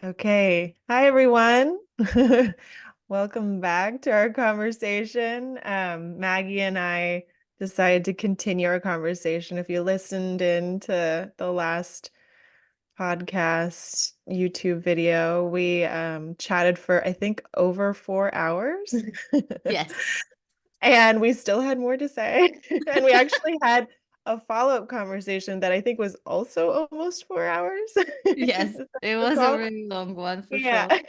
Okay. Hi, everyone. Welcome back to our conversation. Maggie and I decided to continue our conversation. If you listened in to the last podcast YouTube video, we chatted for, I think, over 4 hours. Yes. And we still had more to say. And we actually had a follow-up conversation that I think was also almost 4 hours. Is Yes. that It the was a call? really long one for Yeah.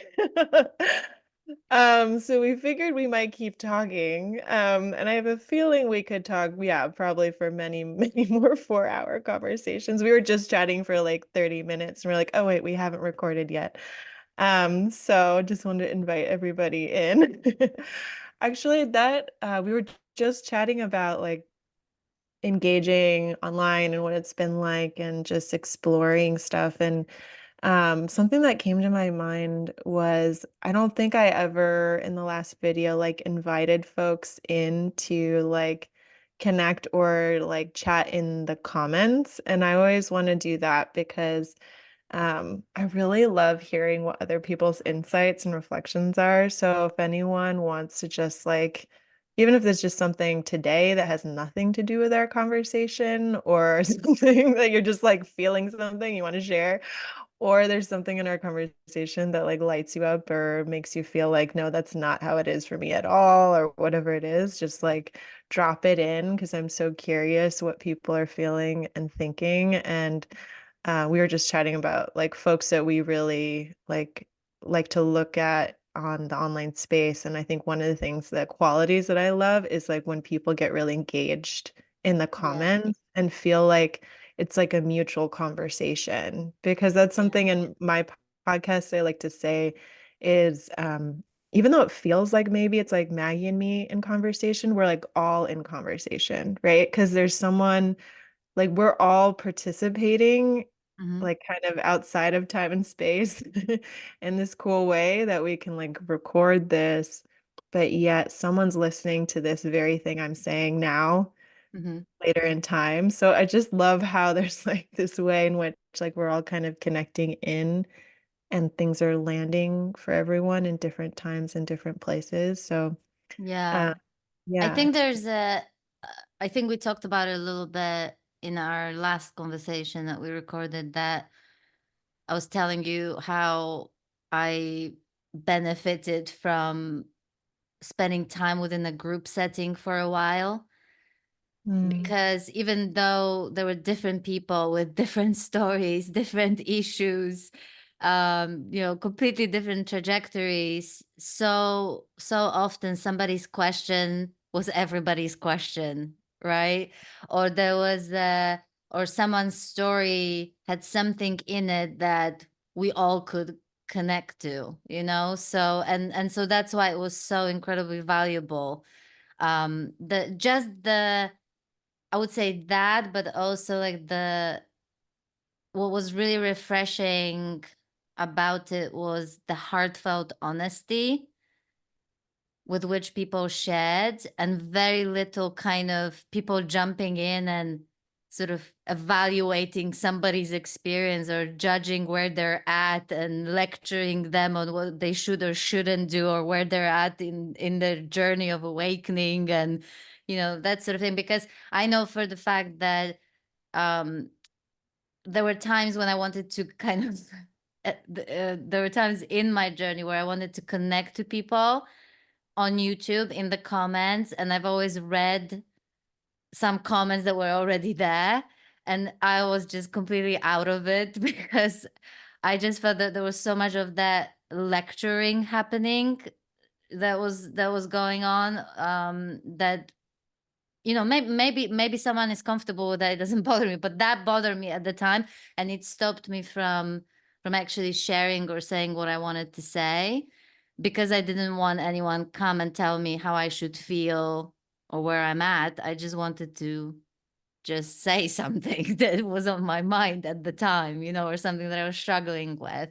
sure. So we figured we might keep talking. And I have a feeling we could talk, yeah, probably for many, many more 4-hour conversations. We were just chatting for like 30 minutes and we're like, oh wait, we haven't recorded yet. So just wanted to invite everybody in. Actually, that we were just chatting about like engaging online and what it's been like and just exploring stuff. And something that came to my mind was I don't think I ever in the last video like invited folks in to like connect or like chat in the comments. And I always want to do that because I really love hearing what other people's insights and reflections are. So if anyone wants to just like, even if there's just something today that has nothing to do with our conversation or something that you're just like feeling something you want to share, or there's something in our conversation that like lights you up or makes you feel like, no, that's not how it is for me at all, or whatever it is, just like drop it in because I'm so curious what people are feeling and thinking. And we were just chatting about like folks that we really like to look at on the online space. And I think one of the things, the qualities that I love is like when people get really engaged in the Yeah. comments and feel like it's like a mutual conversation because that's Yeah. something in my podcast I like to say is even though it feels like maybe it's like Maggie and me in conversation, we're like all in conversation, right? Because there's someone like we're all participating Hmm. like kind of outside of time and space in this cool way that we can like record this, but yet someone's listening to this very thing I'm saying now Hmm. later in time. So I just love how there's like this way in which like we're all kind of connecting in and things are landing for everyone in different times and different places. So Yeah. uh, I yeah. think there's a, I think we talked about it a little bit in our last conversation that we recorded that I was telling you how I benefited from spending time within a group setting for a while. Mm, Because even though there were different people with different stories, different issues, completely different trajectories, so often somebody's question was everybody's question, right? Or there was or someone's story had something in it that we all could connect to, so and so that's why it was so incredibly valuable. The just the I would say that, but also like the what was really refreshing about it was the heartfelt honesty with which people shared, and very little kind of people jumping in and sort of evaluating somebody's experience or judging where they're at and lecturing them on what they should or shouldn't do or where they're at in their journey of awakening, and that sort of thing. Because I know for the fact that um there were times when I wanted to kind of there were times in my journey where I wanted to connect to people on YouTube in the comments, and I've always read some comments that were already there, and I was just completely out of it because I just felt that there was so much of that lecturing happening that was going on, that maybe someone is comfortable with that, it doesn't bother me, but that bothered me at the time, and it stopped me from actually sharing or saying what I wanted to say, because I didn't want anyone come and tell me how I should feel or where I'm at. I just wanted to just say something that was on my mind at the time, or something that I was struggling with.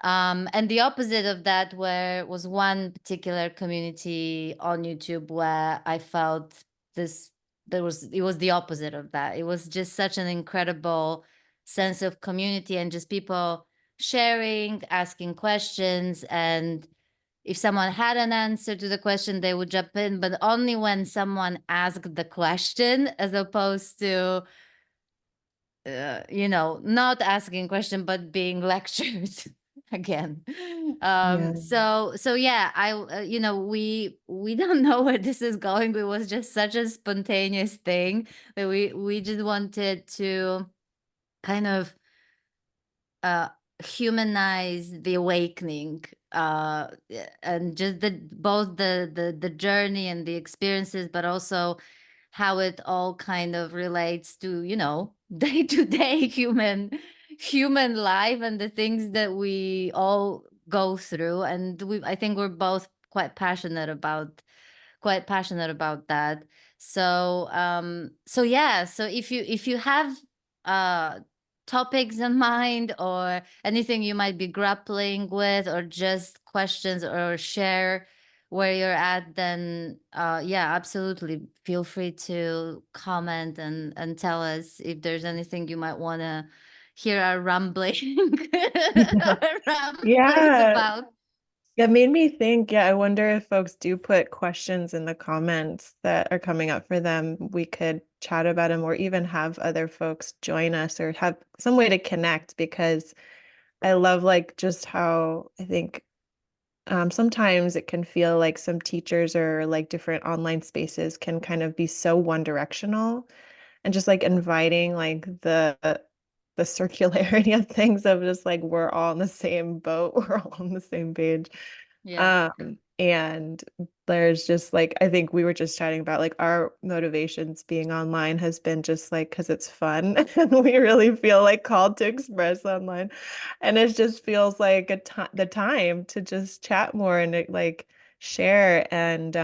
And the opposite of that where was one particular community on YouTube where I felt this it was the opposite of that. It was just such an incredible sense of community and just people sharing, asking questions, and if someone had an answer to the question, they would jump in, but only when someone asked the question, as opposed to not asking question but being lectured again. Yeah. So yeah, we don't know where this is going. It was just such a spontaneous thing that we just wanted to kind of uh humanize the awakening, and just both the journey and the experiences, but also how it all kind of relates to day to day human life and the things that we all go through. And I think we're both quite passionate about that. So yeah, so if you have uh topics in mind, or anything you might be grappling with, or just questions, or share where you're at, then yeah, absolutely feel free to comment and tell us if there's anything you might want to hear our rambling ramblings Yeah. about. It made me think, yeah, I wonder if folks do put questions in the comments that are coming up for them. We could chat about them or even have other folks join us or have some way to connect because I love like just how I think sometimes it can feel like some teachers or like different online spaces can kind of be so one directional and just like inviting like the circularity of things of just like we're all in the same boat, we're all on the same page. Yeah. And there's just like I think we were just chatting about like our motivations being online has been just like because it's fun and we really feel like called to express online. And it just feels like the time to just chat more and like share. And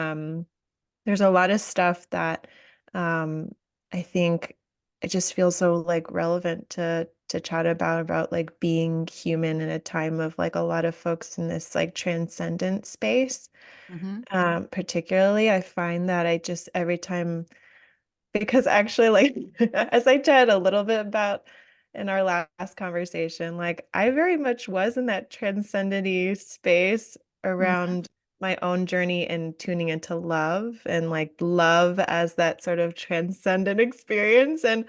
there's a lot of stuff that um I think it just feels so like relevant to chat about like being human in a time of like a lot of folks in this like transcendent space. Mm-hmm. Particularly, I find that I just every time because actually like as I chatted a little bit about in our last conversation, like I very much was in that transcendent space Mm-hmm. around my own journey and tuning into love and like love as that sort of transcendent experience. And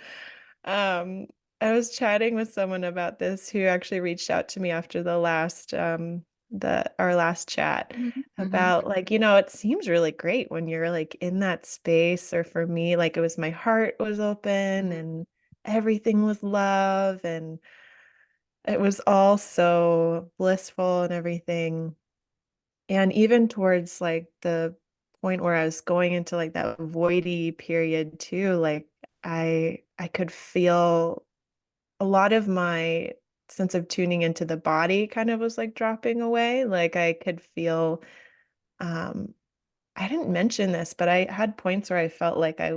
um, I was chatting with someone about this who actually reached out to me after the our last chat Mm-hmm. about like, it seems really great when you're like in that space, or for me, like it was my heart was open and everything was love and it was all so blissful and everything. And even towards like the point where I was going into like that voidy period too, like I could feel a lot of my sense of tuning into the body kind of was like dropping away. Like I could feel, um, I didn't mention this, but I had points where I felt like I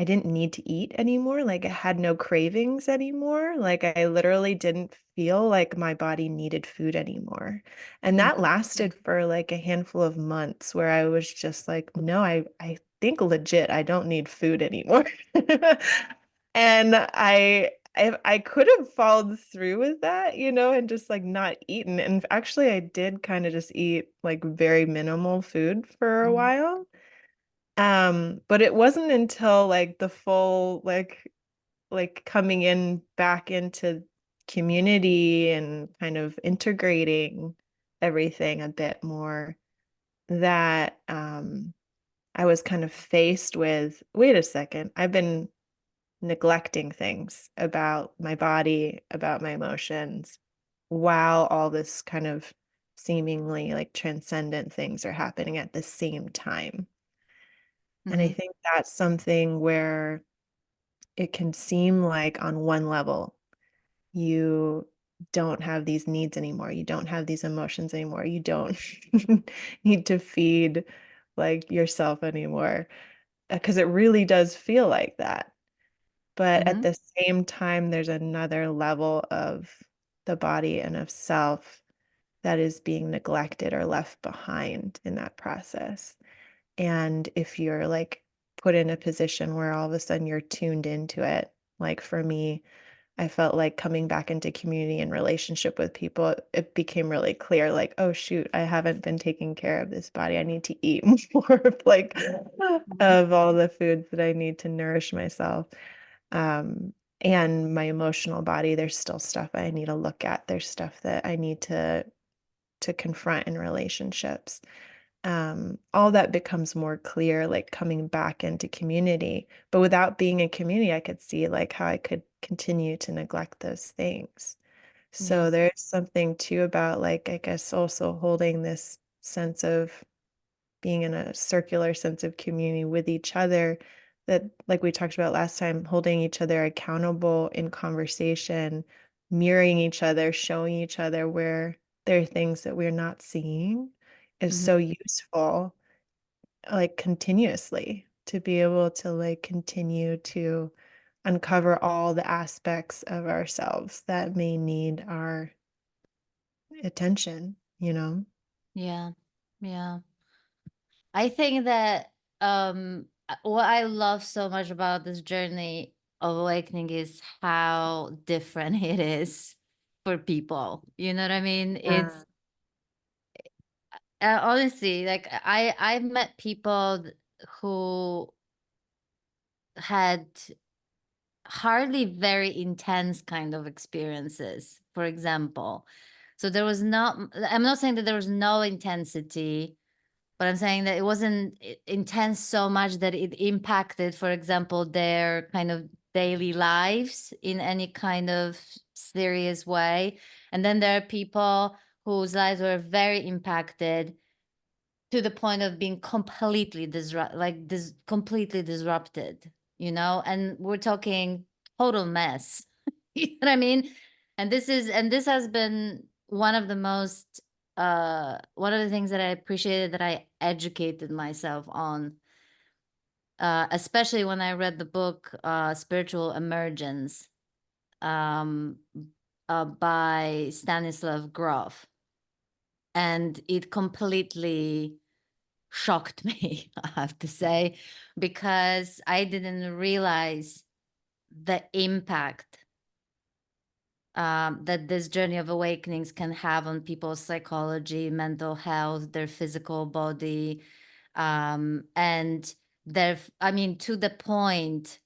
didn't need to eat anymore. Like I had no cravings anymore. Like I literally didn't feel like my body needed food anymore. And that lasted for like a handful of months where I was just like, no, I think legit, I don't need food anymore. And I could have followed through with that, and just like not eaten. And actually, I did kind of just eat like very minimal food for a Mm-hmm. while. But it wasn't until like the full like coming in back into community and kind of integrating everything a bit more that I was kind of faced with, wait a second, I've been neglecting things about my body, about my emotions, while all this kind of seemingly like transcendent things are happening at the same time. And I Mm-hmm. think that's something where it can seem like on one level, you don't have these needs anymore. You don't have these emotions anymore. You don't need to feed like yourself anymore. Because it really does feel like that. But at Mm-hmm. the same time, there's another level of the body and of self that is being neglected or left behind in that process. And if you're like put in a position where all of a sudden you're tuned into it, like for me, I felt like coming back into community and relationship with people, it became really clear, like, oh shoot, I haven't been taking care of this body. I need to eat more of like Mhm. of all the foods that I need to nourish myself. Um, and my emotional body, there's still stuff I need to look at. There's stuff that I need to confront in relationships. All that becomes more clear, like coming back into community. But without being in community, I could see like how I could continue to neglect those things. So Yes. there's something too about like, I guess also holding this sense of being in a circular sense of community with each other that, like we talked about last time, holding each other accountable in conversation, mirroring each other, showing each other where there are things that we're not seeing is Mhm. so useful, like continuously to be able to like continue to uncover all the aspects of ourselves that may need our attention, you know? Yeah. Yeah. I think that what I love so much about this journey of awakening is how different it is for people. You know what I mean? Yeah. It's honestly like I've met people who had hardly very intense kind of experiences, for example. So there was not, I'm not saying that there was no intensity, but I'm saying that it wasn't intense so much that it impacted, for example, their kind of daily lives in any kind of serious way. And then there are people whose lives were very impacted to the point of being completely completely disrupted, and we're talking total mess. You know what I mean? And this has been one of the things that I appreciated, that I educated myself on, especially when I read the book Spiritual Emergence, um, by Stanislav Grof. And it completely shocked me, I have to say, because I didn't realize the impact that this journey of awakenings can have on people's psychology, mental health, their physical body, and I mean, to the point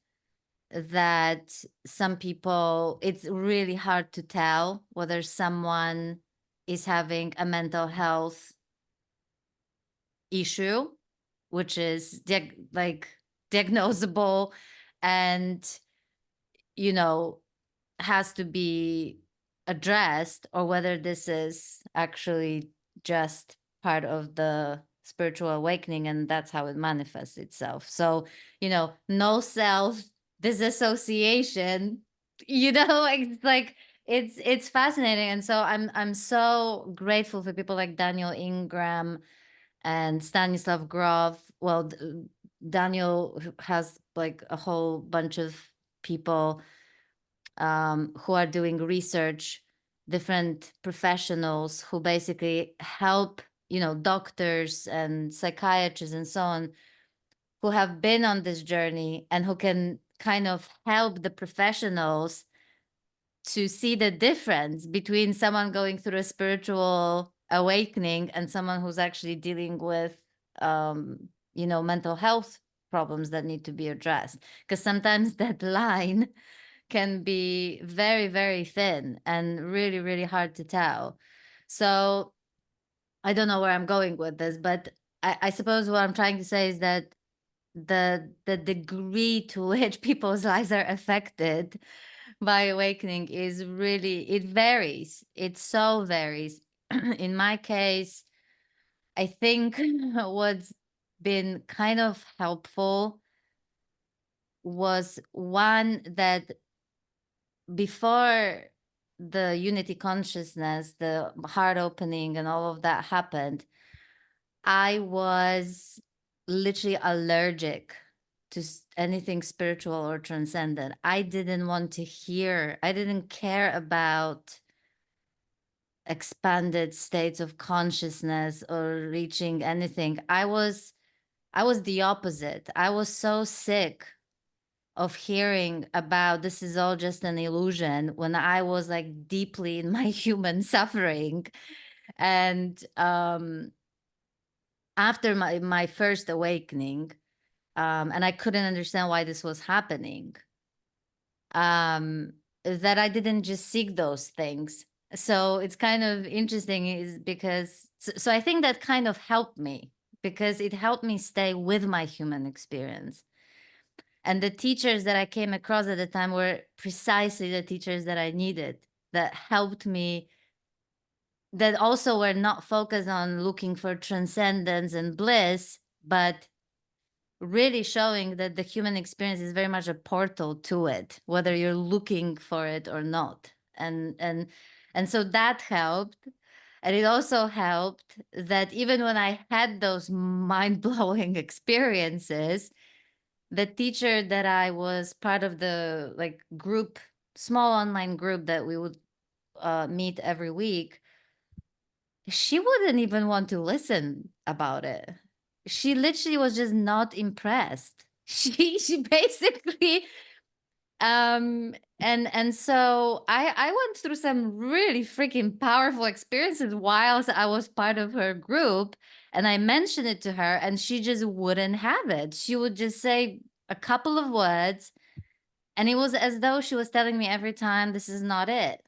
that some people, it's really hard to tell whether someone is having a mental health issue, which is diagnosable and, you know, has to be addressed, or whether this is actually just part of the spiritual awakening and that's how it manifests itself. So, no self disassociation, it's like it's fascinating. And so I'm so grateful for people like Daniel Ingram and Stanislav Grof. Well, Daniel has like a whole bunch of people who are doing research, different professionals who basically help, doctors and psychiatrists and so on, who have been on this journey and who can kind of help the professionals to see the difference between someone going through a spiritual awakening and someone who's actually dealing with mental health problems that need to be addressed, because sometimes that line can be very, very thin and really, really hard to tell. So I don't know where I'm going with this, but I suppose what I'm trying to say is that the degree to which people's lives are affected by awakening is really, it varies. It so varies. In my case, I think what's been kind of helpful was one that before the unity consciousness, the heart opening and all of that happened, I was literally allergic to anything spiritual or transcendent. I didn't want to hear, I didn't care about expanded states of consciousness or reaching anything. I was the opposite. I was so sick of hearing about this is all just an illusion when I was like deeply in my human suffering. And after my first awakening, and I couldn't understand why this was happening, um, that I didn't just seek those things. So it's kind of interesting is because, so I think that kind of helped me because it helped me stay with my human experience. And the teachers that I came across at the time were precisely the teachers that I needed, that helped me, that also were not focused on looking for transcendence and bliss, but really showing that the human experience is very much a portal to it, whether you're looking for it or not. And so that helped. And it also helped that even when I had those mind-blowing experiences, the teacher that I was part of, the like group, small online group that we would meet every week, she wouldn't even want to listen about it. She literally was just not impressed. She basically and so I went through some really freaking powerful experiences whilst I was part of her group, and I mentioned it to her and she just wouldn't have it. She would just say a couple of words, and it was as though she was telling me every time, this is not it.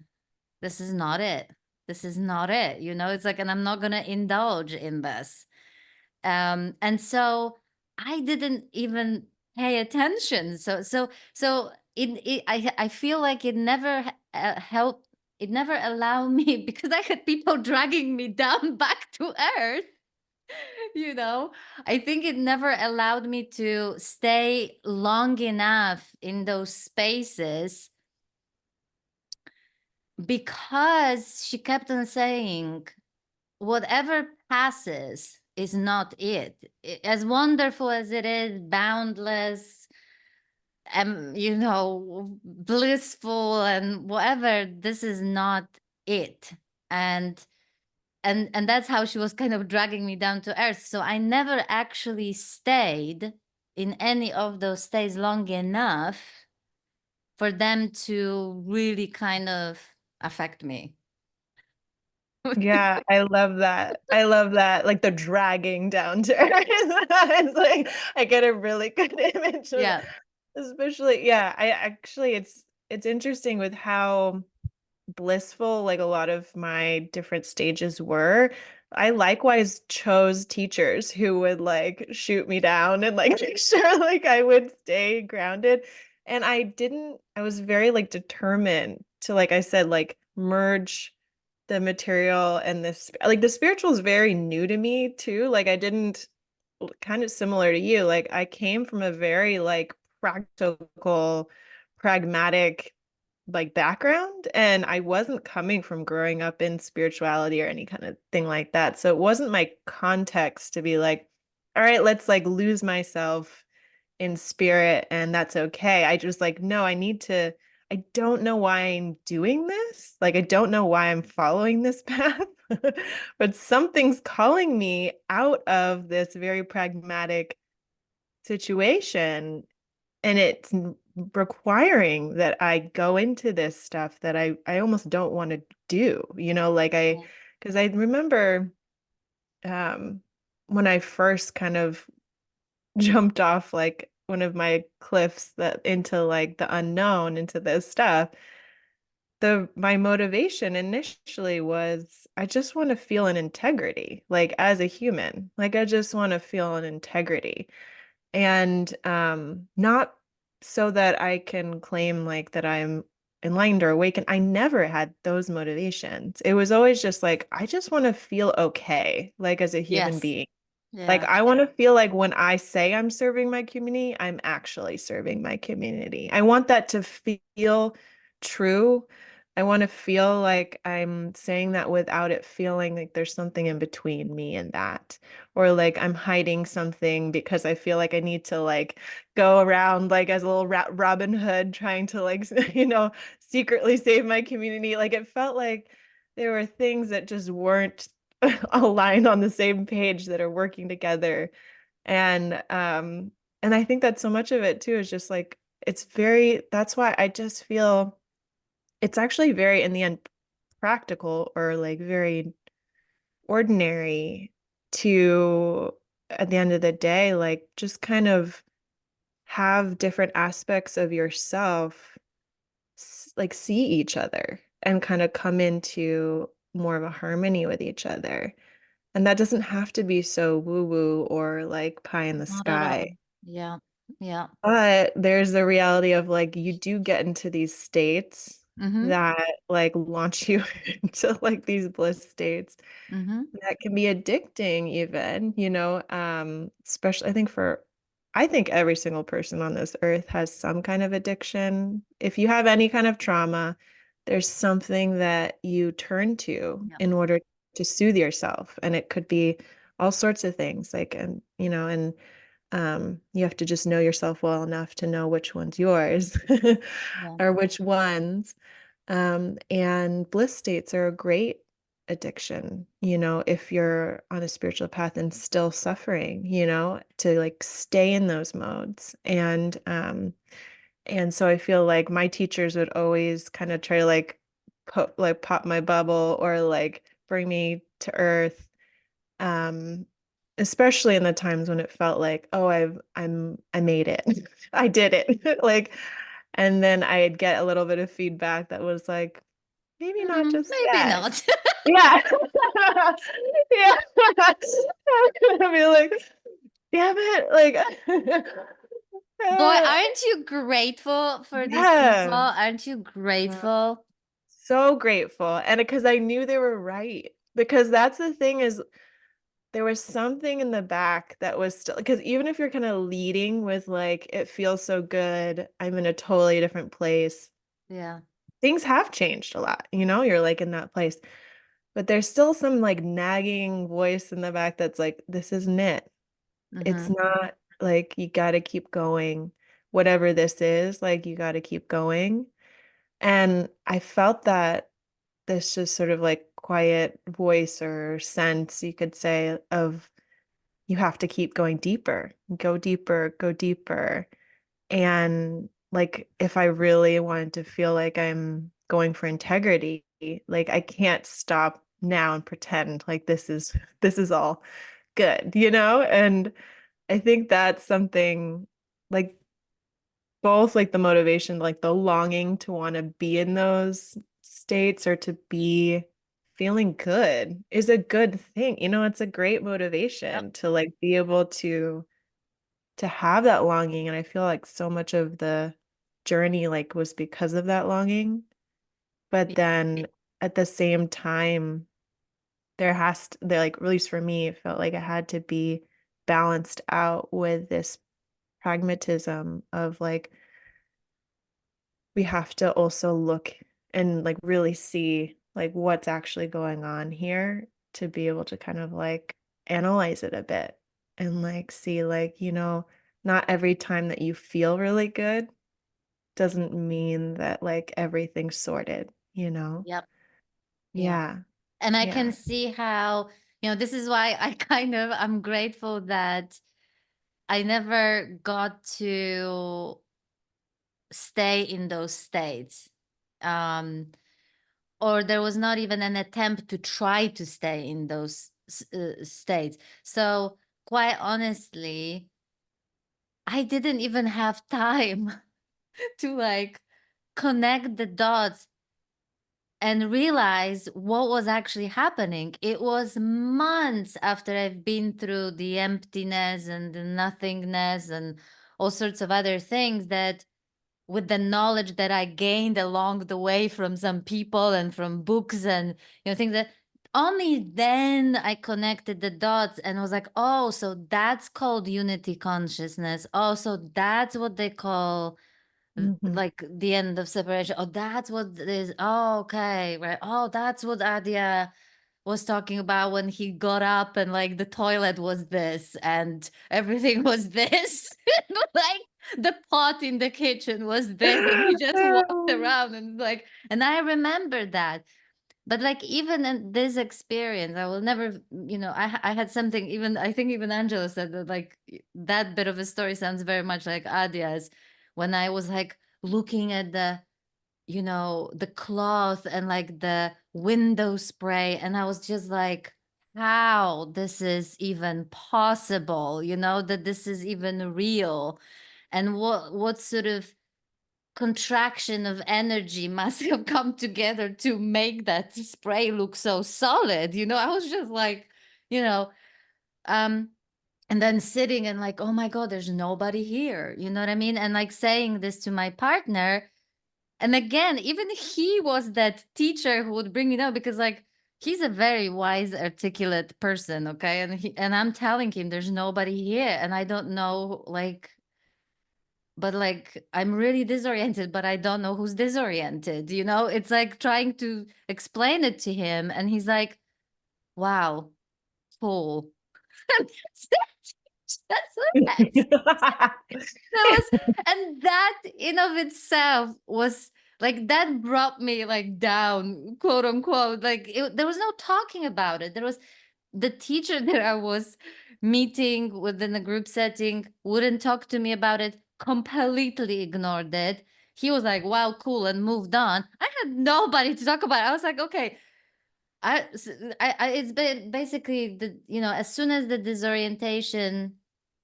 This is not it. This is not it. You know, it's like, and I'm not going to indulge in this. And so I didn't even pay attention. So I feel like it never helped. It never allowed me because I had people dragging me down back to earth. You know, I think it never allowed me to stay long enough in those spaces because she kept on saying, whatever passes is not it. As wonderful as it is, boundless, and blissful and whatever, this is not it. And and that's how she was kind of dragging me down to earth. So I never actually stayed in any of those states long enough for them to really kind of affect me. Yeah, I love that. I love that. Like the dragging down to earth. It's like I get a really good image of that. Yeah. Especially, yeah, I actually it's interesting with how blissful like a lot of my different stages were. I likewise chose teachers who would like shoot me down and like make sure like I would stay grounded. And I was very like determined to, like I said, like merge the material and this, like the spiritual is very new to me too. Like I didn't, kind of similar to you, like I came from a very like practical, pragmatic like background, and I wasn't coming from growing up in spirituality or any kind of thing like that. So it wasn't my context to be like, all right, let's like lose myself in spirit and that's okay. I just like, no, I don't know why I'm doing this. Like I don't know why I'm following this path. But something's calling me out of this very pragmatic situation, and it's requiring that I go into this stuff that I almost don't want to do, like because I remember um when I first kind of jumped off like one of my cliffs that into like the unknown, into this stuff. The My motivation initially was I just want to feel an integrity, like as a human. Like I just want to feel an integrity. And not so that I can claim like that I'm enlightened or awakened. I never had those motivations. It was always just like I just want to feel okay, like as a human Yes. being. Like Yeah. I want to feel like when I say I'm serving my community, I'm actually serving my community. I want that to feel true. I want to feel like I'm saying that without it feeling like there's something in between me and that, or like I'm hiding something because I feel like I need to like go around like as a little Robin Hood trying to like secretly save my community. Like it felt like there were things that just weren't aligned on the same page that are working together. And I think that so much of it too is just like it's very, that's why I just feel it's actually very, in the end, practical or like very ordinary to, at the end of the day, like just kind of have different aspects of yourself like see each other and kind of come into more of a harmony with each other. And that doesn't have to be so woo-woo or like pie in the Not at all. sky. Yeah. Yeah. But there's the reality of like you do get into these states Mm-hmm. that like launch you into like these bliss states Mm-hmm. that can be addicting even, especially I think every single person on this earth has some kind of addiction. If you have any kind of trauma, there's something that you turn to Yeah. in order to soothe yourself. And it could be all sorts of things like, and you have to just know yourself well enough to know which one's yours Yeah. or which ones. And bliss states are a great addiction, if you're on a spiritual path and still suffering, to like stay in those modes. And so I feel like my teachers would always kind of try to like pop my bubble or like bring me to earth. Um, Especially in the times when it felt like, oh, I made it. I did it. Like, and then I'd get a little bit of feedback that was like, maybe not just Maybe yet. not. Yeah. Yeah. I'm gonna be like, damn it. Like, Boy, uh, aren't you grateful for these people? yeah. Aren't you Uh, grateful? So grateful. And because I knew they were right. Because that's the thing is there was something in the back that was still, because even if you're kind of leading with like, it feels so good, I'm in a totally different place, Yeah. things have changed a lot, you're like in that place. But there's still some like nagging voice in the back that's like, this isn't it. It's Mm-hmm. not like you got to keep going. Whatever this is, like you got to keep going. And I felt that this just sort of like quiet voice or sense, you could say, of you have to keep going deeper, go deeper, go deeper. And like if I really wanted to feel like I'm going for integrity, like I can't stop now and pretend like this is all good, And I think that's something like both like the motivation, like the longing to want to be in those states or to be feeling good is a good thing. It's a great Yep. motivation to like be able to have that longing. And I feel like so much of the journey like was because of that longing. But Yeah. then at the same time, there like, at least for me, it felt like it had to be balanced out with this pragmatism of like, we have to also look and like really see like what's actually going on here to be able to kind of like analyze it a bit and like see like, not every time that you feel really good doesn't mean that like everything's sorted, you know? Yep. Yeah. Yeah. And I can Yeah. see how, this is why I'm grateful that I never got to stay in those states. Um, or there was not even an attempt to try to stay in those states. So, quite honestly, I didn't even have time to like connect the dots and realize what was actually happening. It was months after I've been through the emptiness and the nothingness and all sorts of other things that, with the knowledge that I gained along the way from some people and from books and things, that only then I connected the dots and was like, oh, so that's called unity consciousness. Oh, so that's what they call Hmm. like the end of separation. Oh, that's what it is. Oh, okay, right. Oh, that's what Adia was talking about when he got up and like the toilet was this and everything was this. Like the pot in the kitchen was this, and he just walked around and like, and I remember that. But like even in this experience, I will never, I had something, even I think even Angela said that like that bit of a story sounds very much like Adia's, when I was like looking at the, you know, the cloth and like the window spray, and I was just like, how this is even possible, you know, that this is even real, and what sort of contraction of energy must have come together to make that spray look so solid, you know. I was just like, you know, um and then sitting and like, oh my god, there's nobody here, you know what I mean, and like saying this to my partner. And again, even he was that teacher who would bring me down, because like he's a very wise, articulate person, okay, and I'm telling him there's nobody here, and I don't know, like, but like I'm really disoriented, but I don't know who's disoriented, you know. It's like trying to explain it to him, and he's like, wow, cool. That's what that was, and that in of itself was like, that brought me like down, quote unquote. Like there was no talking about it. There was the teacher that I was meeting within the group setting wouldn't talk to me about it, completely ignored it. He was like, wow, cool, and moved on. I had nobody to talk about it. I was like, okay, it's been basically the, you know, as soon as the disorientation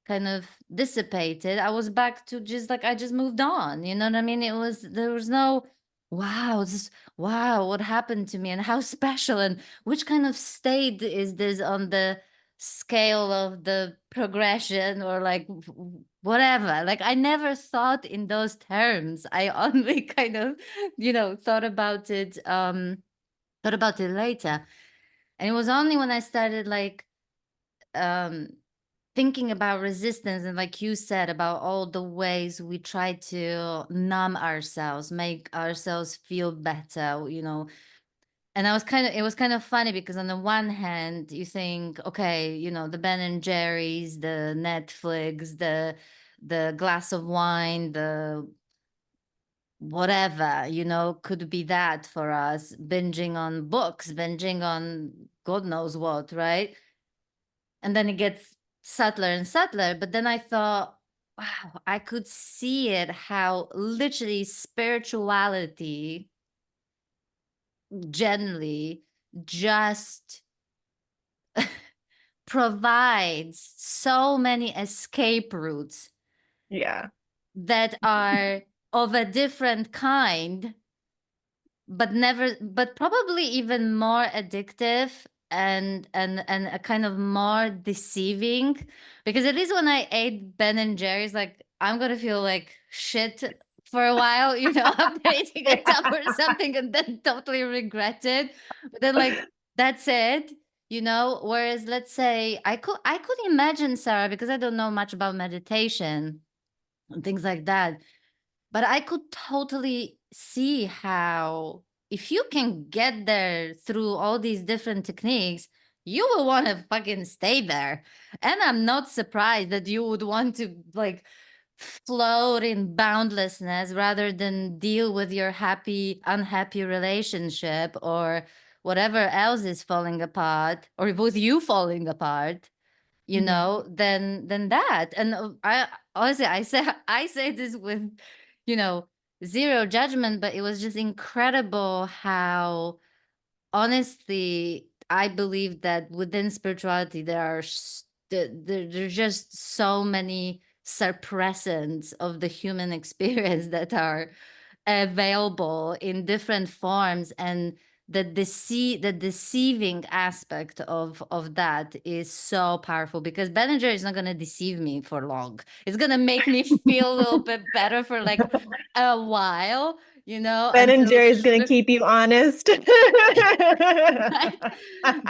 kind of dissipated, I was back to just like, I just moved on. You know what I mean? There was no, wow, wow, what happened to me and how special and which kind of state is this on the scale of the progression, or like whatever. Like I never thought in those terms. I only kind of, you know, thought about it later. And it was only when I started like um thinking about resistance, and like you said, about all the ways we try to numb ourselves, make ourselves feel better, you know. And it was kind of funny, because on the one hand you think, okay, you know, the Ben and Jerry's, the Netflix, the glass of wine, the whatever, you know, could be that for us, binging on books, binging on God knows what, right? And then it gets subtler and subtler. But then I thought, wow, I could see it, how literally spirituality generally just provides so many escape routes Yeah. that are of a different kind, but probably even more addictive, and a kind of more deceiving, because at least when I ate Ben and Jerry's, like I'm gonna feel like shit for a while, you know, after eating a tub or something, and then totally regret it. But then like that's it, you know. Whereas let's say I could imagine, Sarah, because I don't know much about meditation and things like that, but I could totally see how, if you can get there through all these different techniques, you will want to fucking stay there. And I'm not surprised that you would want to like float in boundlessness rather than deal with your happy, unhappy relationship or whatever else is falling apart, or with you falling apart, you Mhm. know, than that. And I honestly, I say this with, you know, zero judgment, but it was just incredible how, honestly, I believe that within spirituality there are there's just so many suppressants of the human experience that are available in different forms, and the deceiving aspect of that is so powerful, because Bellinger is not going to deceive me for long. It's going to make me feel a little bit better for like a while, you know, Ben and until Jerry's gonna keep you honest. right?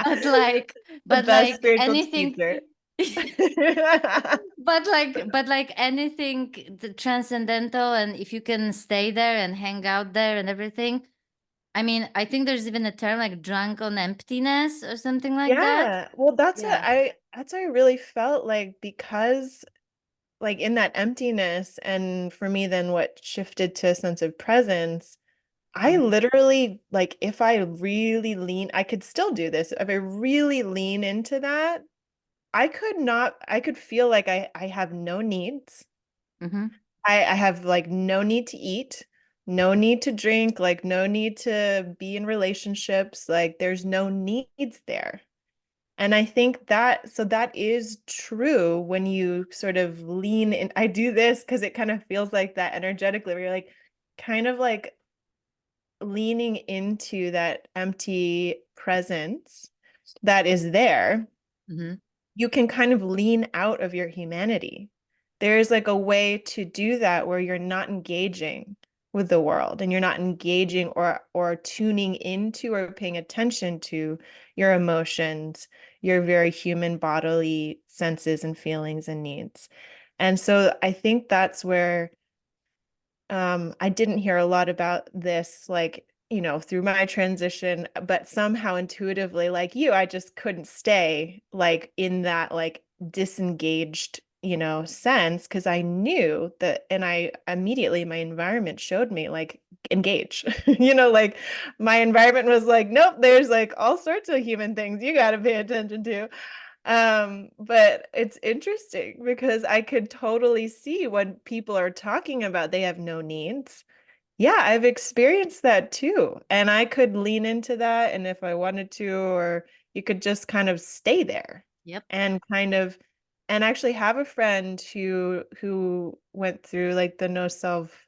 But like, The but best like spiritual anything, teacher. but like anything the transcendental, and if you can stay there and hang out there and everything. I mean, I think there's even a term like drunk on emptiness or something like that. Yeah. Well, Yeah. that's what I really felt like, because like in that emptiness, and for me then what shifted to a sense of presence, I Mhm. literally, like, if I really lean, I could still do this. If I really lean into that, I could feel like I have no needs. Mhm. I have like no need to eat, no need to drink, like no need to be in relationships. Like there's no needs there. And I think that, so that is true when you sort of lean in. I do this because it kind of feels like that energetically, where you're like kind of like leaning into that empty presence that is there. Hmm. You can kind of lean out of your humanity. There's like a way to do that where you're not engaging with the world and you're not engaging or tuning into or paying attention to your emotions, your very human bodily senses and feelings and needs. And so I think that's where I didn't hear a lot about this, like, through my transition, but somehow intuitively, like you, I just couldn't stay like in that like disengaged, sense because I knew that, and I immediately, my environment showed me like engage, like my environment was like, nope, there's like all sorts of human things you got to pay attention to. But it's interesting because I could totally see when people are talking about they have no needs. Yeah, I've experienced that too. And I could lean into that. And if I wanted to, or you could just kind of stay there Yep. and kind of, and actually have a friend who went through like the no self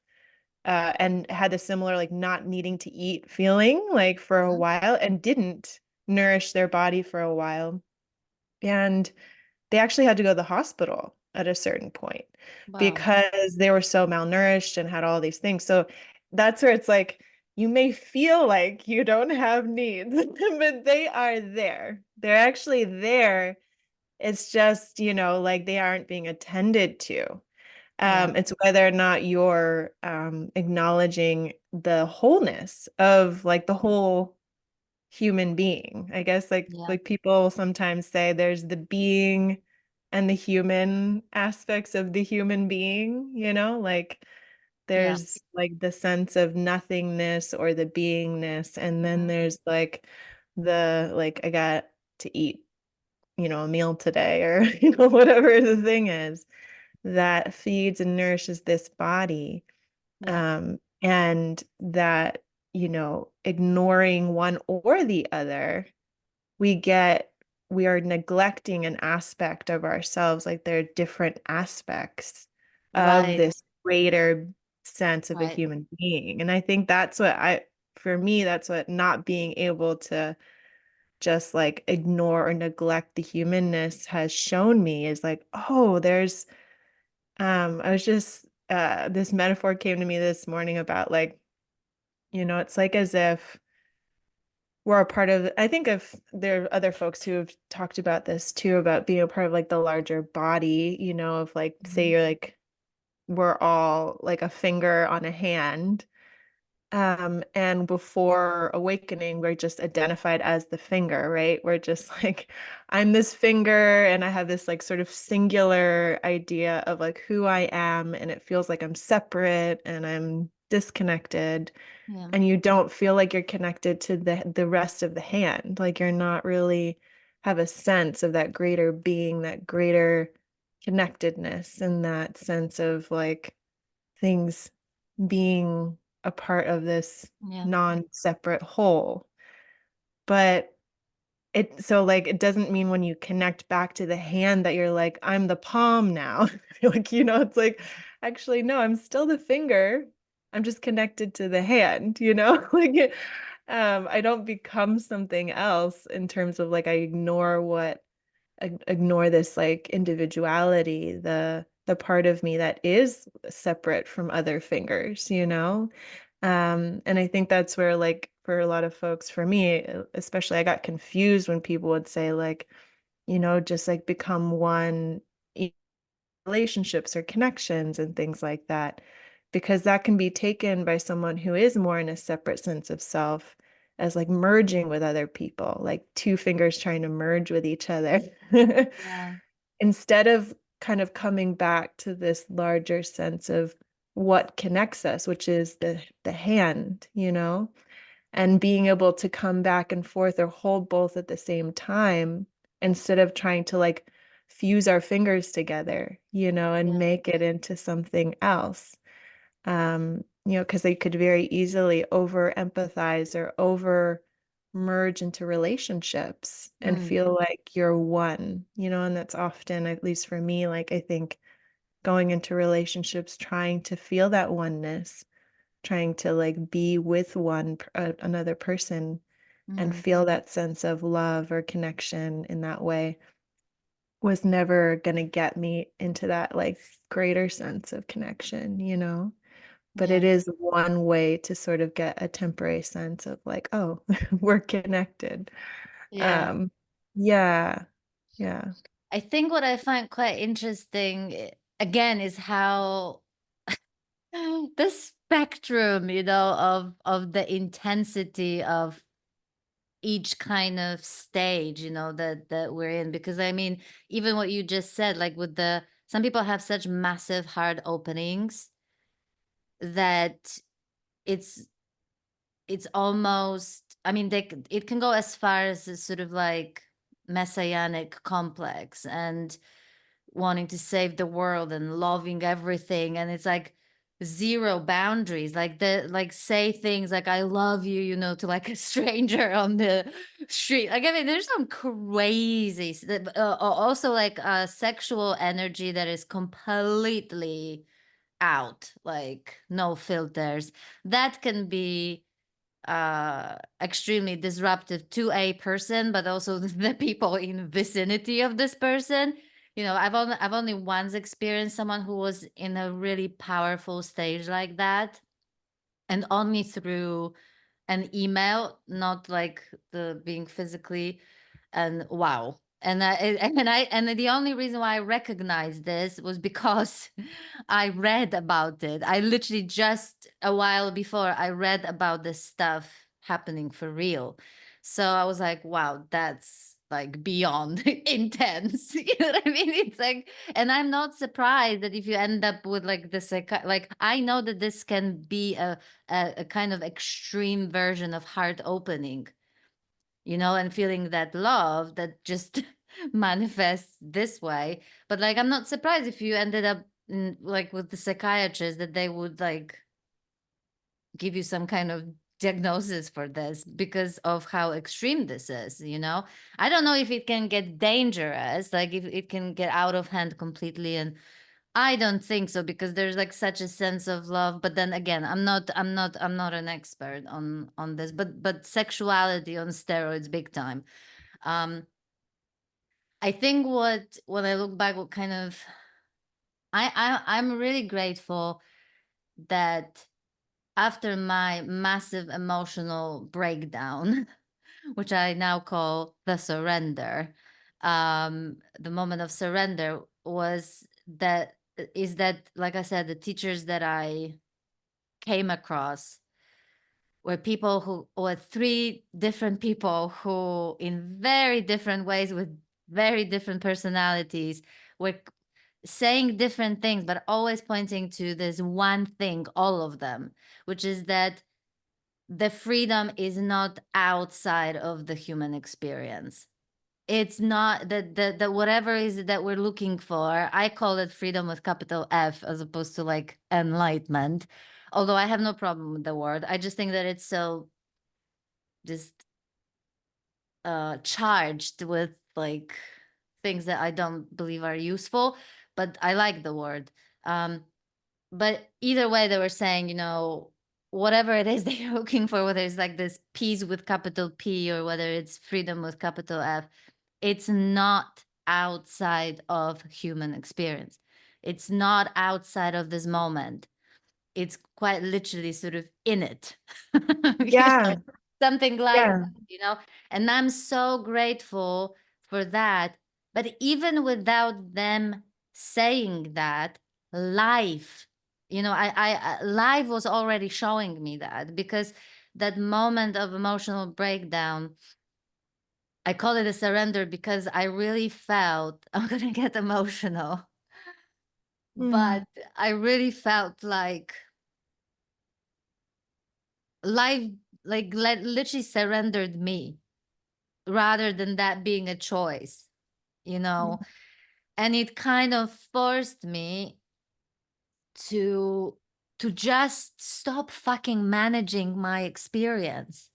and had a similar like not needing to eat feeling like for a Mhm. while and didn't nourish their body for a while. And they actually had to go to the hospital at a certain point Wow. because they were so malnourished and had all these things. So that's where it's like you may feel like you don't have needs, but they are there. They're actually there. It's just, like they aren't being attended to. Yeah. It's whether or not you're acknowledging the wholeness of like the whole human being. I guess Yeah. like people sometimes say there's the being and the human aspects of the human being, like Yeah. there's like the sense of nothingness or the beingness, and then Mhm. there's like the like I got to eat, a meal today or whatever the thing is that feeds and nourishes this body. Yeah. And that, ignoring one or the other, we get, we are neglecting an aspect of ourselves. Like there are different aspects of Right. this greater sense of a Right. human being. And I think that's what for me, that's what not being able to just like ignore or neglect the humanness has shown me is like, oh, I was just, this metaphor came to me this morning about like, it's like as if we're a part of, I think if there are other folks who have talked about this too, about being a part of like the larger body, of like, say Mhm. you're like, we're all like a finger on a hand. And before awakening, we're just identified as the finger, right? We're just like, I'm this finger, and I have this like sort of singular idea of like who I am, and it feels like I'm separate and I'm disconnected, Yeah. and you don't feel like you're connected to the rest of the hand. Like you're not really have a sense of that greater being, that greater connectedness, and that sense of like things being a part of this Yeah. non-separate whole. But so like it doesn't mean when you connect back to the hand that you're like, I'm the palm now. Like, it's like, actually, no, I'm still the finger. I'm just connected to the hand, Like I don't become something else in terms of like I ignore this like individuality, the part of me that is separate from other fingers, and I think that's where like for a lot of folks, for me especially, I got confused when people would say like, just like become one in relationships or connections and things like that, because that can be taken by someone who is more in a separate sense of self as like merging with other people, like two fingers trying to merge with each other. Yeah. Instead of kind of coming back to this larger sense of what connects us, which is the hand, and being able to come back and forth or hold both at the same time instead of trying to like fuse our fingers together, and Yeah. make it into something else. Because they could very easily over empathize or over merge into relationships and Mm. feel like you're one, and that's often, at least for me, like I think going into relationships, trying to feel that oneness, trying to like be with another person and Mm. feel that sense of love or connection in that way was never going to get me into that like greater sense of connection. But Yeah. it is one way to sort of get a temporary sense of like, oh, we're connected. Yeah. Um, yeah, yeah. I think what I find quite interesting, again, is how the spectrum, of the intensity of each kind of stage, that we're in. Because I mean, even what you just said, like with some people have such massive hard openings that it's it's almost, I mean, it can go as far as a sort of like messianic complex and wanting to save the world and loving everything, and it's like zero boundaries, like say things like I love you, to like a stranger on the street. Like, I mean, there's some crazy also like sexual energy that is completely out, like no filters, that can be extremely disruptive to a person, but also the people in vicinity of this person. I've only once experienced someone who was in a really powerful stage like that, and only through an email, not like the being physically. And wow. And the only reason why I recognized this was because I read about it. I literally, just a while before, I read about this stuff happening for real. So I was like, wow, that's like beyond intense. You know what I mean? It's like, and I'm not surprised that if you end up with like this, like I know that this can be a kind of extreme version of heart opening, and feeling that love that just manifests this way. But like, I'm not surprised if you ended up like with the psychiatrist, that they would like give you some kind of diagnosis for this because of how extreme this is. I don't know if it can get dangerous, like if it can get out of hand completely, and I don't think so, because there's like such a sense of love. But then again, I'm not an expert on this, but sexuality on steroids, big time. um I think, when I look back, what kind of, I'm really grateful that after my massive emotional breakdown, which I now call the surrender, the moment of surrender is that, like I said, the teachers that I came across were three different people who, in very different ways, with very different personalities, were saying different things, but always pointing to this one thing, all of them, which is that the freedom is not outside of the human experience. It's not that the whatever is it that we're looking for. I call it freedom with capital F, as opposed to like enlightenment. Although I have no problem with the word. I just think that it's so just charged with like things that I don't believe are useful, but I like the word. Um, but either way, they were saying, whatever it is that you're looking for, whether it's like this peace with capital P or whether it's freedom with capital F, it's not outside of human experience. It's not outside of this moment. It's quite literally sort of in it. You know, Yeah, something like yeah. that. And I'm so grateful for that. But even without them saying that, life, life was already showing me that, because that moment of emotional breakdown, I call it a surrender, because I really felt, I'm gonna get emotional, but Mm. I really felt like life, like literally surrendered me, rather than that being a choice, you know And it kind of forced me to just stop fucking managing my experience,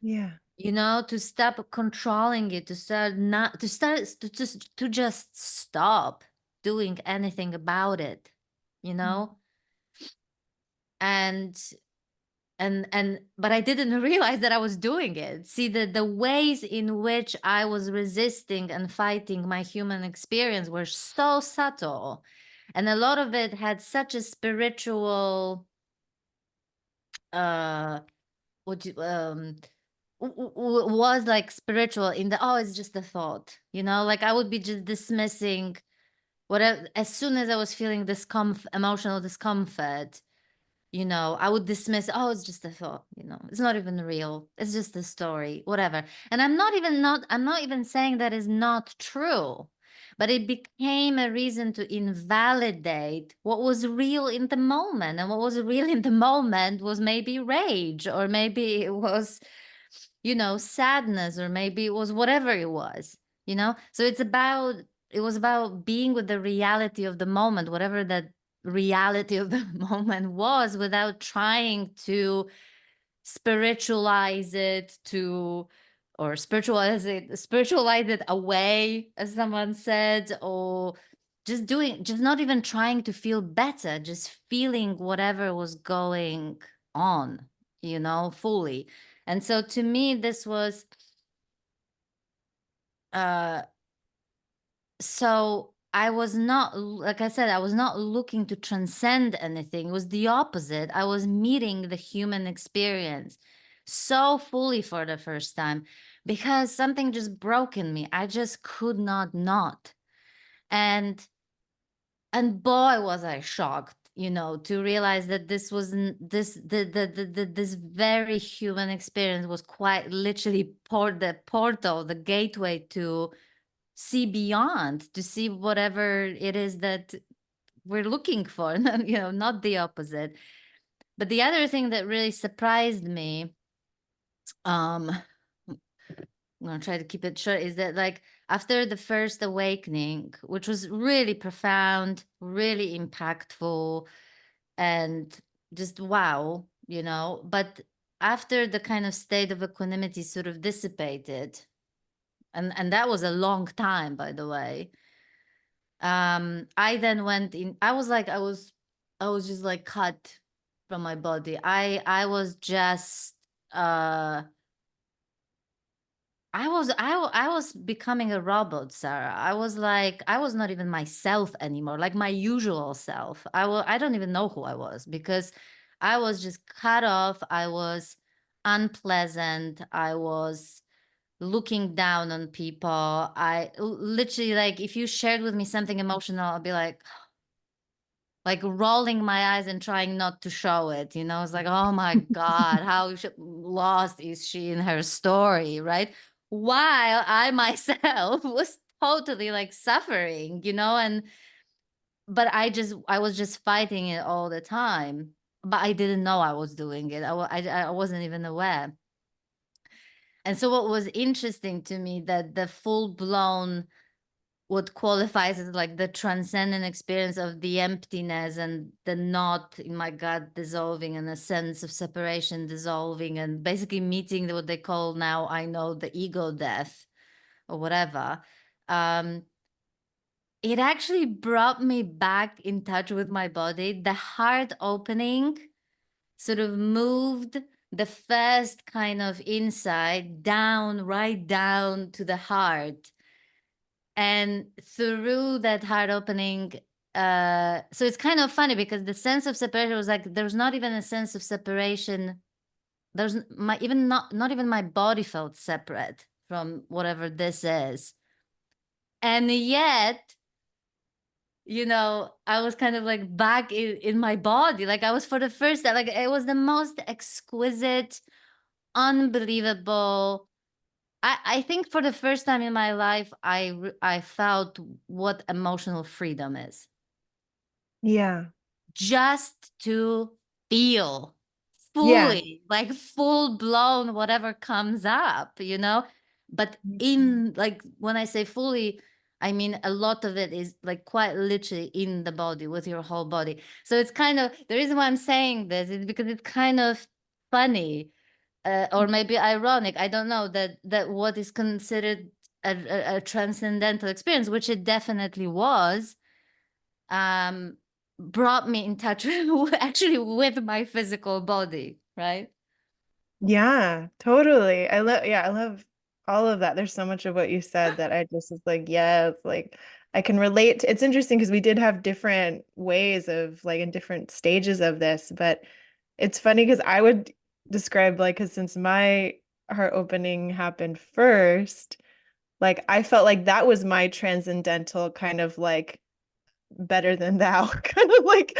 Yeah. to stop controlling it, to start not to start to just stop doing anything about it, you Mm. know and but I didn't realize that I was doing it. See, the ways in which I was resisting and fighting my human experience were so subtle, and a lot of it had such a spiritual uh what you, was like spiritual in the, oh, it's just a thought, like I would be just dismissing whatever as soon as I was feeling emotional discomfort. I would dismiss, oh, it's just a thought, it's not even real. It's just a story, whatever. And I'm not even saying that is not true, but it became a reason to invalidate what was real in the moment. And what was real in the moment was maybe rage, or maybe it was, sadness, or maybe it was whatever it was, So it was about being with the reality of the moment, whatever that reality of the moment was, without trying to spiritualize it to or spiritualize it away, as someone said, or just not even trying to feel better, just feeling whatever was going on, fully. And so to me, this was uh so I was not, like I said, I was not looking to transcend anything. It was the opposite. I was meeting the human experience so fully for the first time, because something just broke in me. I just could not. And boy, was I shocked, to realize that this was this very human experience was quite literally the portal, the gateway to see beyond, to see whatever it is that we're looking for, not the opposite. But the other thing that really surprised me, um I'm gonna try to keep it short, is that, like, after the first awakening, which was really profound, really impactful, and just wow, but after the kind of state of equanimity sort of dissipated, and that was a long time, by the way. I then went in, I was just like cut from my body. I was just uh I was becoming a robot, Sarah. I was not even myself anymore, like my usual self. I don't even know who I was, because I was just cut off. I was unpleasant. I was looking down on people. Literally, like, if you shared with me something emotional, I'll be like rolling my eyes and trying not to show it. It's like, oh my God, how lost is she in her story, right? While I myself was totally like suffering, but I was just fighting it all the time. But I didn't know I was doing it. I wasn't even aware. And so what was interesting to me, that the full blown, what qualifies as like the transcendent experience of the emptiness and the knot in my gut dissolving, and a sense of separation dissolving, and basically meeting what they call now, I know, the ego death or whatever. Um, it actually brought me back in touch with my body. The heart opening sort of moved the first kind of insight down, right down to the heart. And through that heart opening, so it's kind of funny, because the sense of separation was like, there's not even a sense of separation. There's my even not even my body felt separate from whatever this is. And yet, I was kind of like back in my body. Like, I was, for the first time, like, it was the most exquisite, unbelievable. I think for the first time in my life, I felt what emotional freedom is. Yeah. Just to feel Yeah. fully, like full blown, whatever comes up. But Mhm. in, like, when I say fully, I mean, a lot of it is like quite literally in the body with your whole body. So it's kind of the reason why I'm saying this is because it's kind of funny, or maybe ironic. I don't know that what is considered a transcendental experience, which it definitely was, um, brought me in touch actually with my physical body, right? Yeah, totally. I love all of that. There's so much of what you said that I just was like, yes, like I can relate to. It's interesting because we did have different ways of like in different stages of this, but it's funny because I would describe like, because since my heart opening happened first, like I felt like that was my transcendental kind of like better than thou kind of like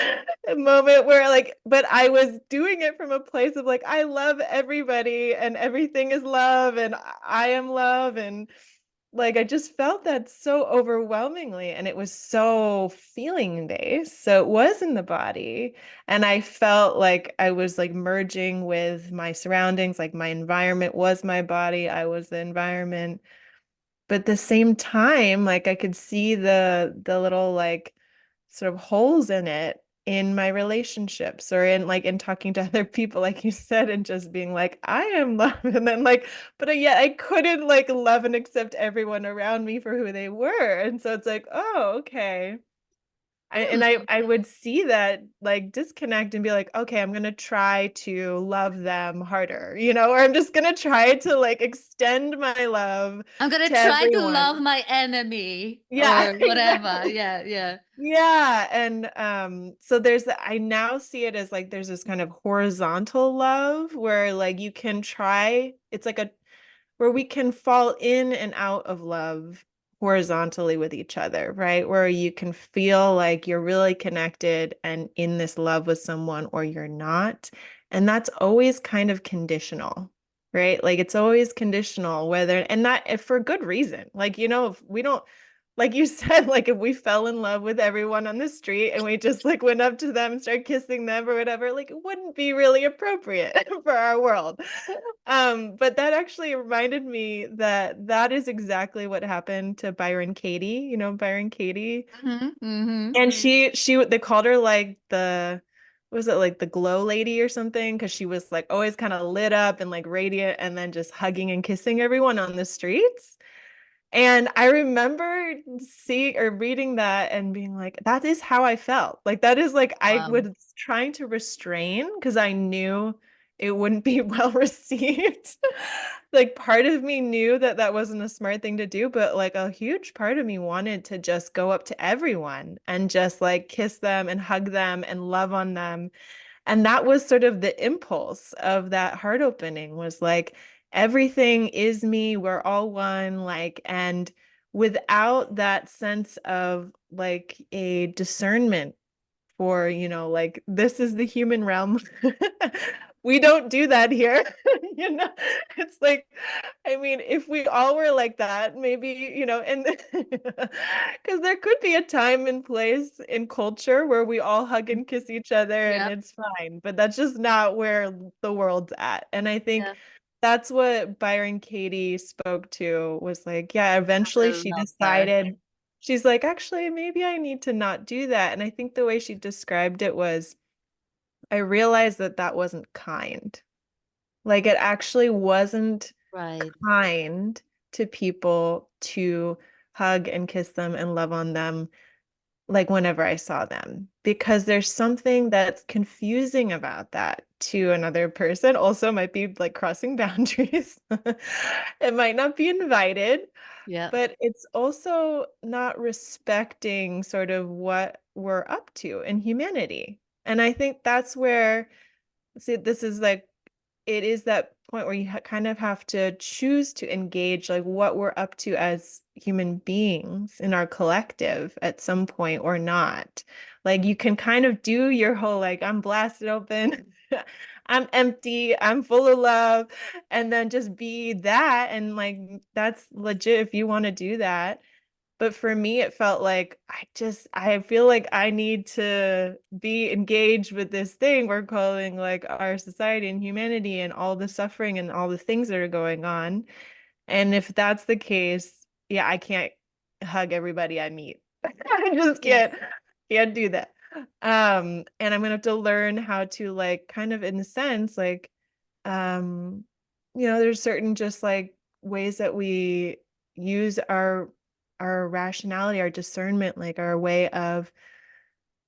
a moment where like, but I was doing it from a place of like I love everybody and everything is love and I am love, and like I just felt that so overwhelmingly, and it was so feeling based, so it was in the body, and I felt like I was like merging with my surroundings, like my environment was my body, I was the environment, but at the same time like I could see the little like sort of holes in it in my relationships or in like in talking to other people like you said, and just being like I am love, and then like but yet I couldn't like love and accept everyone around me for who they were, and so it's like oh okay. I would see that like disconnect and be like, okay, I'm gonna try to love them harder, or I'm just gonna try to like extend my love I'm gonna to try to love everyone. my enemy Yeah, or whatever. exactly. Yeah, yeah. Yeah, and so I now see it as like there's this kind of horizontal love where like you can try, it's like a where we can fall in and out of love horizontally with each other, right? Where you can feel like you're really connected and in this love with someone or you're not. And that's always kind of conditional, right? Like it's always conditional whether, and that for good reason. Like, if we don't, like you said, like if we fell in love with everyone on the street and we just like went up to them and started kissing them or whatever, like it wouldn't be really appropriate for our world. But that actually reminded me that that is exactly what happened to Byron Katie, Byron Katie. Mm-hmm, mm-hmm. And they called her like what was it, like the glow lady or something? Because she was like always kind of lit up and like radiant and then just hugging and kissing everyone on the streets. And I remember seeing or reading that and being like, that is how I felt. Like, that is like, I Wow. was trying to restrain because I knew it wouldn't be well received. Like, part of me knew that that wasn't a smart thing to do, but like a huge part of me wanted to just go up to everyone and just like kiss them and hug them and love on them. And that was sort of the impulse of that heart opening was like, everything is me, we're all one, like, and without that sense of like a discernment for, like this is the human realm. We don't do that here. you know, it's like, I mean, if we all were like that, maybe, and because there could be a time and place in culture where we all hug and kiss each other and Yeah, it's fine, but that's just not where the world's at. And I think yeah. that's what Byron Katie spoke to was like, yeah, eventually I she love her. decided she's like, actually, maybe I need to not do that. And I think the way she described it was, I realized that that wasn't kind. Like, it actually wasn't Right. kind to people to hug and kiss them and love on them, like, whenever I saw them, because there's something that's confusing about that to another person. Also, might be like crossing boundaries. It might not be invited. Yeah. But it's also not respecting sort of what we're up to in humanity. And I think that's where, see, this is like, it is that point where you kind of have to choose to engage like what we're up to as human beings in our collective at some point or not. Like you can kind of do your whole like I'm blasted open, I'm empty, I'm full of love, and then just be that, and like that's legit if you want to do that. But for me, it felt like I feel like I need to be engaged with this thing we're calling like our society and humanity and all the suffering and all the things that are going on. And if that's the case, yeah, I can't. hug everybody I meet. I just Yes. can't do that. And I'm gonna have to learn how to like kind of in a sense like um there's certain just like ways that we use our rationality, our discernment, like our way of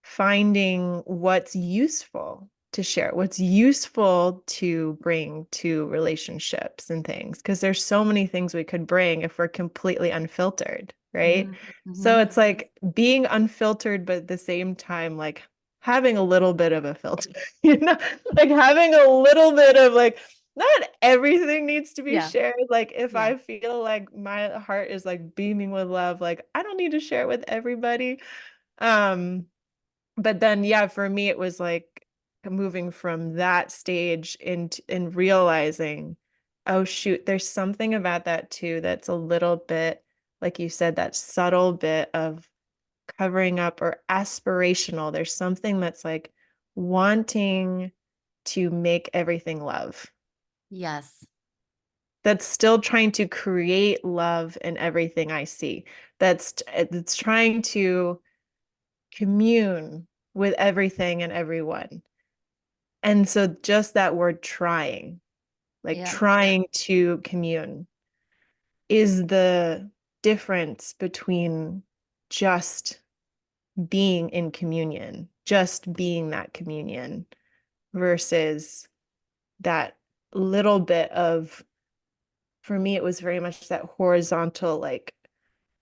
finding what's useful to share, what's useful to bring to relationships and things, because there's so many things we could bring if we're completely unfiltered, right? Mm-hmm. So Mm-hmm. it's like being unfiltered, but at the same time, like having a little bit of a filter, like having a little bit of like, not everything needs to be Yeah. shared. Like if Yeah. I feel like my heart is like beaming with love, like I don't need to share it with everybody. Um, but then yeah, for me it was like moving from that stage into and realizing, oh shoot, there's something about that too that's a little bit, like you said, that subtle bit of covering up or aspirational. There's something that's like wanting to make everything love, Yes. that's still trying to create love in everything I see, that's trying to commune with everything and everyone. And so just that word trying, like Yeah. trying to commune, is the difference between just being in communion, just being that communion versus that little bit of, for me, it was very much that horizontal, like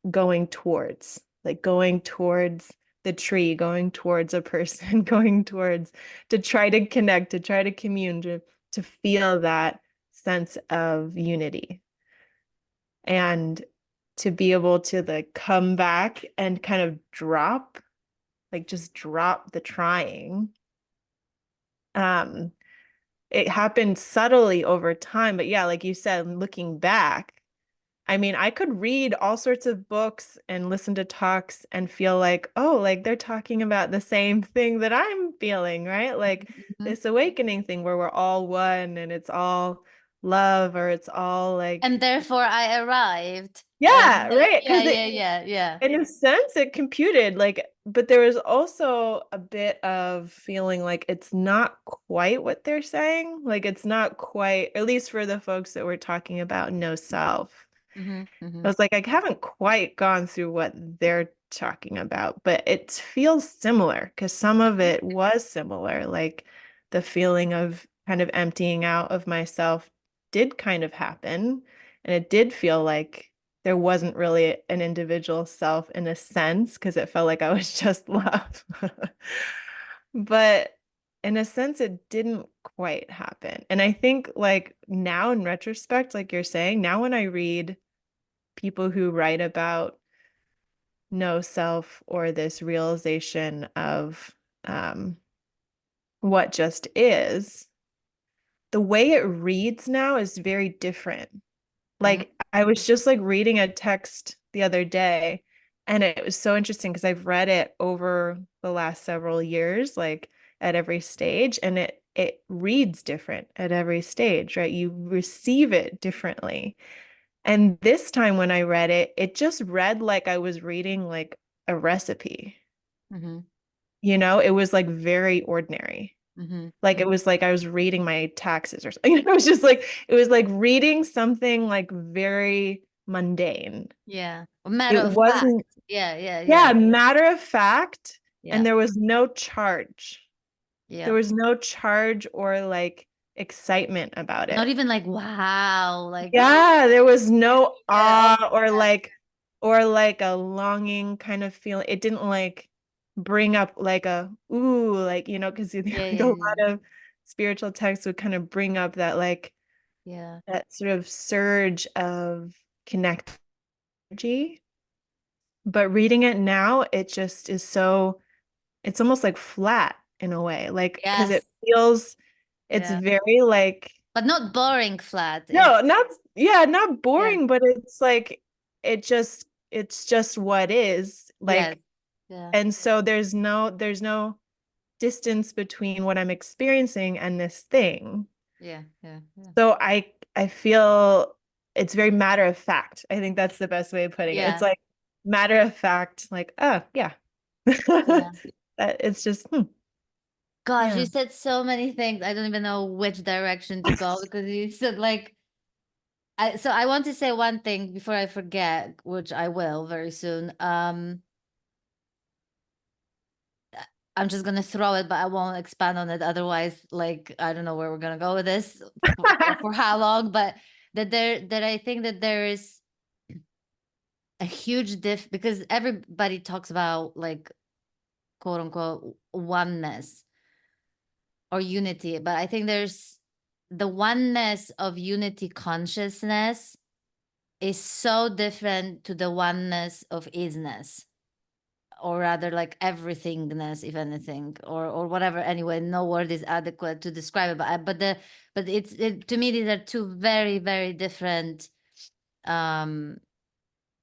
going towards the tree, going towards a person, going towards to try to connect, to try to commune, to feel that sense of unity. And to be able to like come back and kind of drop, like just drop the trying. Um, it happened subtly over time, but yeah, like you said, looking back, I mean, I could read all sorts of books and listen to talks and feel like, oh, like they're talking about the same thing that I'm feeling, right? Like Mm-hmm. this awakening thing where we're all one and it's all love, or it's all like, And therefore I arrived. And yeah, right. yeah, Because yeah, yeah, yeah. in a sense, it computed, like, but there was also a bit of feeling like it's not quite what they're saying. Like it's not quite, at least for the folks that we're talking about, no self. Mm-hmm. I Mm-hmm. was like, I haven't quite gone through what they're talking about, but it feels similar because some of it was similar. Like the feeling of kind of emptying out of myself did kind of happen. And it did feel like there wasn't really an individual self in a sense because it felt like I was just love. But in a sense, it didn't quite happen. And I think, like, now in retrospect, like you're saying, now when I read people who write about no self or this realization of um, what just is, the way it reads now is very different. Mm-hmm. Like I was just like reading a text the other day, and it was so interesting because I've read it over the last several years, like at every stage, and it reads different at every stage, right? You receive it differently. And this time when I read it, it just read like I was reading like a recipe. Mm-hmm. It was like very ordinary. Mm-hmm. Like it was like I was reading my taxes or something. It was just like it was like reading something like very mundane. Yeah. A matter It of fact. wasn't, Yeah, yeah, yeah, yeah. matter of fact, Yeah. and there was no charge. There Yeah. was no charge or like excitement about Not it. even like wow, like Yeah, there was no yeah, oh awe or like a longing kind of feeling. It didn't like bring up like a ooh, like because yeah, like a yeah, yeah, lot of spiritual texts would kind of bring up that like yeah. that sort of surge of connect energy. But reading it now, it just is so, it's almost like flat in a way, like because Yes. it's Yeah. very like, But not boring flat. no, It's not, yeah, not yeah. boring, but it's like it's just what is Yes. like. Yeah. And so there's no distance between what I'm experiencing and this thing. Yeah. Yeah. Yeah. So I feel it's very matter of fact. I think that's the best way of putting it. It's Yeah. like matter of fact, like, oh yeah. Yeah. That it's just Gosh, you yeah. said so many things. I don't even know which direction to go because you said like so I want to say one thing before I forget, which I will very soon. I'm just gonna throw it, but I won't expand on it. Otherwise, like I don't know where we're gonna go with this for how long. But that I think that there is a huge because everybody talks about like quote unquote oneness or unity, but I think there's the oneness of unity consciousness is so different to the oneness of isness, or rather like everythingness, if anything, or whatever. Anyway, no word is adequate to describe it, but to me these are two very, very different um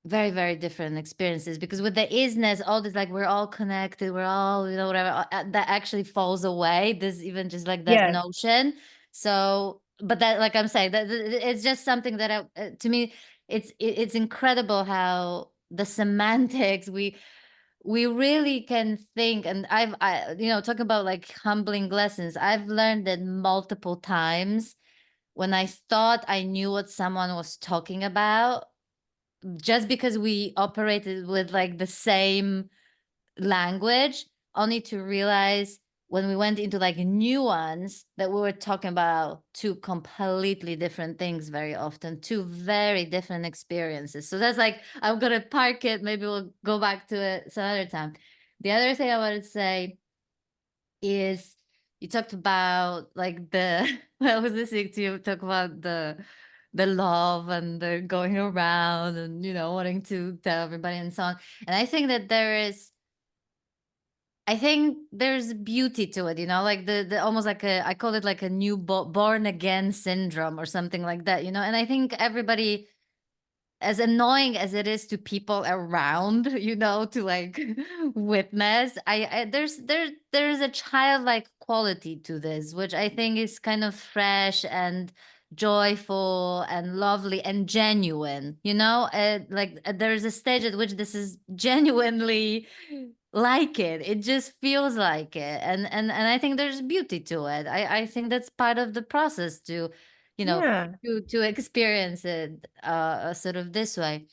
very, very different experiences, because with the isness, all this like we're all connected, we're all, whatever, that actually falls away. There's even just like that Yes. notion. So but that, like I'm saying, that it's just something that to me it's incredible how the semantics we really can think. And talk about like humbling lessons. I've learned that multiple times when I thought I knew what someone was talking about, just because we operated with like the same language, only to realize when we went into like nuance that we were talking about two completely different things, very often two very different experiences. So that's like, I'm gonna park it, maybe we'll go back to it some other time. The other thing I wanted to say is, you talked about like the I was listening to you talk about the love and the going around and wanting to tell everybody and so on. And I think there's beauty to it, like the almost like I call it like a new born again syndrome or something like that, and I think everybody, as annoying as it is to people around, to like witness, there's a childlike quality to this, which I think is kind of fresh and joyful and lovely and genuine, there's a stage at which this is genuinely like it just feels like it, and I think there's beauty to it. I think that's part of the process to you know Yeah. to experience it sort of this way.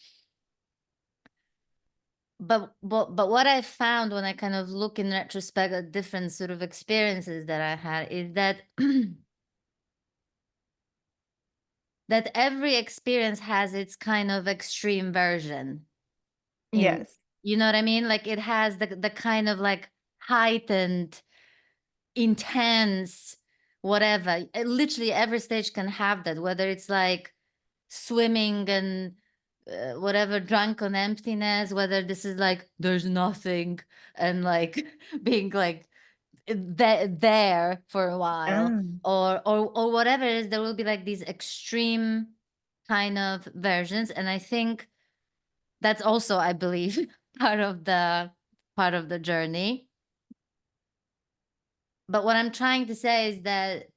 But what I found when I kind of look in retrospect at different sort of experiences that I had is that that every experience has its kind of extreme version. In Yes. You know what I mean? Like it has the kind of like heightened, intense, whatever. Literally every stage can have that, whether it's like swimming and whatever, drunk on emptiness, whether this is like there's nothing and like being like there for a while, Ah, or whatever it is. There will be like these extreme kind of versions, and I think that's also, I believe, part of the journey. But what I'm trying to say is that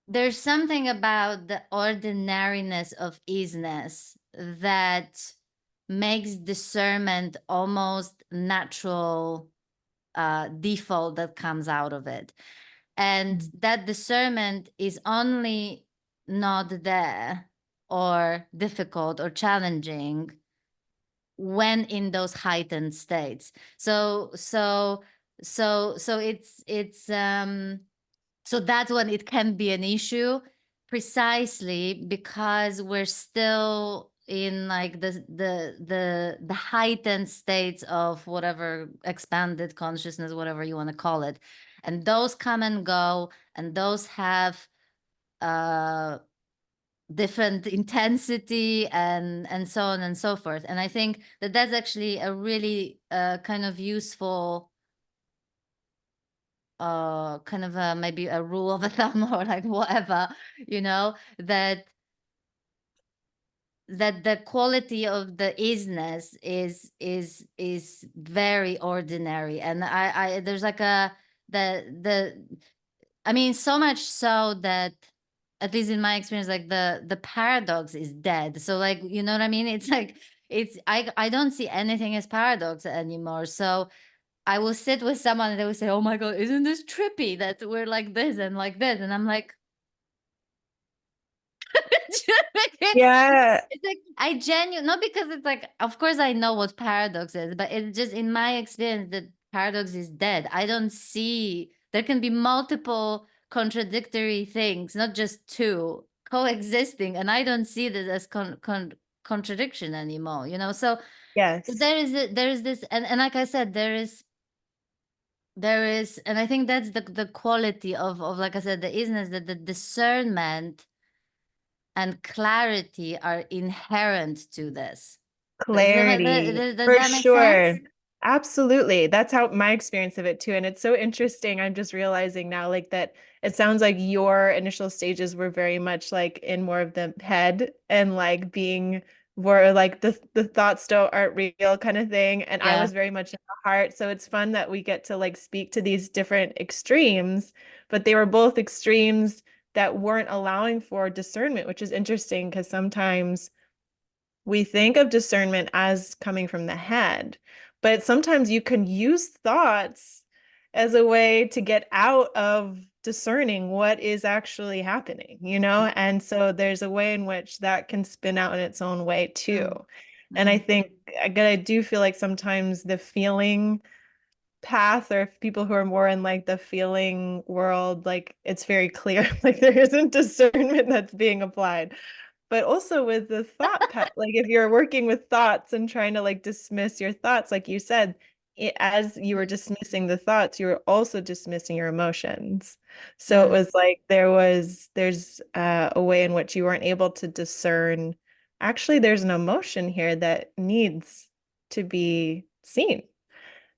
there's something about the ordinariness of isness that makes discernment almost natural default that comes out of it. And mm, that discernment is only not there or difficult or challenging when in those heightened states. So that's when it can be an issue, precisely because we're still in like the heightened states of whatever expanded consciousness, whatever you want to call it. And those come and go, and those have uh different intensity and so on and so forth. And I think that that's actually a really kind of useful kind of maybe a rule of a thumb or like whatever, that the quality of the isness is very ordinary. And there's like the I mean, so much so that at least in my experience, like the paradox is dead. So like, you know what I mean? It's like I don't see anything as paradox anymore. So I will sit with someone and they will say, "Oh my God, isn't this trippy that we're like this and like this?" And I'm like, Yeah. it's like I genuinely, not because it's like, of course I know what paradox is, but it's just in my experience that paradox is dead. I don't see, there can be multiple contradictory things, not just two coexisting, and I don't see this as contradiction anymore, you know? So Yes. there is this, and like I said, there is, and I think that's the quality of like I said, the isness, that the discernment and clarity are inherent to this. Clarity, Does for that make sense? sure. Absolutely. That's how my experience of it too. And it's so interesting. I'm just realizing now, like that it sounds like your initial stages were very much like in more of the head and like being more like the thoughts don't aren't real kind of thing. And I Yeah. was very much in the heart. So it's fun that we get to like speak to these different extremes, but they were both extremes that weren't allowing for discernment, which is interesting because sometimes we think of discernment as coming from the head, but sometimes you can use thoughts as a way to get out of discerning what is actually happening, you know? And so there's a way in which that can spin out in its own way too. Mm, And I mhm, think, again, I do feel like sometimes the feeling path, or if people who are more in like the feeling world, like it's very clear, like there isn't discernment that's being applied. But also with the thought path, like if you're working with thoughts and trying to like dismiss your thoughts, like you said, as you were dismissing the thoughts, you were also dismissing your emotions. So it mm, was like there's a way in which you weren't able to discern, actually, there's an emotion here that needs to be seen.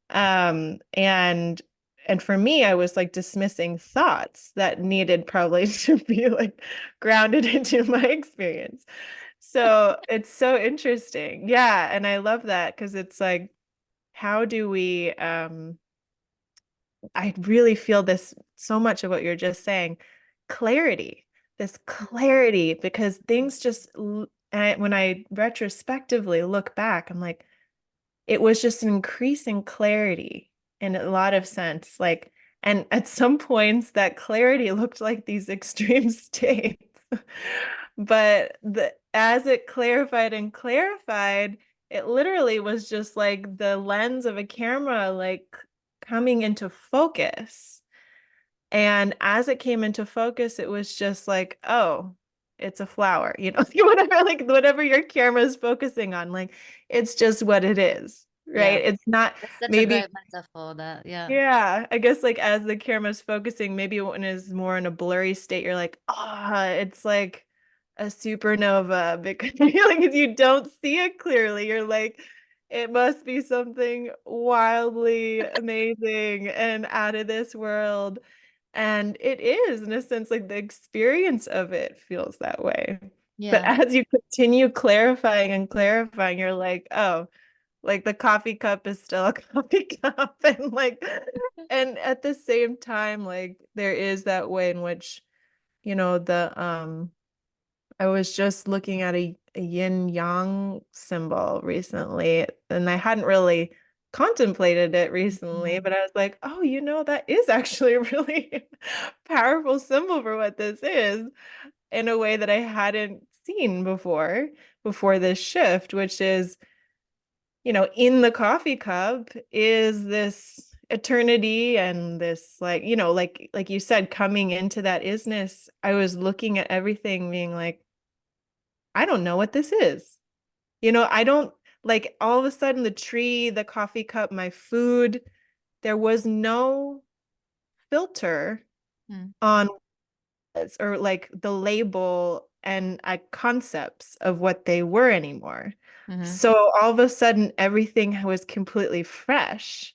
And for me, I was like dismissing thoughts that needed probably to be like grounded into my experience. So it's so interesting. Yeah, and I love that because it's like, how do we I really feel this so much of what you're just saying, clarity, this clarity, because things just when I retrospectively look back, I'm like, it was just an increasing clarity in a lot of sense. Like, and at some points, that clarity looked like these extreme states. But as it clarified and clarified, it literally was just like the lens of a camera, like coming into focus. And as it came into focus, it was just like, oh, it's a flower, you know, whatever, like whatever your camera is focusing on, like it's just what it is, yeah. right? It's not That's such a maybe, great metaphor, that, yeah. yeah, I guess like as the camera's focusing, maybe when it's more in a blurry state, you're like, ah, it's like a supernova because like you don't see it clearly. You're like, it must be something wildly amazing and out of this world. And it is, in a sense, like the experience of it feels that way. But Yeah. as you continue clarifying and clarifying, you're like, oh, like the coffee cup is still a coffee cup. And like, and at the same time, like there is that way in which, I was just looking at a yin yang symbol recently, and I hadn't really contemplated it recently, Mhm. but I was like, oh, that is actually a really powerful symbol for what this is in a way that I hadn't seen before this shift, which is, in the coffee cup is this eternity and this like you said, coming into that isness. I was looking at everything being like, I don't know what this is. I don't like all of a sudden the tree, the coffee cup, my food, there was no filter Mm, on this or like the label and concepts of what they were anymore. mhm, So all of a sudden everything was completely fresh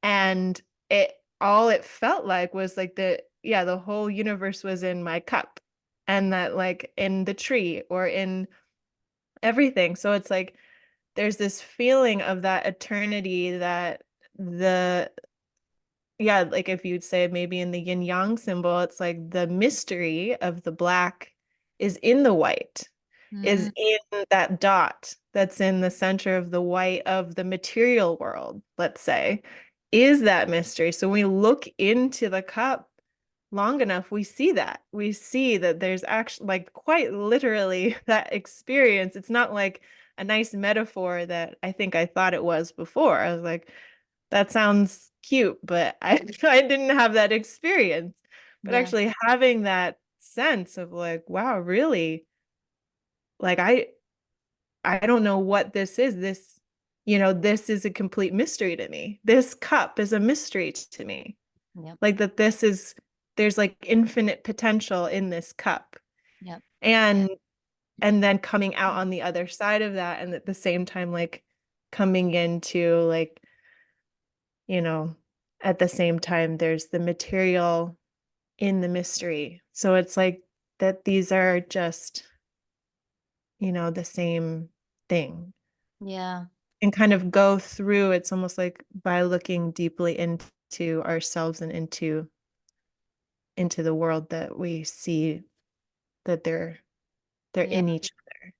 and it felt like was like the whole universe was in my cup and that like in the tree or in everything. So it's like there's this feeling of that eternity that the yeah, like if you'd say maybe in the yin yang symbol, it's like the mystery of the black is in the white, is Mm, in that dot that's in the center of the white of the material world, let's say, is that mystery. So when we look into the cup long enough, we see that. We see that there's actually, like, quite literally that experience. It's not like a nice metaphor that I think I thought it was before. I was like, that sounds cute, but I I didn't have that experience. But yeah, actually having that sense of like, wow, really, like I don't know what this is. This, this is a complete mystery to me. This cup is a mystery to me. yep, Like that there's like infinite potential in this cup. yep, And and then coming out on the other side of that and at the same time like coming into like, you know, at the same time there's the material in the mystery. So it's like that these are just, the same thing. yeah, And kind of go through, it's almost like by looking deeply into ourselves and into the world that we see that they're yeah. in each other.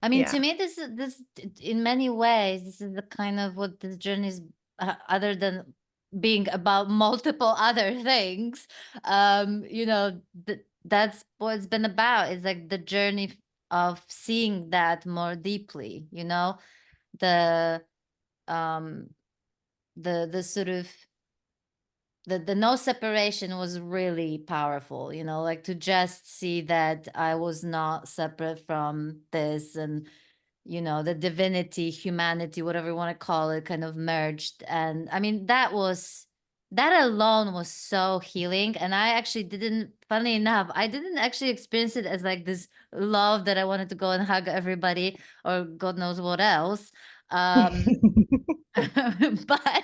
I mean, Yeah. to me, this in many ways, this is the kind of what this journey is, other than being about multiple other things. That's what it's been about. It's like the journey of seeing that more deeply. The um the sort of the no separation was really powerful, like to just see that I was not separate from this, and the divinity, humanity, whatever you want to call it, kind of merged. And I mean, that alone was so healing. And I actually didn't, funny enough, I didn't actually experience it as like this love that I wanted to go and hug everybody or God knows what else. um but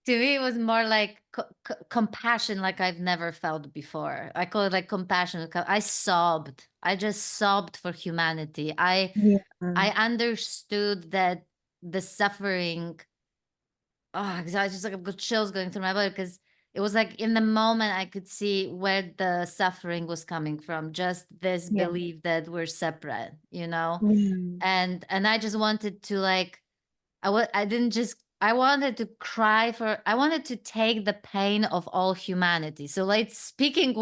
to me it was more like compassion, like I've never felt before. I call it like compassion. I sobbed. I just sobbed for humanity. Yeah. I understood that the suffering. Oh, 'cause I just like I've got chills going through my body, because it was like in the moment I could see where the suffering was coming from. Just this Yeah. belief that we're separate, Yeah. and I just wanted to like I didn't just I wanted to cry for I wanted to take the pain of all humanity. So like speaking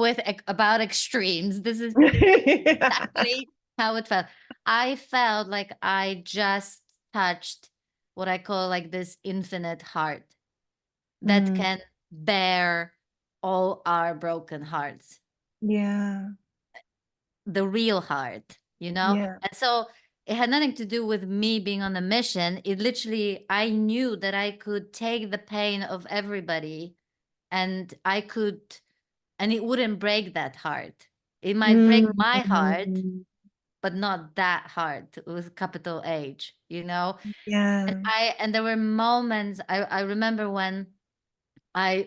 about extremes, this is Yeah. exactly how it felt. I felt like I just touched what I call like this infinite heart that Mm, can bear all our broken hearts, yeah. the real heart, you know? Yeah. And so it had nothing to do with me being on a mission. It literally, I knew that I could take the pain of everybody, and and it wouldn't break that heart. It might break my heart, Mm, but not that heart with capital H. yeah. And there were moments I remember when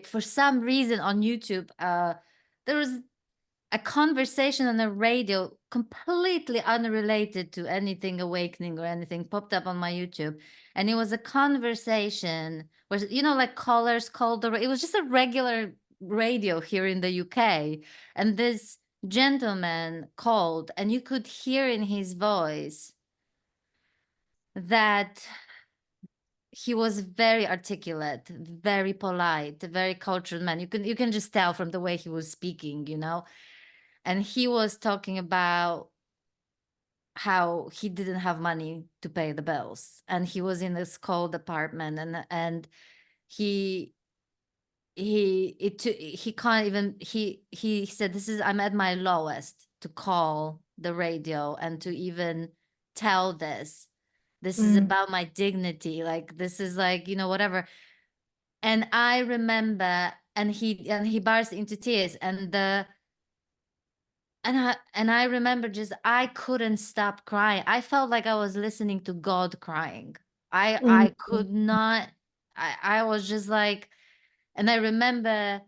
for some reason on YouTube, there was a conversation on the radio completely unrelated to anything awakening or anything popped up on my YouTube. And it was a conversation where, like callers called it was just a regular radio here in the UK. And this gentleman called, and you could hear in his voice that he was very articulate, very polite, very cultured man. You can just tell from the way he was speaking. And he was talking about how he didn't have money to pay the bills, and he was in this cold apartment, and he he can't even he said, this is I'm at my lowest to call the radio and to even tell this is Mm, about my dignity, like this is like whatever. And I remember, and he burst into tears, and I remember just I couldn't stop crying. I felt like I was listening to God crying. mm, I could not. I was just like, and I remember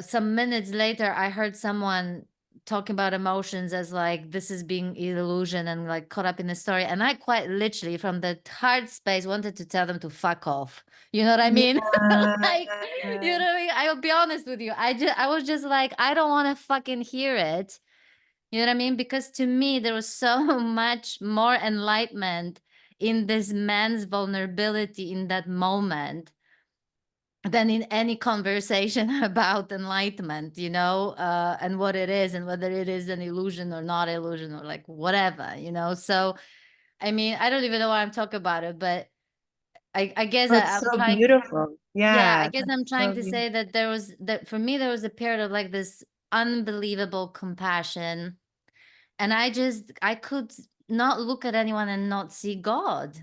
some minutes later I heard someone talking about emotions as like this is being illusion and like caught up in the story. And I quite literally from the heart space wanted to tell them to fuck off. You know what I mean? Like, you know what I mean? I will be honest with you. I was just like, I don't want to fucking hear it. You know what I mean? Because to me, there was so much more enlightenment in this man's vulnerability in that moment than in any conversation about enlightenment, and what it is and whether it is an illusion or not illusion or like whatever. So, I mean, I don't even know why I'm talking about it, but I guess Oh, it's I'm so trying. beautiful. Yeah, I Yeah, guess that's I'm trying so to beautiful. say that for me, there was a period of like this unbelievable compassion. And I could not look at anyone and not see God.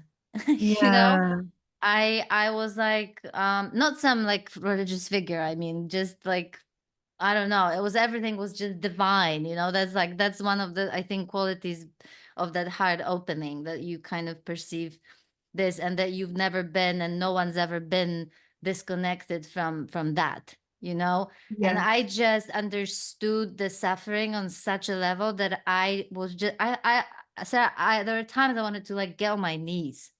you know? Yeah. I was like, not some like religious figure. I mean, just like, I don't know. It was everything was just divine. That's one of the, I think, qualities of that heart opening, that you kind of perceive this, and that you've never been and no one's ever been disconnected from that. And Yeah. I just understood the suffering on such a level that I was just I there are times I wanted to like get on my knees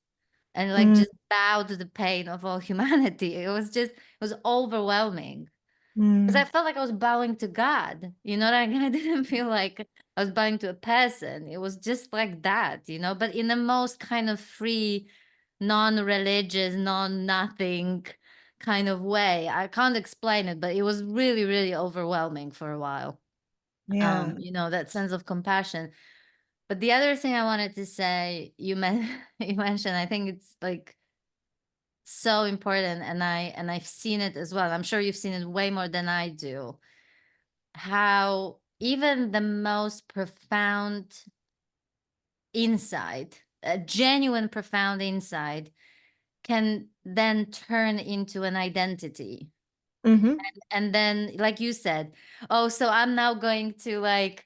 and like Mm, just bow to the pain of all humanity. It was overwhelming because I mm, felt like I was bowing to God. You know what I mean? I didn't feel like I was bowing to a person. It was just like that, but in the most kind of free, non-religious, non-nothing kind of way. I can't explain it, but it was really, really overwhelming for a while. yeah. That sense of compassion. But the other thing I wanted to say, you mentioned, I think it's like so important, and I've seen it as well. I'm sure you've seen it way more than I do. How even the most profound insight, a genuine profound insight, can then turn into an identity. Hmm. And then, like you said, oh, so I'm now going to like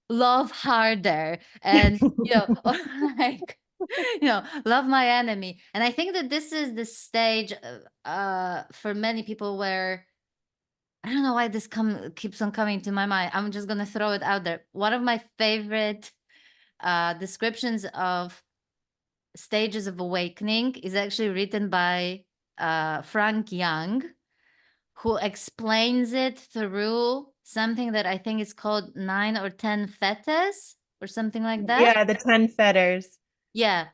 love harder and, or like, love my enemy. And I think that this is the stage for many people where I don't know why this keeps on coming to my mind. I'm just gonna throw it out there. One of my favorite descriptions of stages of awakening is actually written by Frank Young, who explains it through something that I think is called 9 or 10 fetters or something like that. Yeah, the 10 fetters. Yeah.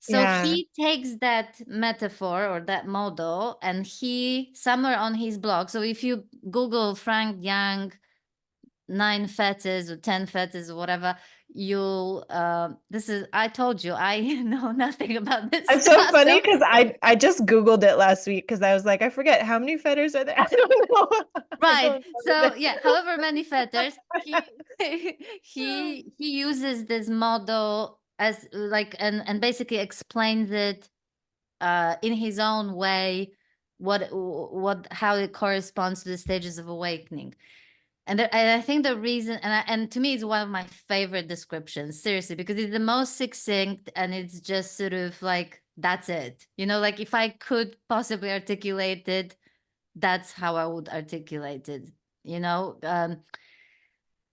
So Yeah. he takes that metaphor or that model, and he somewhere on his blog. So if you Google Frank Young 9 fetters or 10 fetters or whatever, you'll this is, I told you I know nothing about this It's so stuff. funny So because I just Googled it last week because I was like, I forget how many fetters are there. I don't know. I right. don't know So the yeah, however many fetters, he he uses this model as like, and basically explains it in his own way, what how it corresponds to the stages of awakening. And I think the reason, and to me, it's one of my favorite descriptions, seriously, because it's the most succinct, and it's just sort of like, that's it. Like if I could possibly articulate it, that's how I would articulate it, you know?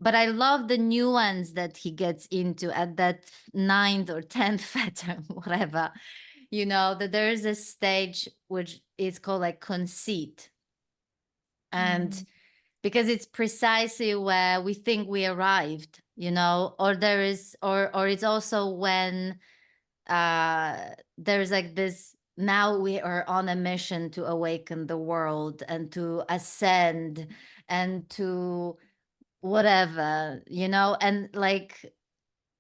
But I love the nuance that he gets into at that ninth or 10th fetter, whatever, that there is a stage which is called like conceit. And Mm. because it's precisely where we think we arrived, or there is, or it's also when there's like this, now we are on a mission to awaken the world and to ascend and to whatever, and like,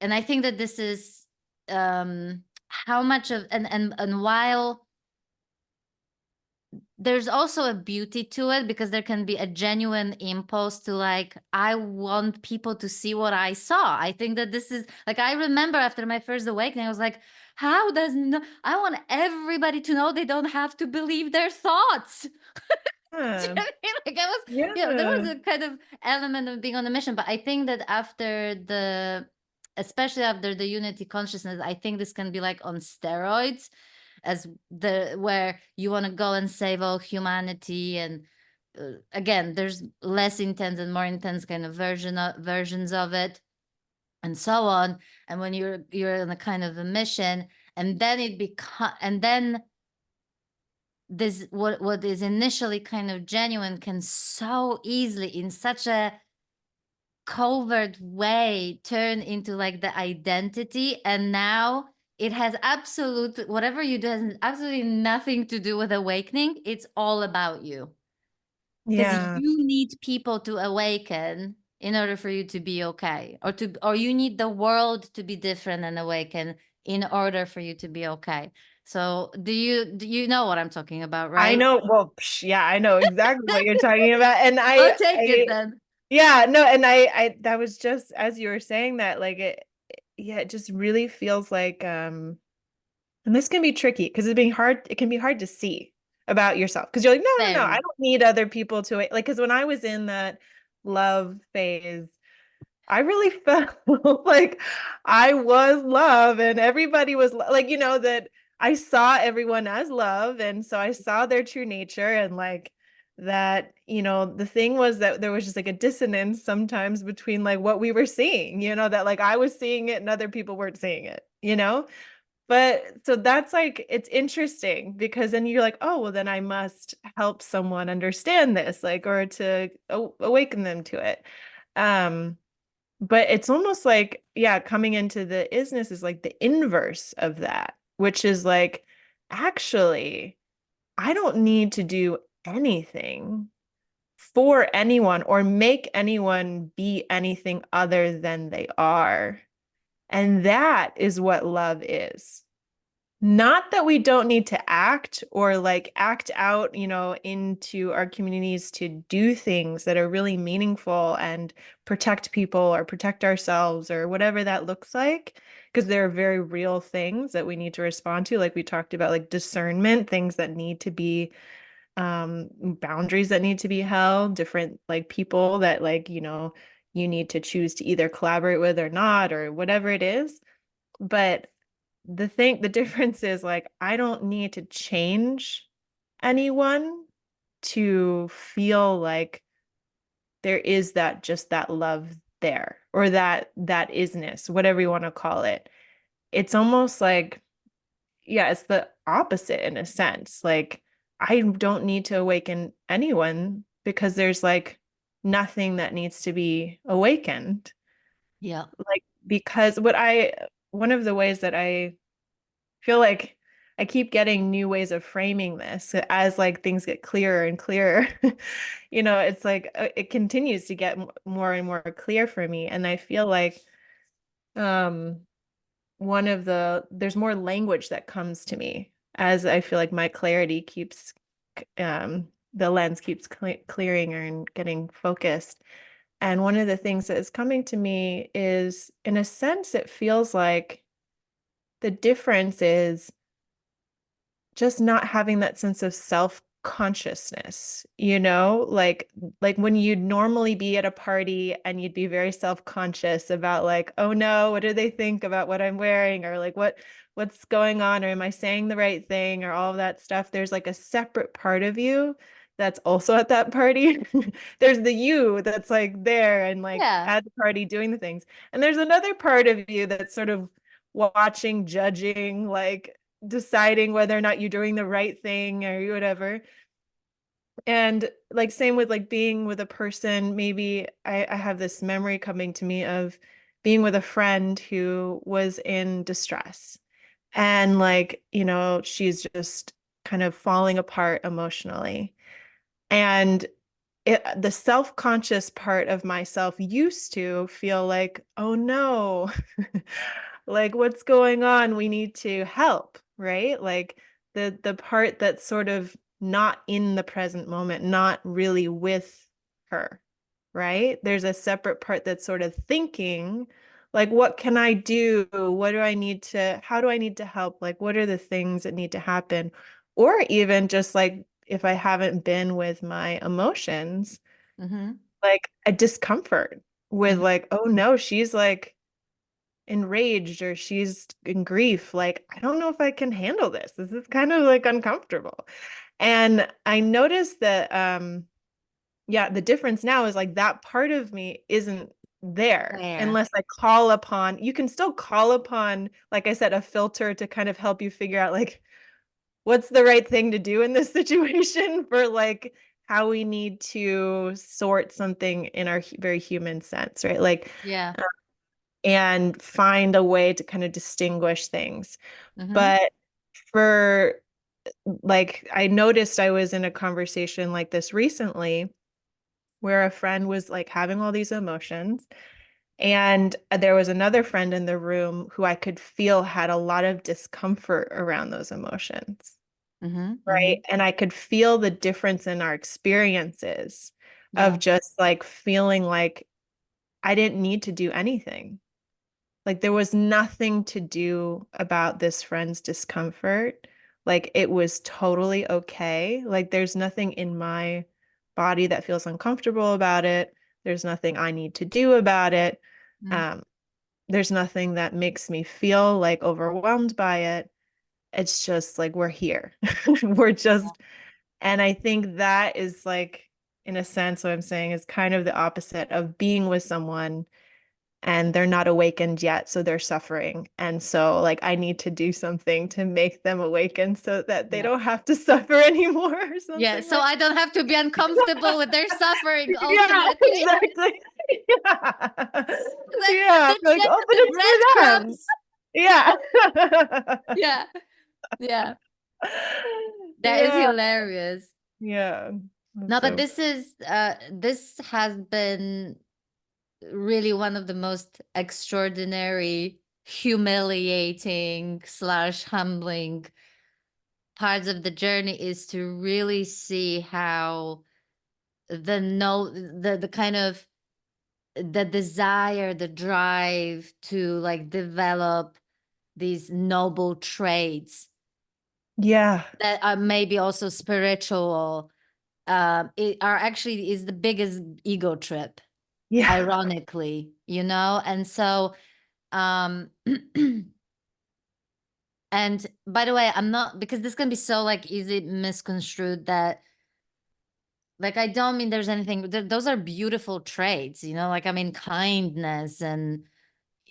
and I think that this is how much of, and while there's also a beauty to it, because there can be a genuine impulse to like, I want people to see what I saw. I think that this is like, I remember after my first awakening, I was like, how does no, I want everybody to know they don't have to believe their thoughts. Do you Yeah. know what I mean? Like I was, there Yeah. was a kind of element of being on a mission. But I think that especially after the unity consciousness, I think this can be like on steroids, as where you want to go and save all humanity, and again, there's less intense and more intense kind of versions of it, and so on. And when you're in a kind of a mission, and then it become and then this what is initially kind of genuine can so easily, in such a covert way, turn into like the identity. And now it has absolute, whatever you do has absolutely nothing to do with awakening. It's all about you, because Yeah. you need people to awaken in order for you to be okay, or you need the world to be different and awaken in order for you to be okay. So do you know what I'm talking about, I right? know. Well, yeah, I know exactly what you're talking about. And I'll take it then. yeah, no, and that was just as you were saying that, like yeah, it just really feels like, and this can be tricky because it can be hard to see about yourself because you're like, no, no, no, I Very. don't need other people to, like, because when I was in that love phase, I really felt like I was love and everybody was like, that I saw everyone as love. And so I saw their true nature, and like that, the thing was that there was just like a dissonance sometimes between like what we were seeing, that like I was seeing it and other people weren't seeing it. But so that's like, it's interesting because then you're like, oh, well, then I must help someone understand this, like, or to awaken them to it. Um, but it's almost like, yeah, coming into the isness is like the inverse of that, which is like, actually, I don't need to do anything for anyone or make anyone be anything other than they are. And that is what love is. Not that we don't need to act or like act out, into our communities to do things that are really meaningful and protect people or protect ourselves or whatever that looks like. Because there are very real things that we need to respond to, like we talked about, like discernment, things that need to be, boundaries that need to be held, different like people that like, you need to choose to either collaborate with or not, or whatever it is. But the difference is like I don't need to change anyone to feel like there is that, just that love there, or that isness, whatever you want to call it. It's almost like, yeah, it's the opposite in a sense. Like I don't need to awaken anyone because there's like nothing that needs to be awakened. Yeah. Like because one of the ways that I feel like I keep getting new ways of framing this as like things get clearer and clearer. It's like it continues to get more and more clear for me. And I feel like um there's more language that comes to me as I feel like my clarity keeps the lens keeps clearing and getting focused. And one of the things that is coming to me is, in a sense, it feels like the difference is just not having that sense of self-consciousness, like when you'd normally be at a party and you'd be very self-conscious about like, oh no, what do they think about what I'm wearing, or like what's going on, or am I saying the right thing, or all of that stuff. There's like a separate part of you that's also at that party. There's the you that's like there and like Yeah. at the party doing the things. And there's another part of you that's sort of watching, judging, like deciding whether or not you're doing the right thing or whatever. And like same with like being with a person, maybe I have this memory coming to me of being with a friend who was in distress. And like, she's just kind of falling apart emotionally. And the self-conscious part of myself used to feel like, oh no, like what's going on? We need to help, right? Like the part that's sort of not in the present moment, not really with her, right? There's a separate part that's sort of thinking, like, what can I do? How do I need to help? Like, what are the things that need to happen? Or even just like if I haven't been with my emotions, Mm-hmm. like a discomfort with Mm-hmm. like, oh no, she's like enraged or she's in grief. Like, I don't know if I can handle this. This is kind of like uncomfortable. And I noticed that yeah, the difference now is like that part of me isn't there Where? unless I call upon, you can still call upon, like I said, a filter to kind of help you figure out like what's the right thing to do in this situation for like how we need to sort something in our very human sense, right? Like, Yeah. uh, and find a way to kind of distinguish things. Mm-hmm. But for like, I noticed I was in a conversation like this recently where a friend was like having all these emotions. And there was another friend in the room who I could feel had a lot of discomfort around those emotions. Mm-hmm. Right. Mm-hmm. And I could feel the difference in our experiences of Yeah. just like feeling like I didn't need to do anything. Like there was nothing to do about this friend's discomfort. Like it was totally okay. Like there's nothing in my body that feels uncomfortable about it. There's nothing I need to do about it. Mm. Um, there's nothing that makes me feel like overwhelmed by it. It's just like we're here. We're just, and I think that is like, in a sense, what I'm saying is kind of the opposite of being with someone and they're not awakened yet, so they're suffering. And so, like, I need to do something to make them awaken so that they Yeah. don't have to suffer anymore or Yeah. something So like I don't have to be uncomfortable with their suffering that. Yeah, ultimately. exactly. Yeah. Like Yeah. the Like, check oh, but the it's for them. breadcrumbs. Yeah. Yeah. Yeah. That is Yeah. hilarious. Yeah. That's No, but so this has been really one of the most extraordinary, humiliating slash humbling parts of the journey, is to really see how the kind of the desire, the drive to like develop these noble traits yeah. that are maybe also spiritual, it are actually is the biggest ego trip, Yeah. ironically, you know. And so um and by the way, I'm not, because this can be so like easy misconstrued, that like I don't mean there's anything, those are beautiful traits, you know, like I mean kindness and,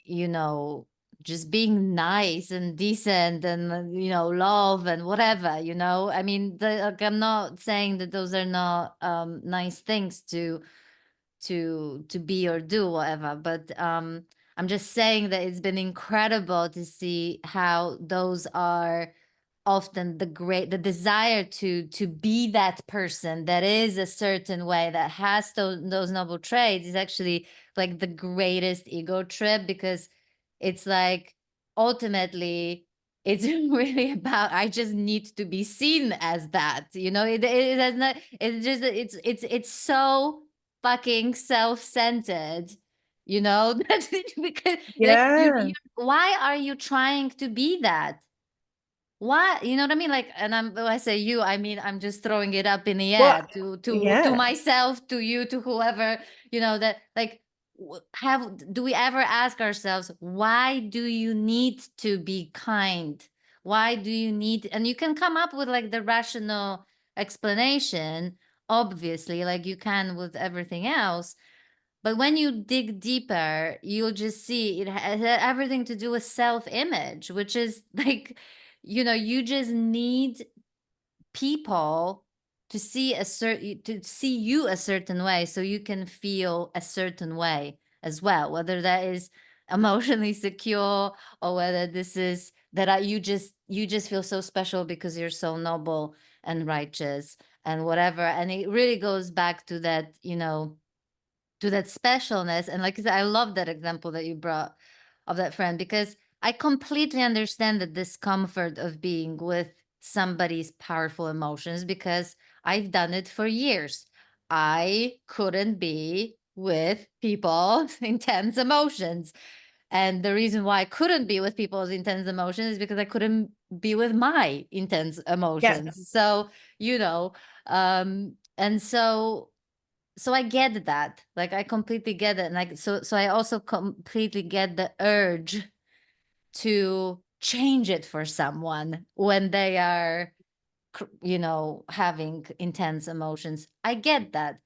you know, just being nice and decent and you know, love and whatever, you know. I mean, like, I'm not saying that those are not nice things to be or do whatever, but I'm just saying that it's been incredible to see how those are often the desire to be that person that is a certain way, that has those noble traits, is actually like the greatest ego trip, because it's like ultimately it's really about, I just need to be seen as that, you know. It has not, it's just it's so fucking self-centered, you know. That because like Yeah. why are you trying to be that? Why, you know what I mean? Like, and when I say you, I mean I'm just throwing it up in the Well, air to yeah. myself, to you, to whoever, you know, that like have, do we ever ask ourselves, why do you need to be kind? Why do you need, and you can come up with like the rational explanation, obviously, like you can with everything else. But when you dig deeper, you'll just see it has everything to do with self-image, which is like, you know, you just need people to see you a certain way, so you can feel a certain way as well, whether that is emotionally secure, or whether this is that you just feel so special because you're so noble and righteous and whatever. And it really goes back to that, you know, to that specialness. And like I said, I love that example that you brought of that friend, because I completely understand the discomfort of being with somebody's powerful emotions, because I've done it for years. I couldn't be with people's intense emotions. And the reason why I couldn't be with people's intense emotions is because I couldn't be with my intense Yeah. emotions. So, you know, and so I get that. Like I completely get it. And like so I also completely get the urge to change it for someone when they are, you know, having intense emotions. I get that.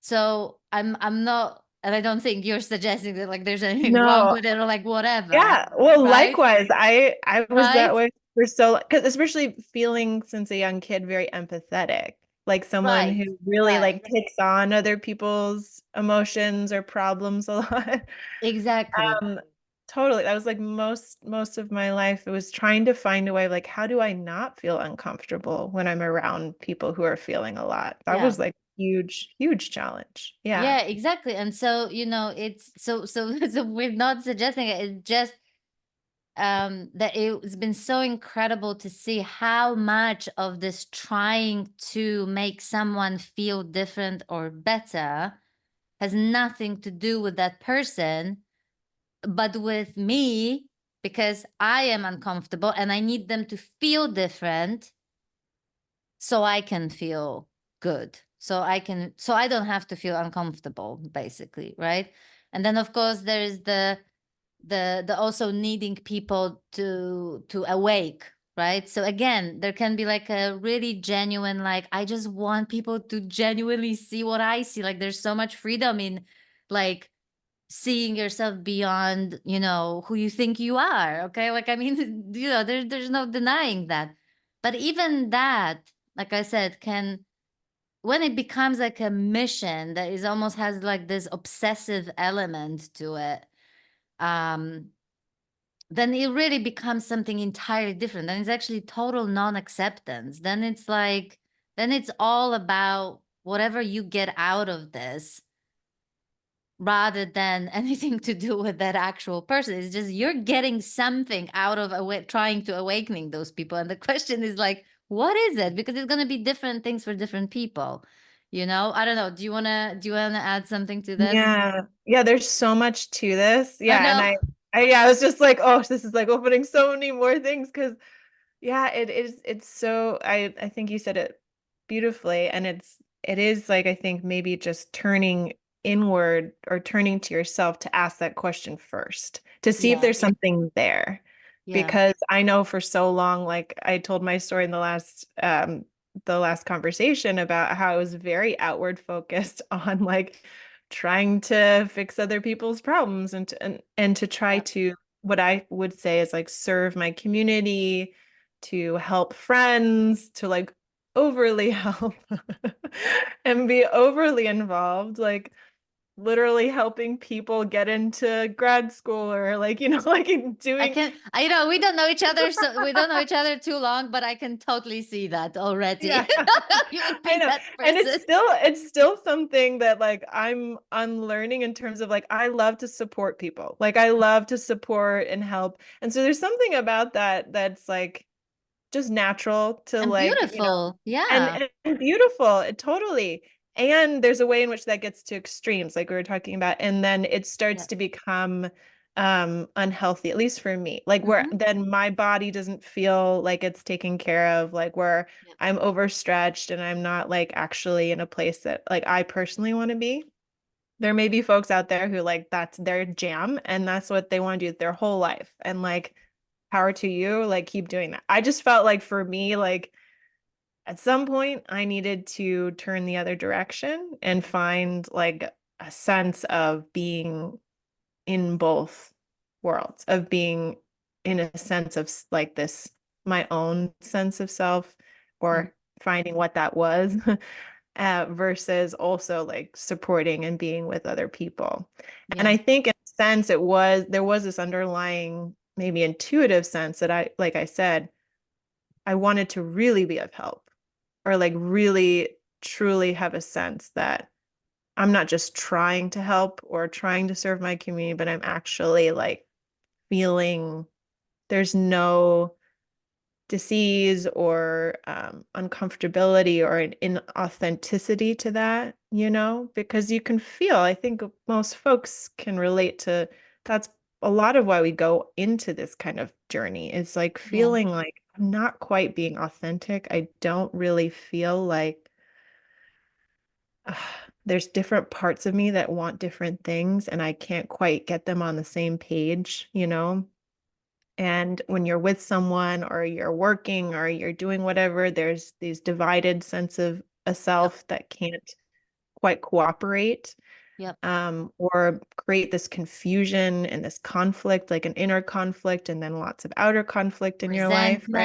So I'm not, and I don't think you're suggesting that like there's anything wrong No. with it or like whatever, Yeah. Well, right? likewise, I was that Right? way for so, because especially feeling since a young kid very empathetic, like someone Right. who really Right. like takes on other people's emotions or problems a lot. Exactly. Um, totally. That was like most of my life. It was trying to find a way, like, how do I not feel uncomfortable when I'm around people who are feeling a lot? That Yeah. was like huge, huge challenge. Yeah. Yeah, exactly. And so, it's so we're not suggesting it. It's just that it's been so incredible to see how much of this trying to make someone feel different or better has nothing to do with that person, but with me, because I am uncomfortable and I need them to feel different so I can feel good. So I don't have to feel uncomfortable, basically, right? And then of course there is the also needing people to awake, right? So again, there can be like a really genuine, like, I just want people to genuinely see what I see. Like there's so much freedom in like seeing yourself beyond, who you think you are. Okay. Like, I mean, there's no denying that. But even that, like I said, can, when it becomes like a mission that is almost has like this obsessive element to it, um, then it really becomes something entirely different. Then it's actually total non-acceptance. Then it's all about whatever you get out of this rather than anything to do with that actual person. It's just you're getting something out of trying to awakening those people. And the question is like, what is it? Because it's going to be different things for different people. I don't know. Do you want to add something to this? Yeah. Yeah, there's so much to this. I Yeah, and know. I was just like, oh, this is like opening so many more things because yeah, it's so I think you said it beautifully and it is like I think maybe just turning inward or turning to yourself to ask that question first to see if Yeah. there's something there. Yeah. Because I know for so long, like I told my story in the last conversation about how I was very outward focused on like trying to fix other people's problems and to try Yeah. to what I would say is like serve my community, to help friends, to like overly help and be overly involved, like literally helping people get into grad school or like, like I doing, can, we don't know each other, so we don't know each other too long, but I can totally see that already. yeah, You would I be know. that And person. it's still something that like I'm unlearning in terms of like I love to support people. Like I love to support and help. And so there's something about that that's like just natural to And like, beautiful. and, Yeah. and beautiful, totally. And there's a way in which that gets to extremes, like we were talking about, and then it starts Yeah. to become unhealthy, at least for me. Like where Hmm. then my body doesn't feel like it's taken care of, like where Yeah. I'm overstretched and I'm not like actually in a place that like I personally want to be. There may be folks out there who like that's their jam and that's what they want to do their whole life. And like power to you, like keep doing that. I just felt like for me, like at some point I needed to turn the other direction and find like a sense of being in both worlds, of being in a sense of like this, my own sense of self, Mm. or finding what that was, versus also like supporting and being with other people. And Yeah. I think in a sense there was this underlying, maybe intuitive sense that like I said, I wanted to really be of help or like really truly have a sense that I'm not just trying to help or trying to serve my community, but I'm actually like feeling there's no disease or uncomfortability or an inauthenticity to that, because you can feel, I think most folks can relate to that's a lot of why we go into this kind of journey. It's like Yeah. feeling like I'm not quite being authentic. I don't really feel like uh, there's different parts of me that want different things and I can't quite get them on the same page. And when you're with someone or you're working or you're doing whatever, there's these divided sense of a Yep. self that can't quite cooperate, Yep. or create this confusion and this conflict, like an inner conflict and then lots of outer conflict in your life, right?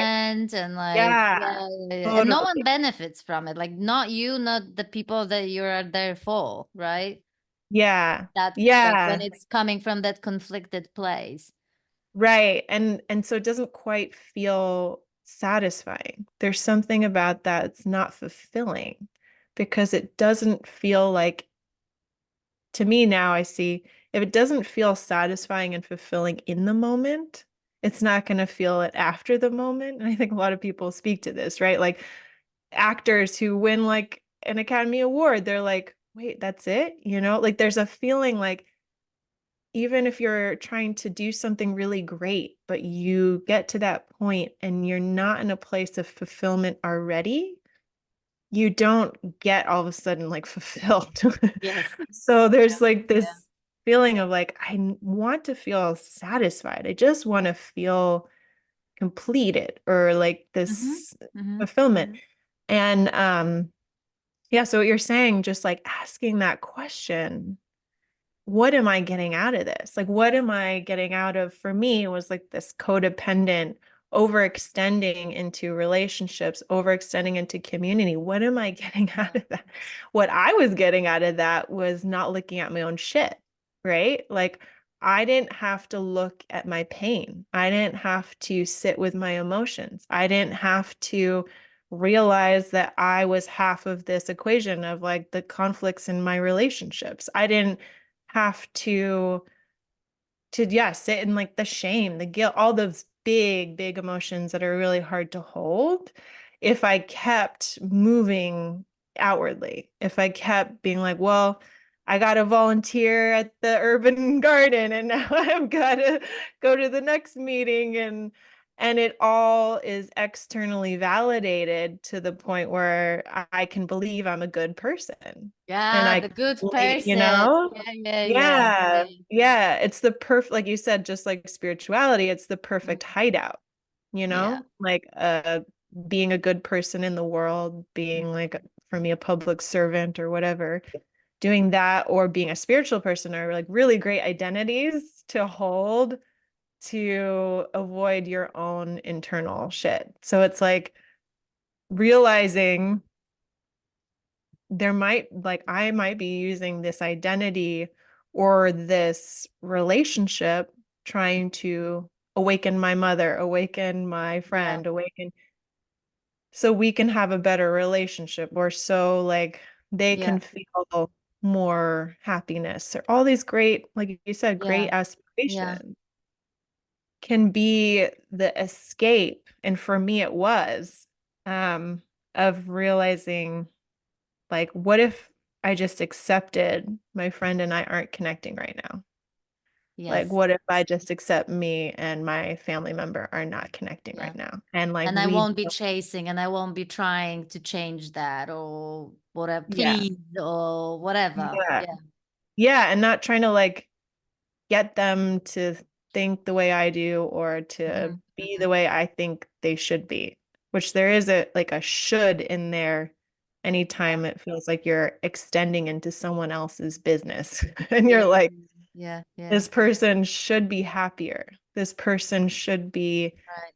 Resentment and like, Yeah, yeah, yeah, yeah. And no one totally. benefits from it. Like not you, not the people that you're there for, right? Yeah. That like when Yeah. it's coming from that conflicted place. Right. And so it doesn't quite feel satisfying. There's something about that it's not fulfilling because it doesn't feel like, to me now I see, if it doesn't feel satisfying and fulfilling in the moment, it's not going to feel it after the moment. And I think a lot of people speak to this, right? Like actors who win like an Academy Award, they're like, wait, that's it? You know, like there's a feeling like even if you're trying to do something really great, but you get to that point and you're not in a place of fulfillment already, you don't get all of a sudden like fulfilled. Yes. So Yeah. there's like Yeah. this feeling of like, want to feel satisfied. I just want to feel completed or like Mm-hmm. this Mm-hmm. fulfillment. And yeah, so what you're saying, just like asking that question, what am I getting out of this? Like, what am I getting out of, for me, was like this codependent overextending into relationships, overextending into community. What am I getting out Yeah. of that? What I was getting out of that was not looking at my own shit, right? Like, I didn't have to look at my pain. I didn't have to sit with my emotions. I didn't have to realize that I was half of this equation of like the conflicts in my relationships. I didn't have to yeah, sit in like the shame, the guilt, all those big emotions that are really hard to hold if I kept moving outwardly. If I kept being like, well, I got to volunteer at the urban garden and now I've got to go to the next meeting, and it all is externally validated to the point where I can believe I'm a good person and Yeah, I the can good believe, you person. know? Yeah, yeah, yeah, Yeah. yeah. Yeah. It's the perfect, like you said, just like spirituality, it's the Mhm. perfect hideout, you Yeah. know, like being a good person in the world, being like, for me, a public servant or whatever, doing that, or being a spiritual person are like really great identities to hold to avoid your own internal shit. So it's like realizing there might, like, I might be using this identity or this relationship trying to awaken my mother, awaken my Yeah. friend, awaken so we can have a better relationship, or so like they Yeah. can feel more happiness, or all these great, like you said, great Yeah. Yeah. aspirations can be the escape. And for me, it was of realizing, like, what if I just accepted my friend and I aren't connecting right now? Like, Yes. what if I just accept me and my family member are not connecting Yeah. right now? And like, And I we, won't be chasing and I won't be trying to change that or whatever, yeah, please or whatever. yeah, Yeah. yeah. And not trying to like get them to think the way I do or to Hmm. be Hmm. the way I think they should be, which there is a like a should in there Yeah. anytime it feels like you're extending into someone else's business. And Yeah. you're like, Yeah. Yeah. this person should be happier. This person should be Right.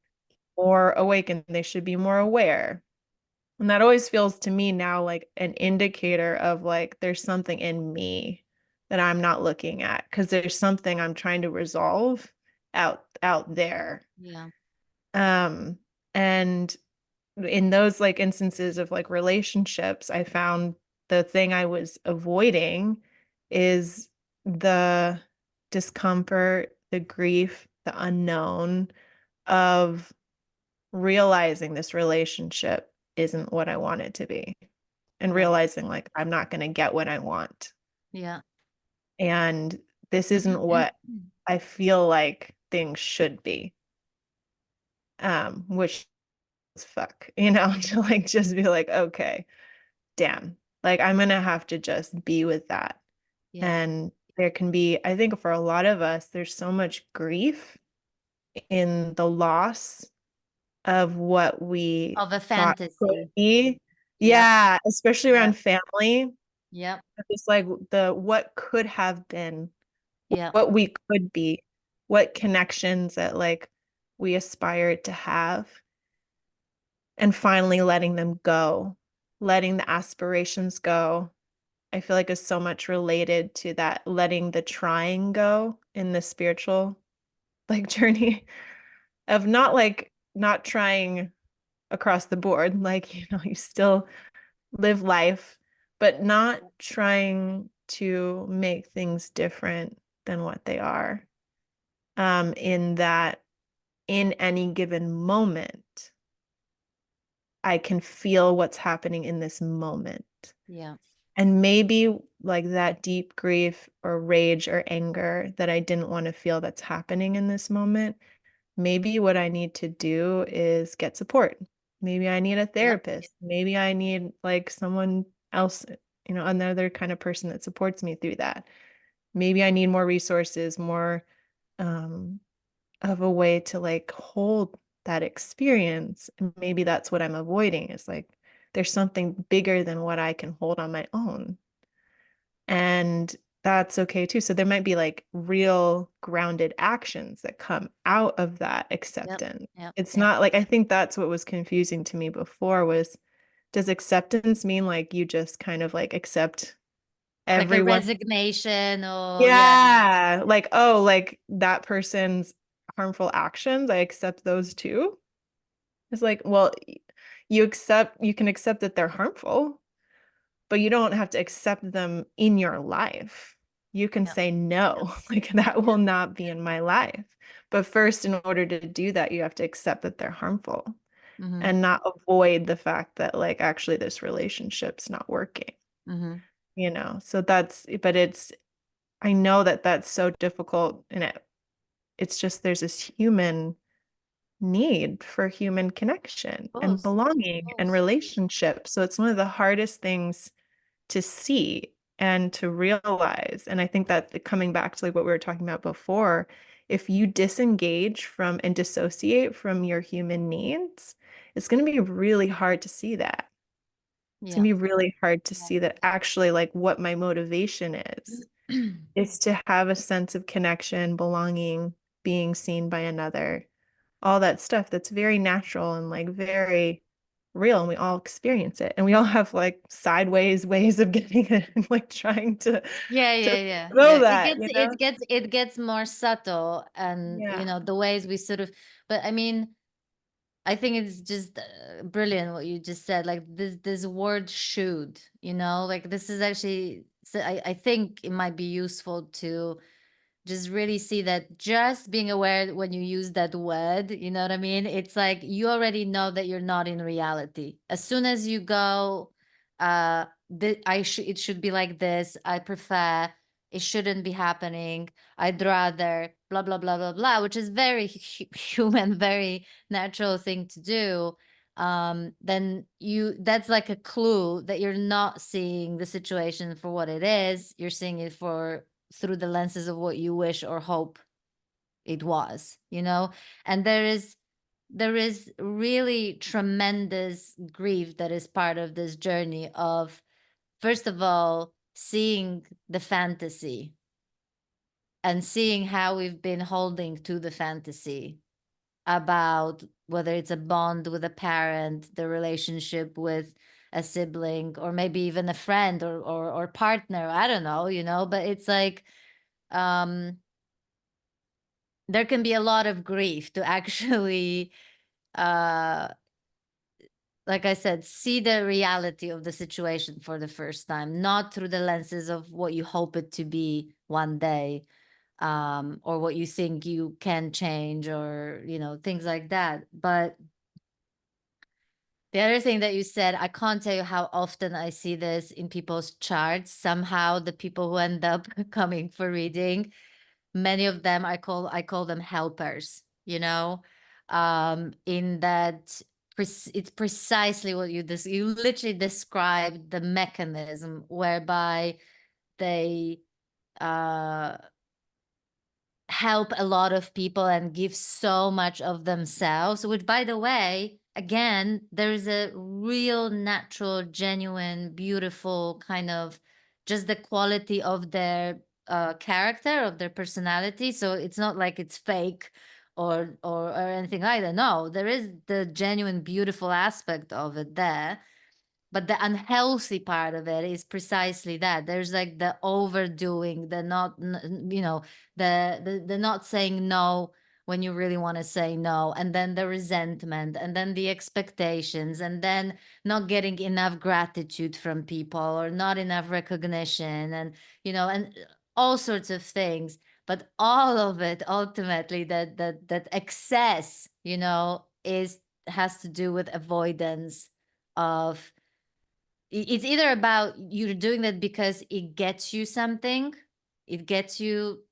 more awakened. They should be more aware. And that always feels to me now like an indicator of like there's something in me that I'm not looking at because there's something I'm trying to resolve out there. Yeah. Um, and in those like instances of like relationships, I found the thing I was avoiding is the discomfort, the grief, the unknown of realizing this relationship isn't what I want it to be, and Yeah. realizing like I'm not going to get what I want. Yeah. And this isn't what I feel like things should be. Which is fuck, you know, to like just be like, okay, damn. Like I'm gonna have to just be with that. Yeah. And there can be, I think for a lot of us, there's so much grief in the loss of what we Of a thought could fantasy. be. Yep. Yeah, especially Yep. around family. Yep. Just like the what could have been, Yep. what we could be, what connections that like we aspire to have, and finally letting them go, letting the aspirations go. I feel like is so much related to that letting the trying go in the spiritual like journey of not like not trying across the board, like, you still live life, but not trying to make things different than what they are. In that, in any given moment, I can feel what's happening in this moment. Yeah. And maybe like that deep grief or rage or anger that I didn't want to feel that's happening in this moment, maybe what I need to do is get support. Maybe I need a Yep. therapist. Maybe I need like someone else, another kind of person that supports me through that. Maybe I need more resources, more um, of a way to like hold that experience. And maybe that's what I'm avoiding is like there's something bigger than what I can hold on my own. And that's okay too. So there might be like real grounded actions that come out of that Yep. acceptance. Yep. It's Yep. not like I think that's what was confusing to me before was does acceptance mean like you just kind of like accept Like a everyone? resignation or yeah. Yeah, like oh, like that person's harmful actions, I accept those too. It's like, well, you can accept that they're harmful, but you don't have to accept them in your life. You can Yep. say Yep. no, like that will Yep. not be in my life. But first, in order to do that, you have to accept that they're harmful Mm-hmm. and not avoid the fact that like actually this relationship's not working, Mm-hmm. So but I know that that's so difficult and it's just there's this human need for human connection Of and course. belonging Of and course. relationship. So it's one of the hardest things to see and to realize. And I think that coming back to like what we were talking about before, if you disengage from and dissociate from your human needs, it's going to be really hard to see that. It's going Yeah. to be really hard to Yeah. see that actually like what my motivation is to have a sense of connection, belonging, being seen by another, all that stuff that's very natural and like very real, and we all experience it. And we all have like sideways ways of getting it and like trying Yeah, to yeah, yeah, know yeah. that, It gets more subtle, and Yeah. the ways we sort of. But I mean, I think it's just brilliant what you just said. Like this word "should," like this is actually. So I think it might be useful to just really see that just being aware when you use that word, you know what I mean? It's like you already know that you're not in reality. As soon as you go, it should be like this. I prefer. It shouldn't be happening. I'd rather blah blah blah blah blah, which is very human, very natural thing to do. Then that's like a clue that you're not seeing the situation for what it is. You're seeing it for through the lenses of what you wish or hope it was, and there is really tremendous grief that is part of this journey of, first of all, seeing the fantasy and seeing how we've been holding to the fantasy about whether it's a bond with a parent, the relationship with a sibling, or maybe even a friend or partner. I don't know, but it's like, um there can be a lot of grief to actually, uh like I said, see the reality of the situation for the first time, not through the lenses of what you hope it to be one day, or what you think you can change, or things like that. But the other thing that you said, I can't tell you how often I see this in people's charts. Somehow the people who end up coming for reading, many of them, I call them helpers, in that it's precisely what you literally described the mechanism whereby they uh help a lot of people and give so much of themselves, which, by the way, again, there's a real natural, genuine, beautiful kind of just the quality of their character, of their personality. So it's not like it's fake or anything like that. No, there is the genuine beautiful aspect of it there, but the unhealthy part of it is precisely that. There's like the overdoing, the not, you know, the not saying no when you really want to say no, and then the resentment, and then the expectations, and then not getting enough gratitude from people or not enough recognition, and and all sorts of things. But all of it ultimately, that excess, is has to do with avoidance of. It's either about you're doing that because it gets you something, it gets you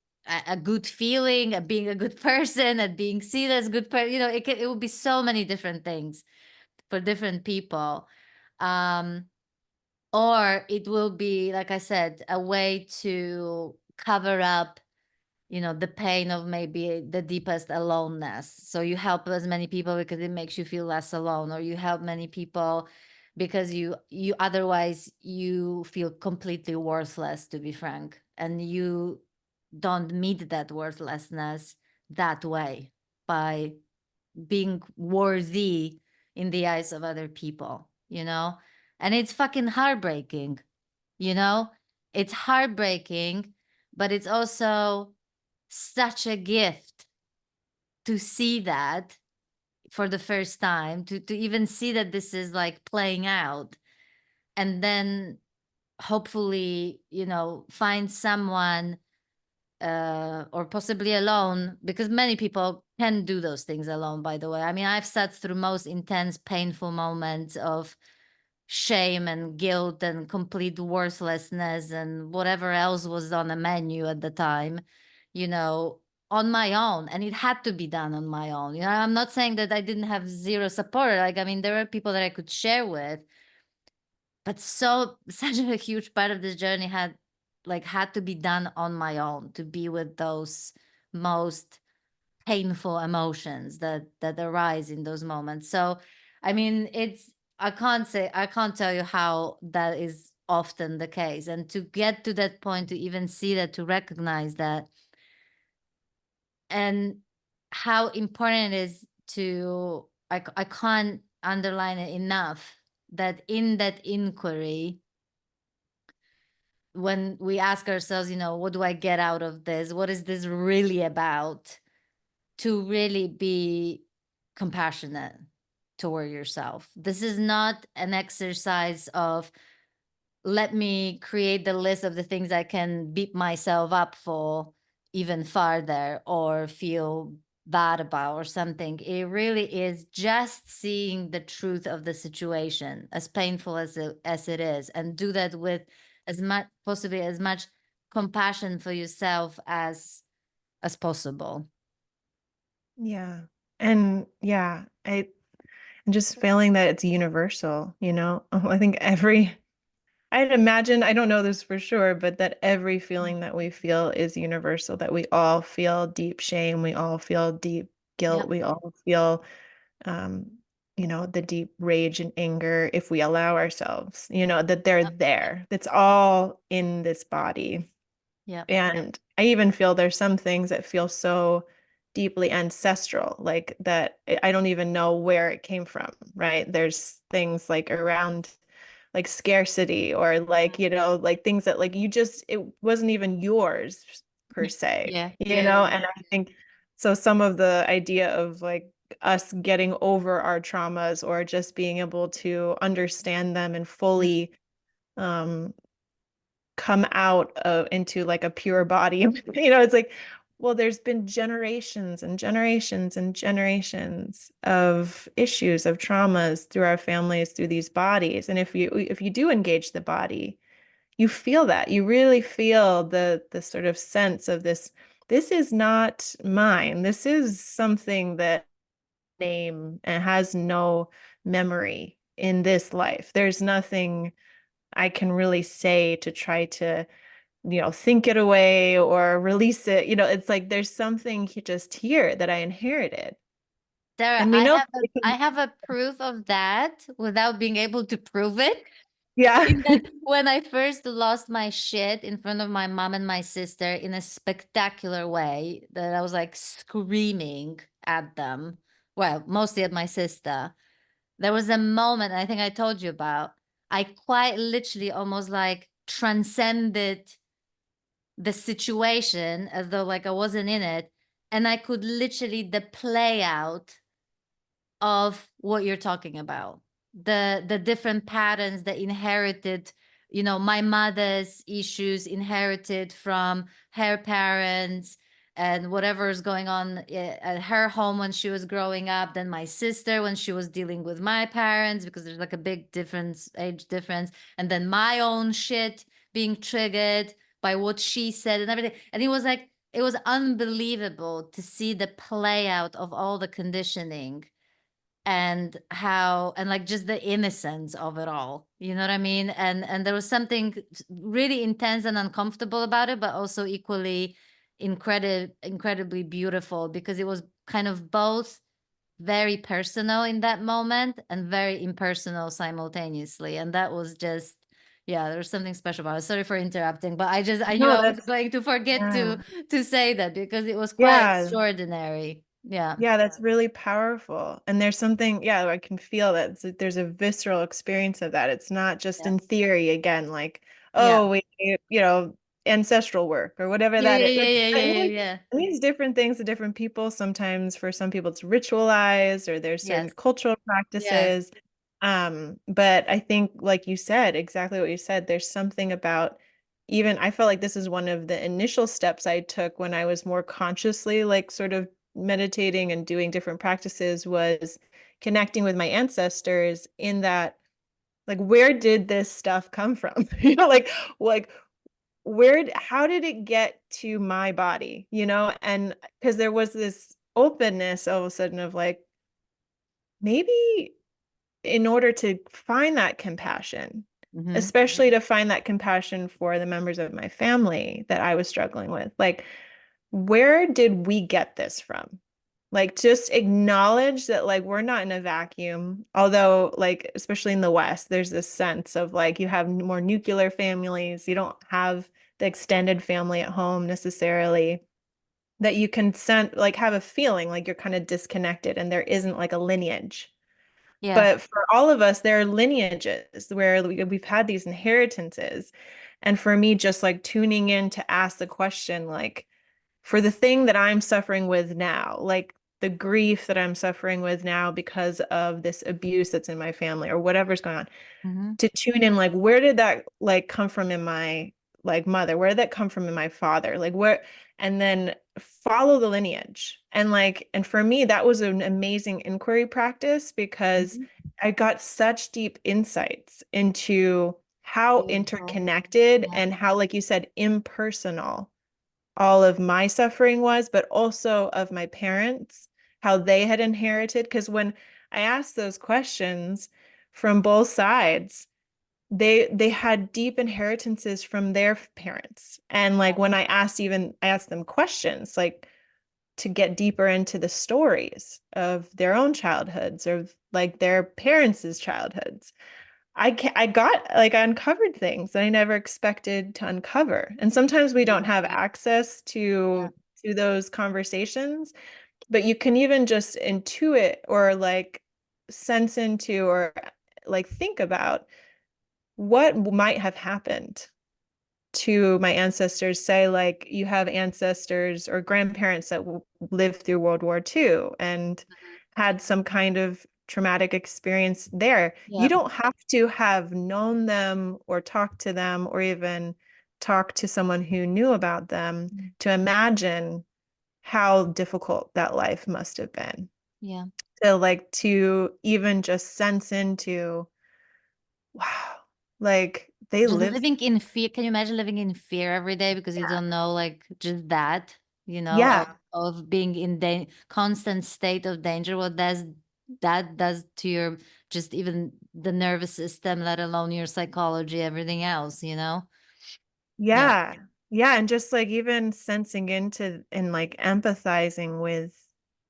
a good feeling at being a good person, at being seen as a good person. It would be so many different things for different people. um or it will be, like I said, a way to cover up the pain of maybe the deepest aloneness. So you help as many people because it makes you feel less alone, or you help many people because you otherwise you feel completely worthless, to be frank, and you don't meet that worthlessness that way by being worthy in the eyes of other people. And it's fucking heartbreaking. you know it's heartbreaking, but it's also such a gift to see that for the first time, to even see that this is like playing out, and then hopefully find someone, or possibly alone, because many people can do those things alone, by the way. I mean, I've sat through most intense painful moments of shame and guilt and complete worthlessness and whatever else was on the menu at the time, you know, on my own. And it had to be done on my own. I'm not saying that I didn't have zero support. Like, I mean, there were people that I could share with, but such a huge part of this journey had to be done on my own, to be with those most painful emotions that arise in those moments. So I mean, I can't tell you how that is often the case, and to get to that point, to even see that, to recognize that, and how important it is to I can't underline it enough, that in that inquiry, when we ask ourselves, what do I get out of this, what is this really about, to really be compassionate toward yourself. This is not an exercise of, let me create the list of the things I can beat myself up for even farther or feel bad about or something. It really is just seeing the truth of the situation, as painful as it is, and do that with as much, possibly as much compassion for yourself as possible. Yeah. And yeah, I'm just feeling that it's universal, you know? I think I'd imagine, I don't know this for sure, but that every feeling that we feel is universal, that we all feel deep shame, we all feel deep guilt, Yep. we all feel, um, the deep rage and anger if we allow ourselves, that they're Yep. there. It's all in this body. Yep. And I even feel there's some things that feel so deeply ancestral, like that I don't even know where it came from, right? There's things like around like scarcity or like, like things that like it wasn't even yours per se, Yeah. Yeah. and I think so some of the idea of like us getting over our traumas or just being able to understand them and Mm. fully um come out of into like a pure body. It's like, well, there's been generations and generations and generations of issues, of traumas through our families, through these bodies. And if you do engage the body, you feel that. You really feel the sort of sense of this is not mine. This is something that name and has no memory in this life. There's nothing I can really say to try to think it away or release it. It's like there's something just here that I inherited. Sarah, And we I know have a proof of that without being able to prove it. Yeah. In that, when I first lost my shit in front of my mom and my sister in a spectacular way, that I was like screaming at them. Well, mostly at my sister. There was a moment I think I told you about. I quite literally almost like transcended the situation as though like I wasn't in it. And I could literally the play out of what you're talking about, the different patterns that inherited, you know, my mother's issues inherited from her parents and whatever is going on at her home when she was growing up, then my sister when she was dealing with my parents, because there's like a big difference, age difference, and then my own shit being triggered by what she said and everything. And it was like, it was unbelievable to see the play out of all the conditioning and how, and like just the innocence of it all, you know what I mean? And there was something really intense and uncomfortable about it, but also equally incredibly beautiful, because it was kind of both very personal in that moment and very impersonal simultaneously. And that was just, yeah, there was something special about it. Sorry for interrupting, but I knew No, I was that's going to forget yeah. to say that because it was quite Yeah. extraordinary. Yeah. Yeah, that's really powerful. And there's something, yeah, I can feel that there's a visceral experience of that. It's not just Yeah. in theory again, like, Yeah. oh, we, ancestral work or whatever Yeah, that yeah, is. yeah, Like, yeah, yeah, yeah, yeah. it means different things to different people. Sometimes for some people it's ritualized or there's certain Yes. cultural Yes. practices. But I think, like you said, exactly what you said, there's something about even I felt like this is one of the initial steps I took when I was more consciously like sort of meditating and doing different practices was connecting with my ancestors in that like where did this stuff come from? Like how did it get to my body? And because there was this openness all of a sudden of like maybe in order to find that compassion, Mm-hmm. especially to find that compassion for the members of my family that I was struggling with, like where did we get this from? Like just acknowledge that like we're not in a vacuum. Although like especially in the West, there's this sense of like you have more nuclear families, you don't have the extended family at home necessarily that you can send like have a feeling like you're kind of disconnected and there isn't like a lineage. Yeah. But for all of us, there are lineages where we've had these inheritances. And for me, just like tuning in to ask the question, like, for the thing that I'm suffering with now, like the grief that I'm suffering with now because of this abuse that's in my family or whatever's going on, Mm-hmm. to tune in, like, where did that like come from in my like mother? Where did that come from in my father? Like where, and then follow the lineage. And for me, that was an amazing inquiry practice because Mm-hmm. I got such deep insights into how Beautiful. interconnected Yeah. and how, like you said, impersonal all of my suffering was, but also of my parents, how they had inherited. Because when I asked those questions from both sides, they had deep inheritances from their parents. And like when I asked them questions, like to get deeper into the stories of their own childhoods or like their parents' childhoods. I got like I uncovered things that I never expected to uncover. And sometimes we don't have Beautiful. access Yeah. to those conversations, but you can even just intuit or like sense into or like think about what might have happened to my ancestors. Say like you have ancestors or grandparents that lived through World War II and Mhm. had some kind of traumatic experience there. You Yeah. don't have to have known them or talked to them or even talk to someone who knew about them Mm. to imagine how difficult that life must have been. Yeah. So like to even just sense into, wow, like they Just lived. living in fear. Can you imagine living in fear every day because you don't know, like, just that, Yeah. of being in constant state of danger? What that does to your, just even the nervous system, let alone your psychology, everything else, you know? Yeah. Yeah. Yeah. And just like even sensing into and like empathizing with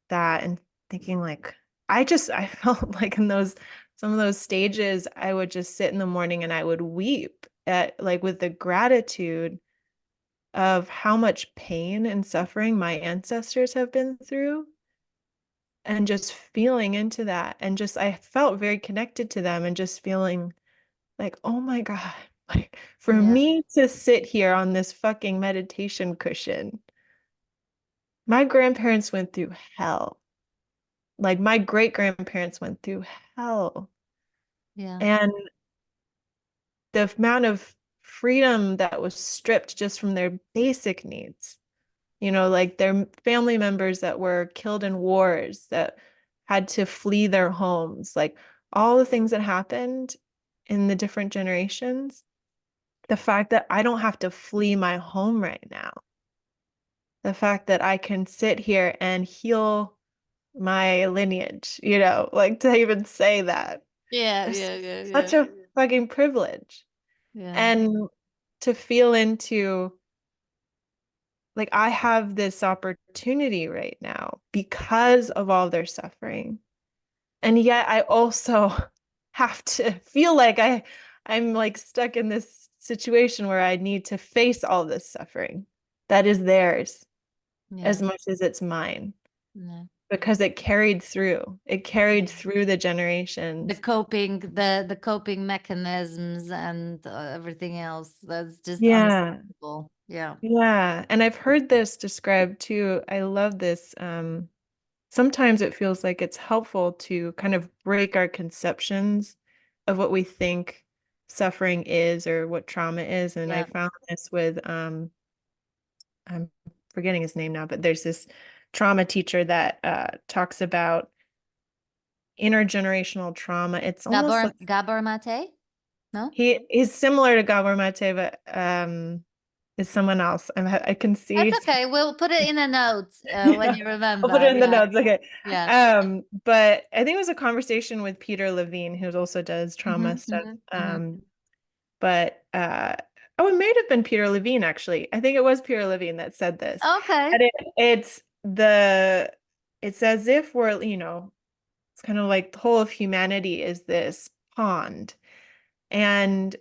that and thinking like, I felt like in those some of those stages, I would just sit in the morning and I would weep at like with the gratitude of how much pain and suffering my ancestors have been through, and just feeling into that. And just, I felt very connected to them and just feeling like, oh my God, like for Yeah. me to sit here on this fucking meditation cushion, my grandparents went through hell. Like my great grandparents went through hell. Yeah. And the amount of freedom that was stripped just from their basic needs, like their family members that were killed in wars, that had to flee their homes, like all the things that happened in the different generations, the fact that I don't have to flee my home right now, the fact that I can sit here and heal my lineage, like to even say that. Yeah, It's yeah, yeah, such yeah. a fucking privilege. Yeah. And to feel into, like, I have this opportunity right now because of all their suffering. And yet I also have to feel like I'm like stuck in this situation where I need to face all this suffering that is theirs Yeah. as much as it's mine, Yeah. because it carried through. It carried Yeah. through the The generations. coping, the coping mechanisms and everything else. That's just Yeah. unacceptable. Yeah. Yeah. And I've heard this described too. I love this. Sometimes it feels like it's helpful to kind of break our conceptions of what we think suffering is or what trauma is. And I Yeah. found this with I'm forgetting his name now, but there's this trauma teacher that talks about intergenerational trauma. It's almost like Gabor Mate? No? he's similar to Gabor Mate, but is someone else. I can see. That's okay. We'll put it in a note when Yeah, you I'll put it remember. in the Yeah. notes. Okay. Yeah. But I think it was a conversation with Peter Levine, who also does trauma Hmm, stuff. hmm, hmm. But oh, it may have been Peter Levine, actually. I think it was Peter Levine that said this. Okay. And it's as if we're, it's kind of like the whole of humanity is this pond. And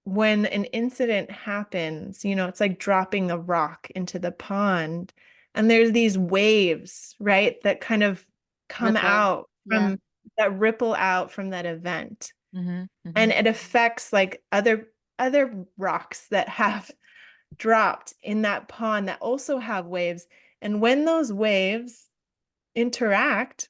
when an incident happens, it's like dropping a rock into the pond. And there's these waves, right, that kind of come Ripple. out Yeah. from that ripple out from that event. Hmm, hmm. And it affects like other rocks that have dropped in that pond that also have waves. And when those waves interact,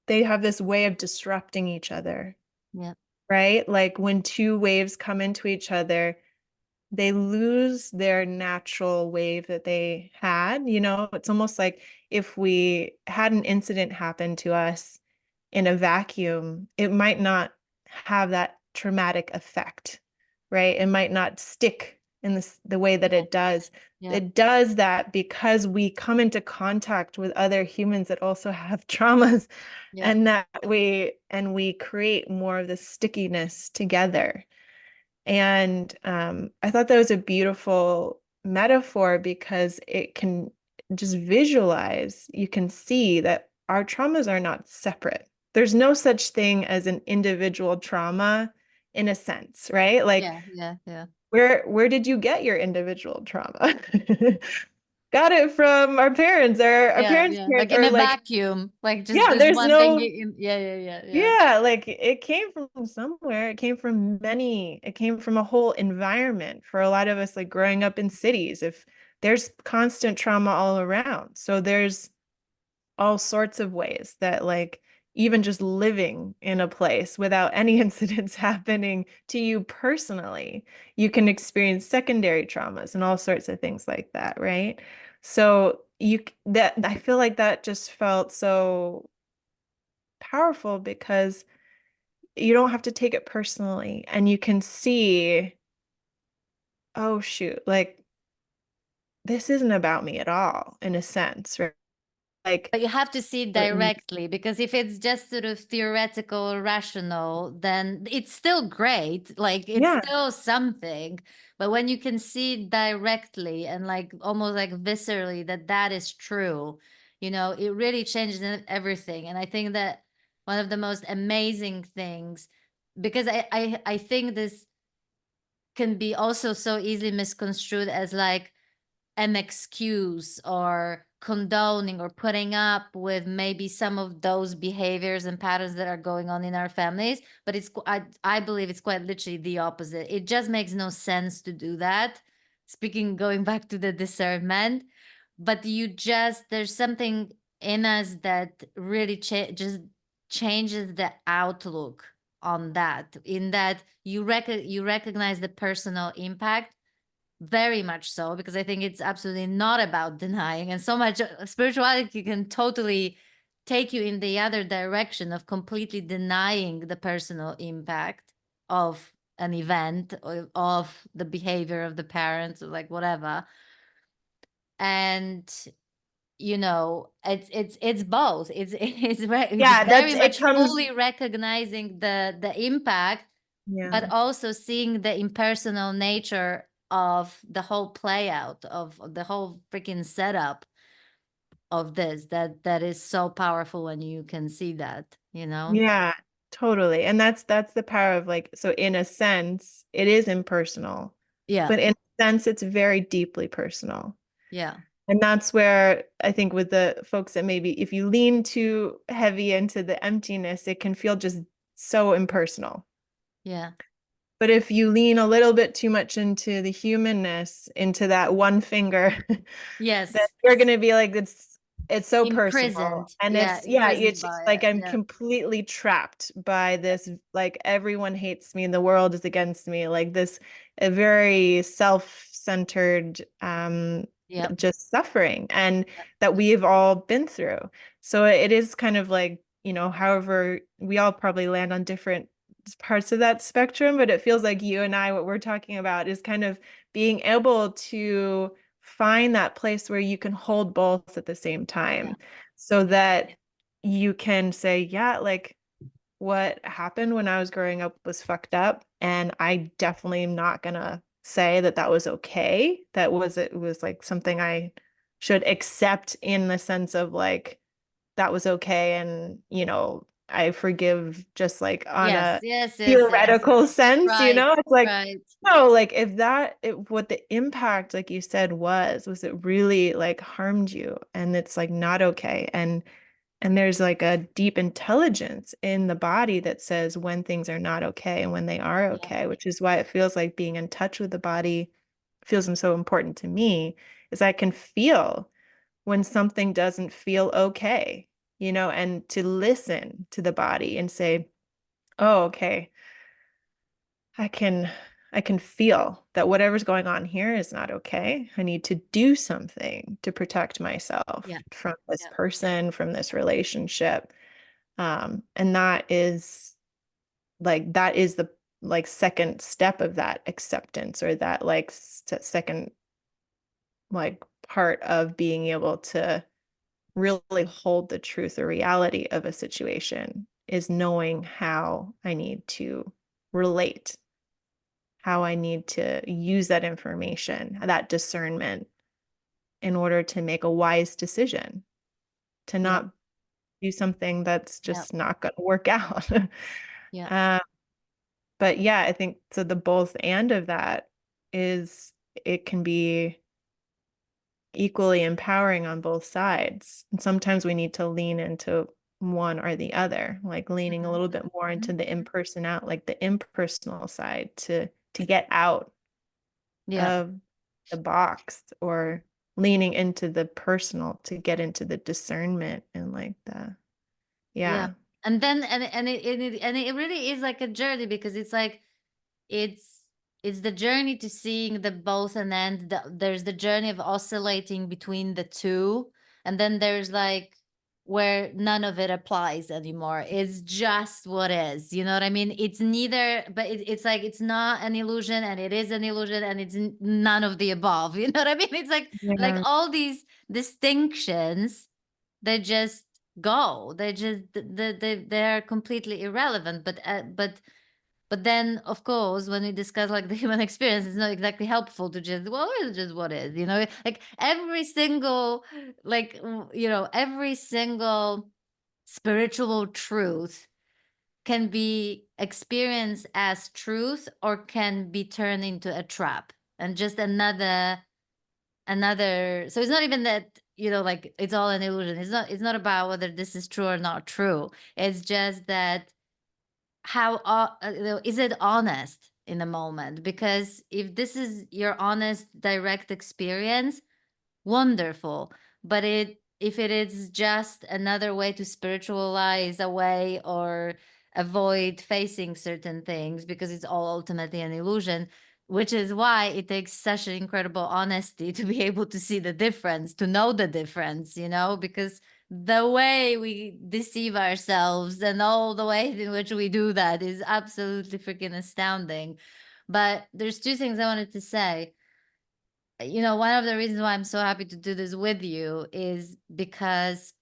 they have this way of disrupting each other, Yeah. right? Like when two waves come into each other, they lose their natural wave that they had. It's almost like if we had an incident happen to us in a vacuum, it might not have that traumatic effect, right? It might not stick in the way that Yeah. it does. Yeah. It does that because we come into contact with other humans that also have traumas, Yeah. and that we create more of the stickiness together. And I thought that was a beautiful metaphor because it can just visualize, you can see that our traumas are not separate. There's no such thing as an individual trauma in a sense, right? Like Yeah. Yeah. Yeah. where did you get your individual trauma? Got it from our parents, or our Yeah. parents' Yeah. parents, Like in or a like, vacuum. Like yeah, just there's one thing no in, yeah, yeah, yeah, yeah. yeah, like it came from somewhere. It came from a whole environment for a lot of us, like growing up in cities. If there's constant trauma all around. So there's all sorts of ways that, like, even just living in a place without any incidents happening to you personally, you can experience secondary traumas and all sorts of things like that, right? So that I feel like that just felt so powerful because you don't have to take it personally, and you can see, oh shoot, like this isn't about me at all, in a sense, right? Like But you have to see it directly, because if it's just sort of theoretical or rational, then it's still great. Like it's yeah, still something. But when you can see it directly and like almost like viscerally that that is true, it really changes everything. And I think that one of the most amazing things, because I think this can be also so easily misconstrued as like an excuse or condoning or putting up with maybe some of those behaviors and patterns that are going on in our families. But I believe it's quite literally the opposite. It just makes no sense to do that. Speaking, going back to the discernment, but there's something in us that really just changes the outlook on that, in that you recognize the personal impact, very much so, because I think it's absolutely not about denying. And so much spirituality can totally take you in the other direction of completely denying the personal impact of an event, or of the behavior of the parents, or like whatever. And it's both. It's Yeah, very it much comes, fully recognizing the impact, yeah. but also seeing the impersonal nature of the whole play out of the whole freaking setup of this, that is so powerful when you can see that. Yeah, totally. And that's the power of like, so in a sense, it is impersonal, Yeah, but in a sense, it's very deeply personal. yeah, And that's where I think with the folks that maybe if you lean too heavy into the emptiness, it can feel just so impersonal. yeah. But if you lean a little bit too much into the humanness, into that one finger, then Yes. you're gonna be like, it's so personal. Imprisoned. And Yeah, it's yeah, imprisoned it's just by like it. I'm Yeah, completely trapped by this, like everyone hates me, the world is against me, like this a very self-centered yeah, just suffering and that we've all been through. So it is kind of like, however, we all probably land on different parts of that spectrum, but it feels like you and I, what we're talking about is kind of being able to find that place where you can hold both at the same yeah, time so that you can say, yeah, like what happened when I was growing up was fucked up. And I definitely am not gonna say that that was okay. It was like something I should accept in the sense of like, that was okay. And, I forgive just like on yes, a yes, yes, yes. theoretical sense, Right, it's like, right. no, like if what the impact, like you said, was it really like harmed you and it's like not okay. And there's like a deep intelligence in the body that says when things are not okay and when they are Yeah, okay, which is why it feels like being in touch with the body feels so important to me, is I can feel when something doesn't feel okay, and to listen to the body and say, oh, okay, I can I can feel that whatever's going on here is not okay. I need to do something to protect myself yeah, from this yeah, person, from this relationship. And that is the like second step of that acceptance or that like second like part of being able to really hold the truth or reality of a situation is knowing how I need to relate, how I need to use that information, that discernment in order to make a wise decision, to yeah, not do something that's yeah, just not going to work out. yeah, um, but yeah, I think so the both and of that is it can be equally empowering on both sides. And sometimes we need to lean into one or the other, like leaning a mhm, little bit more mhm. into the impersonal, like the impersonal side to get out Yeah, of the box or leaning into the personal to get into the discernment and like the yeah. yeah. And then and it really is like a journey, because it's like it's it's the journey to seeing the both, and then there's the journey of oscillating between the two, and then there's like where none of it applies anymore. It's just what is, you know what I mean? It's neither, but it's like it's not an illusion and it is an illusion, and it's none of the above. You know what I mean? It's like Yeah. all these distinctions, they just go, they're completely irrelevant. But then, of course, when we discuss like the human experience, it's not exactly helpful to just, well, it's just what is, like every single, like, every single spiritual truth can be experienced as truth or can be turned into a trap and just another. So it's not even that, like it's all an illusion. It's not about whether this is true or not true. It's just that how is it honest in the moment? Because if this is your honest direct experience, wonderful. But if it is just another way to spiritualize away or avoid facing certain things because it's all ultimately an illusion, which is why it takes such an incredible honesty to be able to see the difference, to know the difference, because the way we deceive ourselves and all the ways in which we do that is absolutely freaking astounding. But there's two things I wanted to say. One of the reasons why I'm so happy to do this with you is because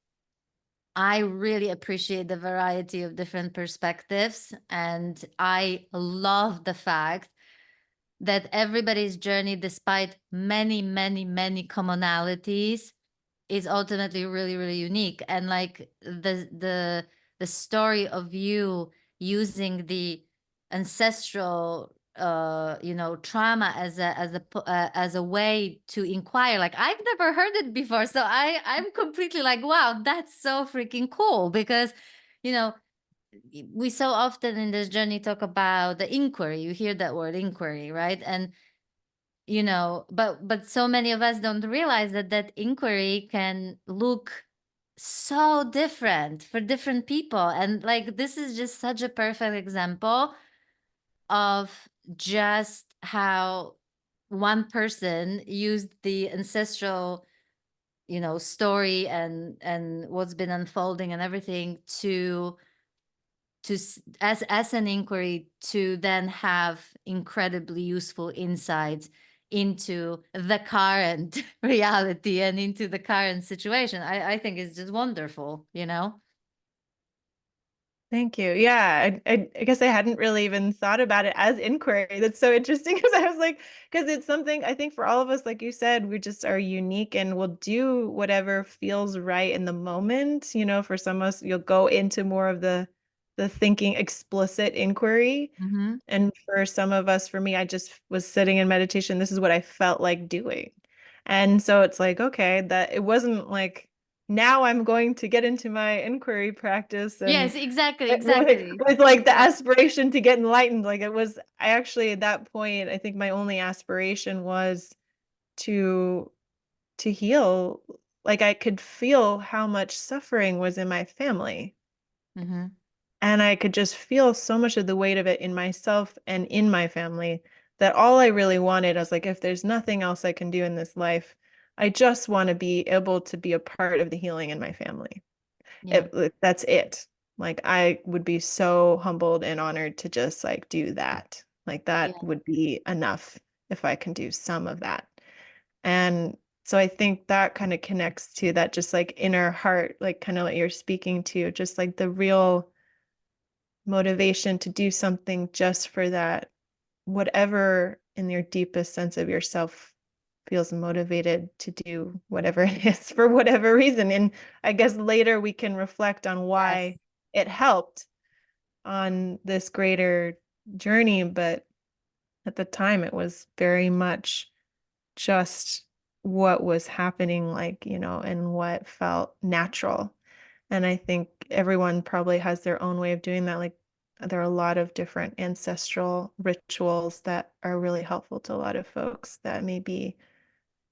I really appreciate the variety of different perspectives. And I love the fact that everybody's journey, despite many, many, many commonalities, is ultimately really, really unique. And like the story of you using the ancestral trauma as a way to inquire, like I've never heard it before, so I'm completely like, wow, that's so freaking cool. Because you know we so often in this journey talk about the inquiry. You hear that word inquiry, right? And but so many of us don't realize that inquiry can look so different for different people. And like this is just such a perfect example of just how one person used the ancestral story and what's been unfolding and everything as an inquiry to then have incredibly useful insights into the current reality and into the current situation. I think it's just wonderful. Thank you. Yeah, I guess I hadn't really even thought about it as inquiry. That's so interesting because I was like, because it's something I think for all of us, like you said, we just are unique and we'll do whatever feels right in the moment. For some of us, you'll go into more of the thinking explicit inquiry. Mm-hmm. And for some of us, for me, I just was sitting in meditation. This is what I felt like doing. And so it's like, okay, that it wasn't like now I'm going to get into my inquiry practice and Yes, exactly, with, exactly. with like the Yeah. aspiration to get enlightened. Like it was, I actually at that point, I think my only aspiration was to to heal. Like I could feel how much suffering was in my family. Mm-hmm. And I could just feel so much of the weight of it in myself and in my family that all I really wanted, I was like, if there's nothing else I can do in this life, I just want to be able to be a part of the healing in my family. Yeah. That's it. Like I would be so humbled and honored to just like do that. Like that Yeah. would be enough if I can do some of that. And so I think that kind of connects to that just like inner heart, like kind of what you're speaking to, just like the real motivation to do something just for that, whatever in your deepest sense of yourself feels motivated to do whatever it is for whatever reason. And I guess later we can reflect on Yes. why it helped on this greater journey. But at the time, it was very much just what was happening, like, and what felt natural. And I think everyone probably has their own way of doing that. Like, there are a lot of different ancestral rituals that are really helpful to a lot of folks that may be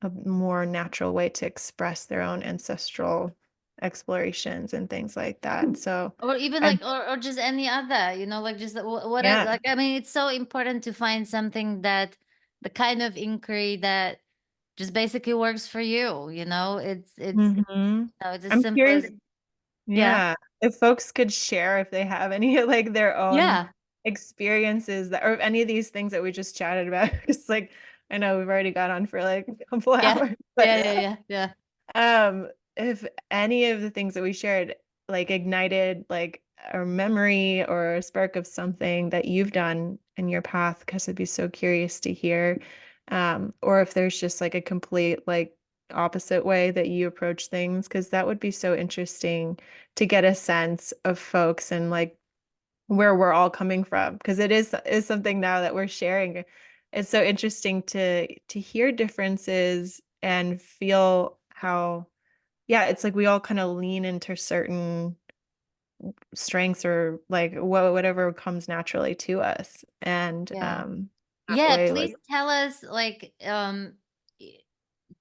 a more natural way to express their own ancestral explorations and things like that. So, Or even and like, or just any other, like just whatever. yeah. Like, I mean, it's so important to find something that the kind of inquiry that just basically works for you. Hmm. It's as I'm simple curious. as, yeah, Yeah, if folks could share if they have any like their own yeah, experiences that or any of these things that we just chatted about. It's like I know we've already got on for like a couple yeah, hours, but yeah, yeah, yeah, yeah. if any of the things that we shared like ignited like a memory or a spark of something that you've done in your path, because I'd be so curious to hear. Or if there's just like a complete like opposite way that you approach things, because that would be so interesting to get a sense of folks and like where we're all coming from, because it is something now that we're sharing. It's so interesting to hear differences and feel how, yeah, it's like we all kind of lean into certain strengths or like whatever comes naturally to us. And Yeah. that Yeah, way, please like, tell us, like, y-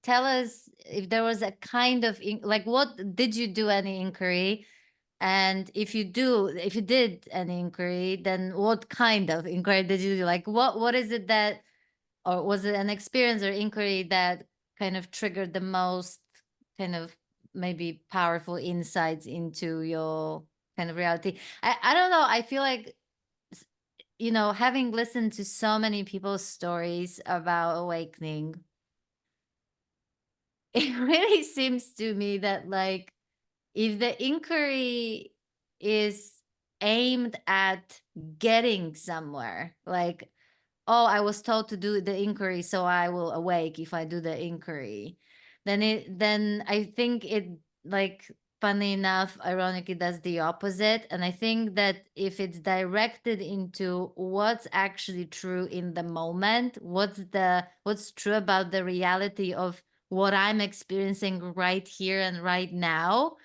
tell us if there was a kind of like, what did you do any inquiry? And if you did an inquiry, then what kind of inquiry did you do? Like, what is it that, or was it an experience or inquiry that kind of triggered the most kind of maybe powerful insights into your kind of reality? I don't know. I feel like, s- having listened to so many people's stories about awakening, it really seems to me that, like, if the inquiry is aimed at getting somewhere, like, oh, I was told to do the inquiry, so I will awake if I do the inquiry, then I think it, like, funny enough, ironically, does the opposite. And I think that if it's directed into what's actually true in the moment, what's true about the reality of what I'm experiencing right here and right now,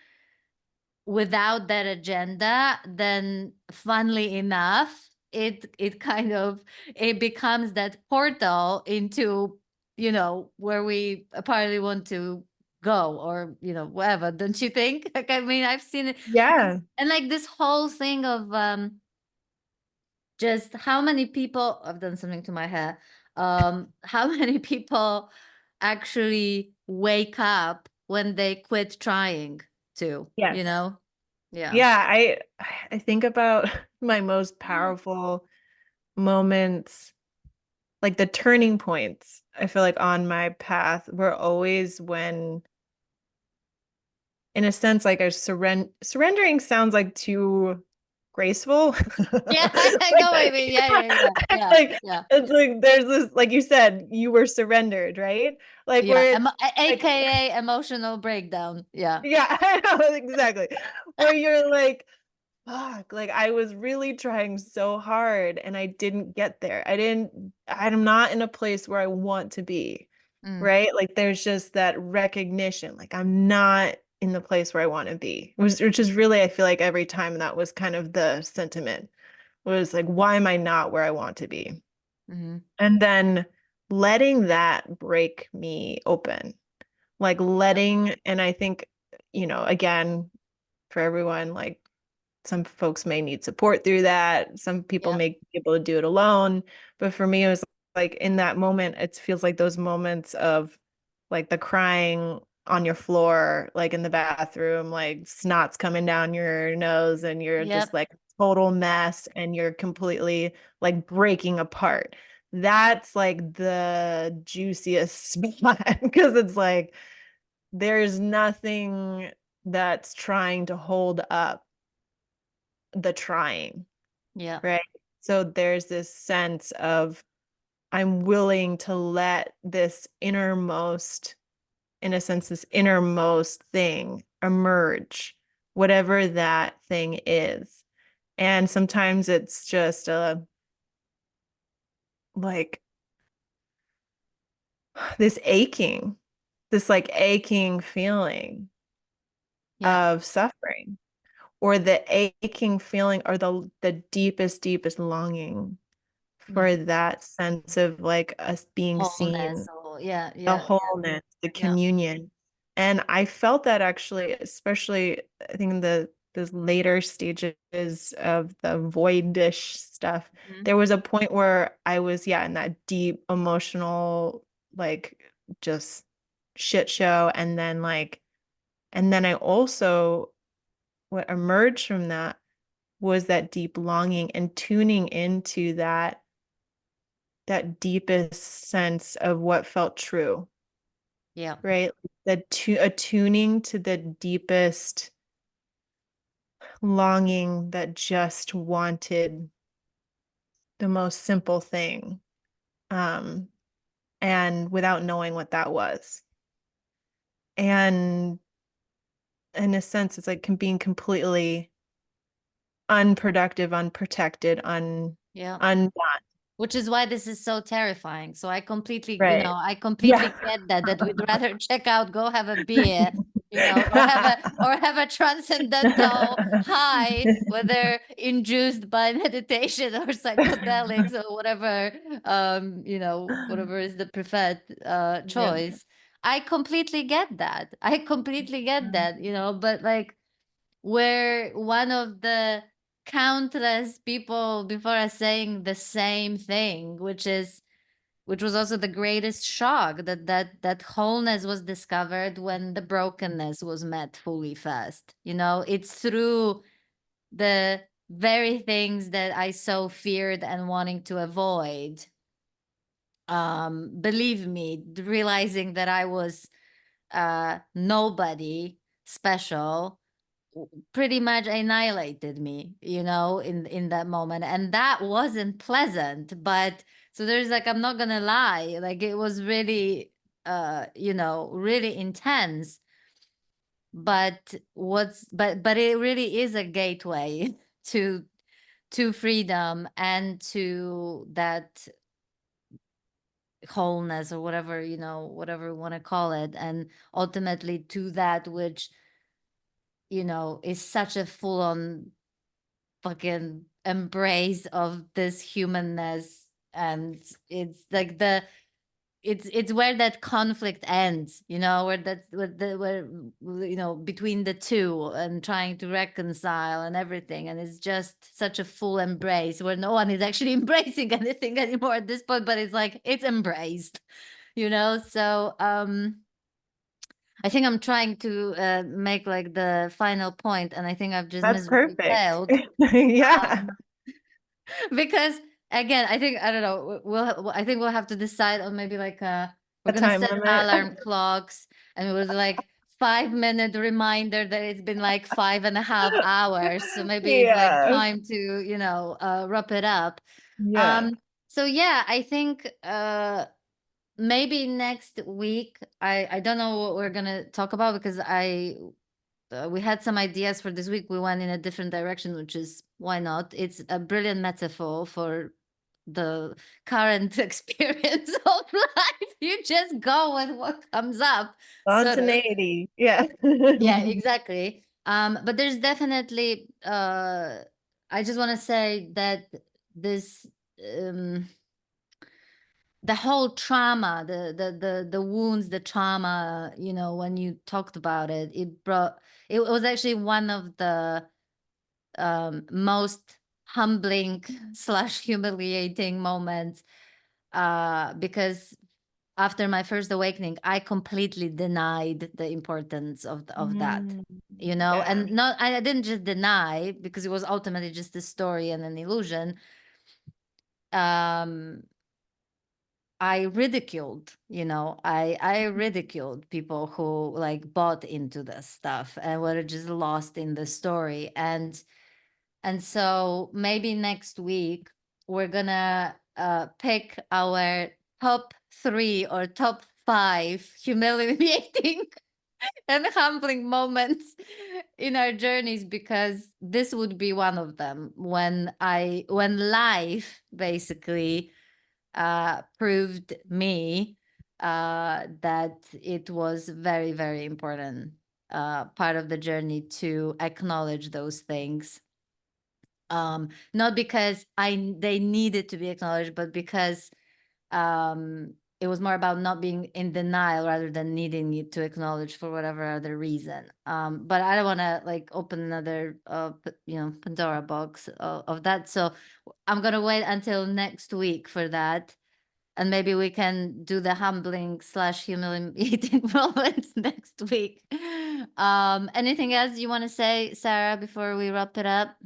without that agenda, then funnily enough, it kind of, it becomes that portal into, where we apparently want to go, or whatever, don't you think? Like, I mean, I've seen it. yeah. And like this whole thing of just how many people, I've done something to my hair, how many people actually wake up when they quit trying to, Yes. yeah. Yeah, I think about my most powerful moments, like the turning points, I feel like on my path were always when, in a sense, like I surrendering sounds like too graceful. Yeah, I Like, know what you mean. Yeah, yeah, yeah, yeah, like yeah, it's like there's this, like you said, you were surrendered, right? Like yeah. where it's like, AKA emotional breakdown. Yeah. yeah, I know exactly. Where you're like, fuck, like I was really trying so hard and I didn't get there. I'm not in a place where I want to be, Mm, right? Like there's just that recognition, like I'm not in the place where I want to be, which is really, I feel like every time that was kind of the sentiment, was like, why am I not where I want to be? mm, And then letting that break me open, like yeah, letting, and I think, again, for everyone, like some folks may need support through that. Some people yeah, may be able to do it alone. But for me, it was like in that moment, it feels like those moments of like the crying on your floor, like in the bathroom, like snot's coming down your nose and you're just yep, like total mess and you're completely like breaking apart. That's like the juiciest spot because it's like there's nothing that's trying to hold up the trying, yeah, right? So there's this sense of I'm willing to let this innermost, in a sense, this innermost thing emerge, whatever that thing is. And sometimes it's just like this aching, this like aching feeling yeah, of suffering, or the aching feeling, or the deepest, deepest longing yeah. for that sense of like us being Wholeness. seen, Or yeah, the yeah, yeah, wholeness, the yeah, communion. And I felt that actually, especially I think in the later stages of the voidish stuff, mhm, there was a point where I was, yeah, in that deep emotional, like just shit show. And then I also, what emerged from that was that deep longing and tuning into that deepest sense of what felt true, yeah, right? Attuning to the deepest longing that just wanted the most simple thing, um, and without knowing what that was. And in a sense, it's like being completely unproductive, unprotected, Yeah. undone. Which is why this is so terrifying. So I completely, Right. I Yeah. completely get that we'd rather check out, go have a beer, or have a transcendental high, whether induced by meditation or psychedelics or whatever, whatever is the preferred Yeah. choice. I completely get that. I completely get that, but like we're one of the countless people before us saying the same thing, which was also the greatest shock, that wholeness was discovered when the brokenness was met fully first. It's through the very things that I so feared and wanting to avoid. Believe me, realizing that I was nobody special pretty much annihilated me, in that moment. And that wasn't pleasant. But so there's like, I'm not gonna lie, like it was really really intense. But it really is a gateway to freedom and to that wholeness, or whatever, whatever you want to call it, and ultimately to that which is such a full-on fucking embrace of this humanness. And it's like it's where that conflict ends, where that's where between the two, and trying to reconcile and everything. And it's just such a full embrace where no one is actually embracing anything anymore at this point, but it's like it's embraced. So I think I'm trying to make like the final point, and I think I've just That's miserably perfect. failed. Yeah. Um, because again, I don't know. I think we'll have to decide on maybe like we're A gonna time set limit. alarm clocks, and it was like 5 minute reminder that it's been like 5.5 hours. So maybe it's like Yeah. time to wrap it up. Yeah. Um, so yeah, I think maybe next week. I don't know what we're gonna talk about, because we had some ideas for this week. We went in a different direction, which is why not? It's a brilliant metaphor for the current experience of life. You just go with what comes up, sort of. Spontaneity. Yeah. Yeah, exactly. But there's definitely I just want to say that this um the whole trauma, the wounds, the trauma, when you talked about it, it was actually one of the most humbling slash humiliating moments, because after my first awakening, I completely denied the importance of that, Mm, yeah. and not, I didn't just deny, because it was ultimately just a story and an illusion. um I ridiculed, I ridiculed people who like bought into this stuff and were just lost in the story. And so maybe next week we're gonna pick our top 3 or top 5 humiliating and humbling moments in our journeys, because this would be one of them, when life basically proved me that it was very, very important part of the journey to acknowledge those things. Not because they needed to be acknowledged, but because it was more about not being in denial rather than needing it to acknowledge for whatever other reason. But I don't want to like open another Pandora box of that. So I'm gonna wait until next week for that, and maybe we can do the humbling slash humiliating moments next week. Anything else you want to say, Sarah, before we wrap it up?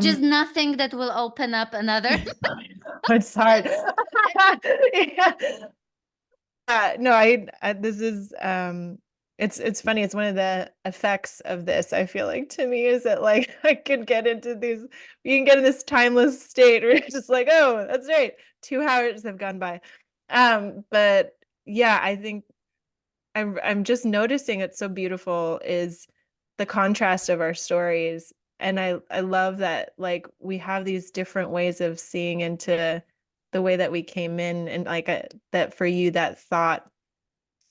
Just Um, nothing that will open up another. it's hard. Yeah. No, this is it's funny. It's one of the effects of this, I feel like, to me, is that like I could get into these, you can get in this timeless state where you're just like, oh, that's right. 2 hours have gone by. But yeah, I think I'm just noticing it's so beautiful is the contrast of our stories. And I love that like we have these different ways of seeing into the way that we came in and like that for you that thought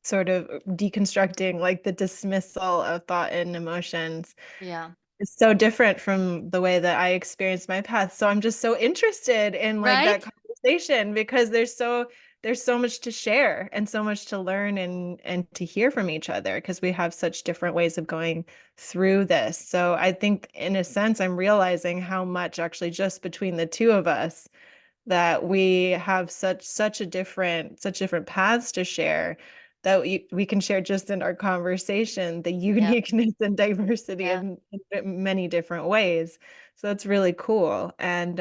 sort of deconstructing like the dismissal of thought and emotions Yeah. is so different from the way that I experienced my path. So I'm just so interested in like that Right? conversation because there's so much to share and so much to learn and to hear from each other because we have such different ways of going through this. So I think in a sense I'm realizing how much actually just between the two of us that we have such different paths to share that we can share just in our conversation the Yeah. uniqueness and diversity Yeah. in many different ways. So that's really cool. And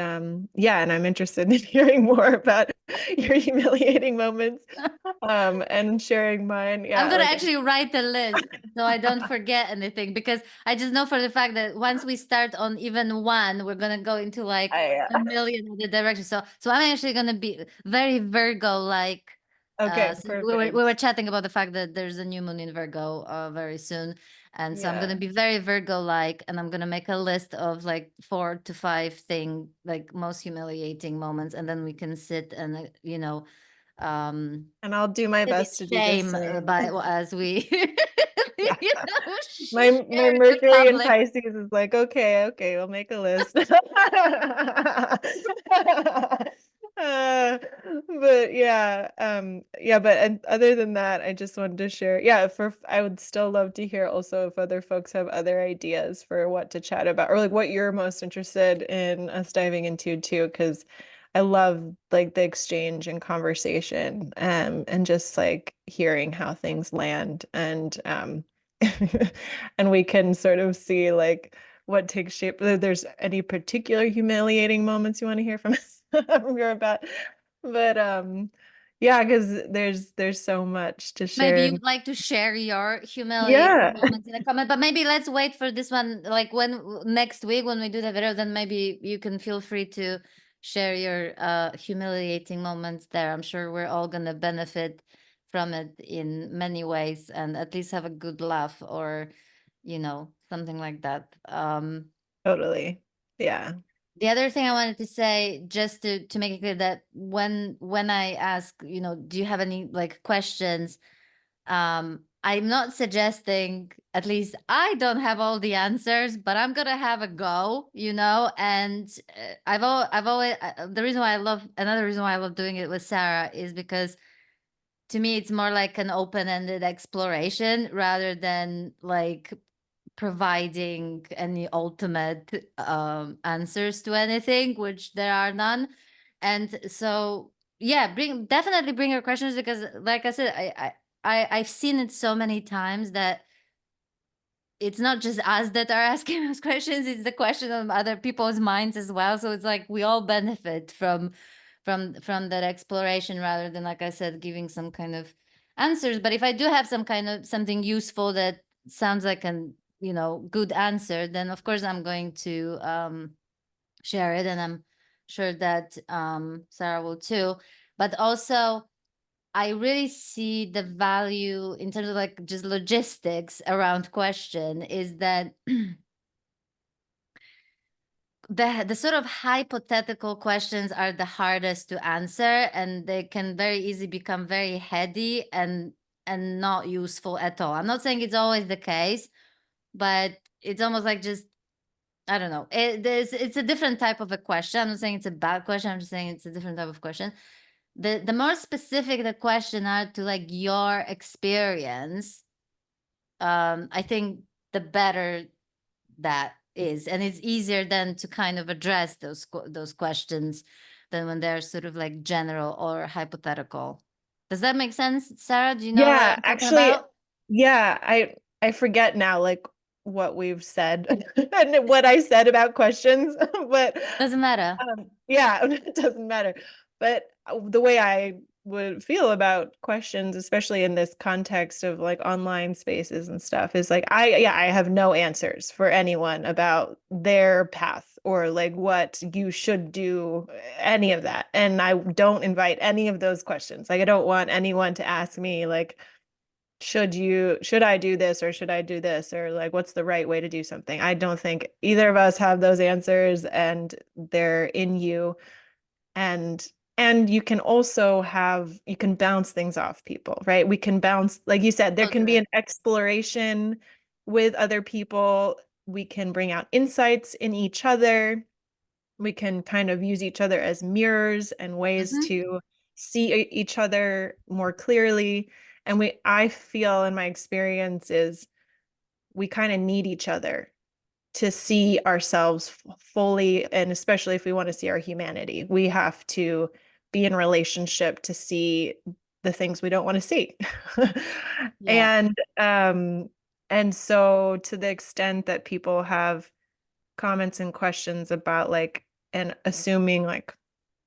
yeah, and I'm interested in hearing more about your humiliating moments and sharing mine. I'm Yeah, gonna like actually write the list so I don't forget anything, because I just know for the fact that once we start on even one, we're gonna go into like I a million other directions. So I'm actually gonna be very Virgo like. okay, So we were perfect. chatting about the fact that there's a new moon in Virgo very soon, and so I'm gonna Yeah. be very Virgo like, and I'm gonna make a list of like 4 to 5 like most humiliating moments, and then we can sit and um And I'll do my sit in best to do the shame same. by as we Yeah. My share it in Mercury in public. Pisces is like, okay, okay, we'll make a list. But yeah, yeah, but and other than that, I just wanted to share. Yeah, for I would still love to hear also if other folks have other ideas for what to chat about or like what you're most interested in us diving into too, because I love like the exchange and conversation and just like hearing how things land and and we can sort of see like what takes shape. Whether there's any particular humiliating moments you want to hear from from your about, but yeah, because there's so much to Maybe share. you And would like to share your humiliating yeah, moments in a comment, but maybe let's wait for this one. Like when next week when we do the video, then maybe you can feel free to share your humiliating moments there. I'm sure we're all gonna benefit from it in many ways and at least have a good laugh or something like that. totally. Yeah, The other thing I wanted to say, just to make it clear, that when I ask, do you have any like questions? I'm not suggesting, at least I don't have all the answers, but I'm gonna have a go, And I've always the reason why I love another reason why I love doing it with Sarah is because to me it's more like an open-ended exploration rather than like providing any ultimate answers to anything, which there are none. And so yeah, definitely bring your questions, because like I said, I've seen it so many times that it's not just us that are asking those questions, it's the question of other people's minds as well. So it's like we all benefit from that exploration rather than, like I said, giving some kind of answers. But if I do have some kind of something useful that sounds like an good answer, then of course I'm going to share it, and I'm sure that Sarah will too. But also I really see the value in terms of like just logistics around question is that the sort of hypothetical questions are the hardest to answer, and they can very easily become very heady and not useful at all. I'm not saying it's always the case, but it's almost like just I don't know. It's a different type of a question. I'm not saying it's a bad question. I'm just saying it's a different type of question. The more specific the question are to like your experience, I think the better that is, and it's easier then to kind of address those questions than when they're sort of like general or hypothetical. Does that make sense, Sarah? Do you know what yeah. I'm talking Actually, about? yeah. I forget now like what we've said and what I said about questions, but Doesn't matter. Yeah, it doesn't matter. But the way I would feel about questions, especially in this context of like online spaces and stuff, is like yeah, I have no answers for anyone about their path or like what you should do, any of that. And I don't invite any of those questions. Like I don't want anyone to ask me like should I do this or should I do this, or like what's the right way to do something. I don't think either of us have those answers, and they're in you. And you can also you can bounce things off people, right? We can bounce, like you said, there can be Totally. an exploration with other people. We can bring out insights in each other. We can kind of use each other as mirrors and ways Hmm. to see each other more clearly. And I feel in my experience is we kind of need each other to see ourselves fully, and especially if we want to see our humanity, we have to be in relationship to see the things we don't want to see. Yeah. And so to the extent that people have comments and questions about like, and assuming like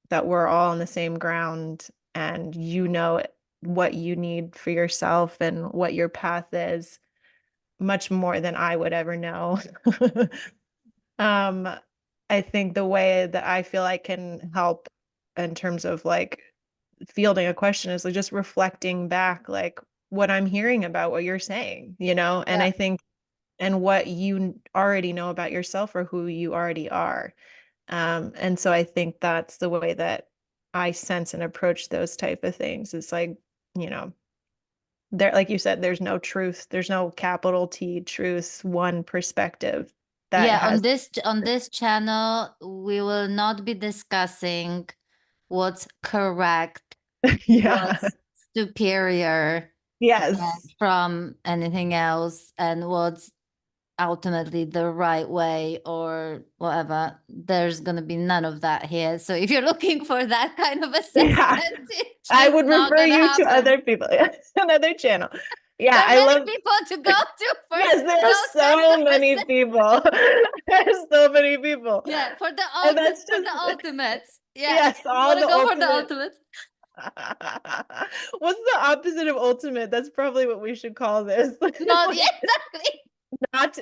that we're all on the same ground, and you know what you need for yourself and what your path is much more than I would ever know. Um, I think the way that I feel I can help in terms of like fielding a question is like just reflecting back like what I'm hearing about what you're saying, you know? And Yeah. I think and what you already know about yourself or who you already are. And so I think that's the way that I sense and approach those type of things. It's like, you know, there, like you said, there's no truth, there's no capital T truth, one perspective that Yeah, has, on this channel, we will not be discussing what's correct, yeah, what's superior yes, from anything else, and what's ultimately the right way or whatever. There's gonna be none of that here. So if you're looking for that kind of yeah. assessment, it's I just would not refer gonna you to happen. other people, another channel. Yeah, There are I many love. people to go to for Yes, there are those kinds so of many people. There's so many people. yeah, And that's for the just, ultimates. Yeah, yes, you all want to the go for the ultimate. ultimates. What's the opposite of ultimate? That's probably what we should call this. Not Like, exactly.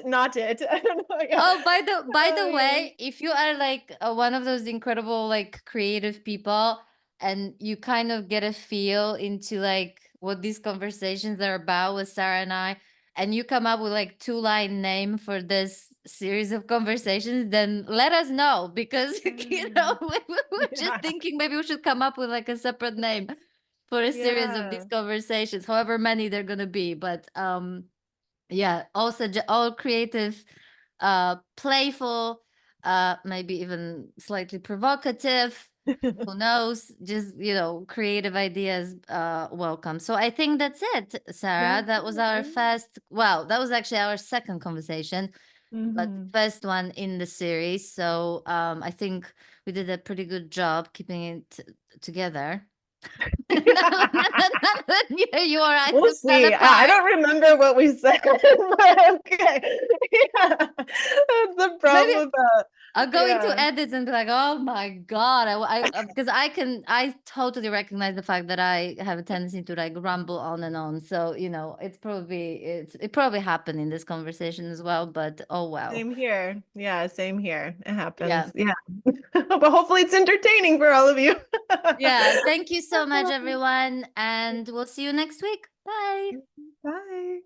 not it. I don't know. Yeah. Oh, by the Oh, yeah. way, if you are like one of those incredible like creative people and you kind of get a feel into like what these conversations are about with Sarah and I, and you come up with like two-line name for this series of conversations, then let us know because Mm, we were just yeah. thinking maybe we should come up with like a separate name for a series of these Yeah. conversations, however many they're gonna be. But yeah, also all creative, playful, maybe even slightly provocative, who knows, just creative ideas welcome. So I think that's it, Sarah. That's That was our it. first, well, that was actually our second conversation, but Hmm. first one in the series. So I think we did a pretty good job keeping it together. None you or I We'll fell see. I apart. don't remember what we said, but okay. Yeah. That's the Maybe problem about, I'll go into yeah. edits and be like, "Oh my God!" Because I totally recognize the fact that I have a tendency to like ramble on and on. So it probably happened in this conversation as well. But oh well, Same here. Yeah, same here. It yeah, happens. Yeah. But hopefully it's entertaining for all of you. yeah. Thank you so much, everyone, and we'll see you next week. Bye. Bye.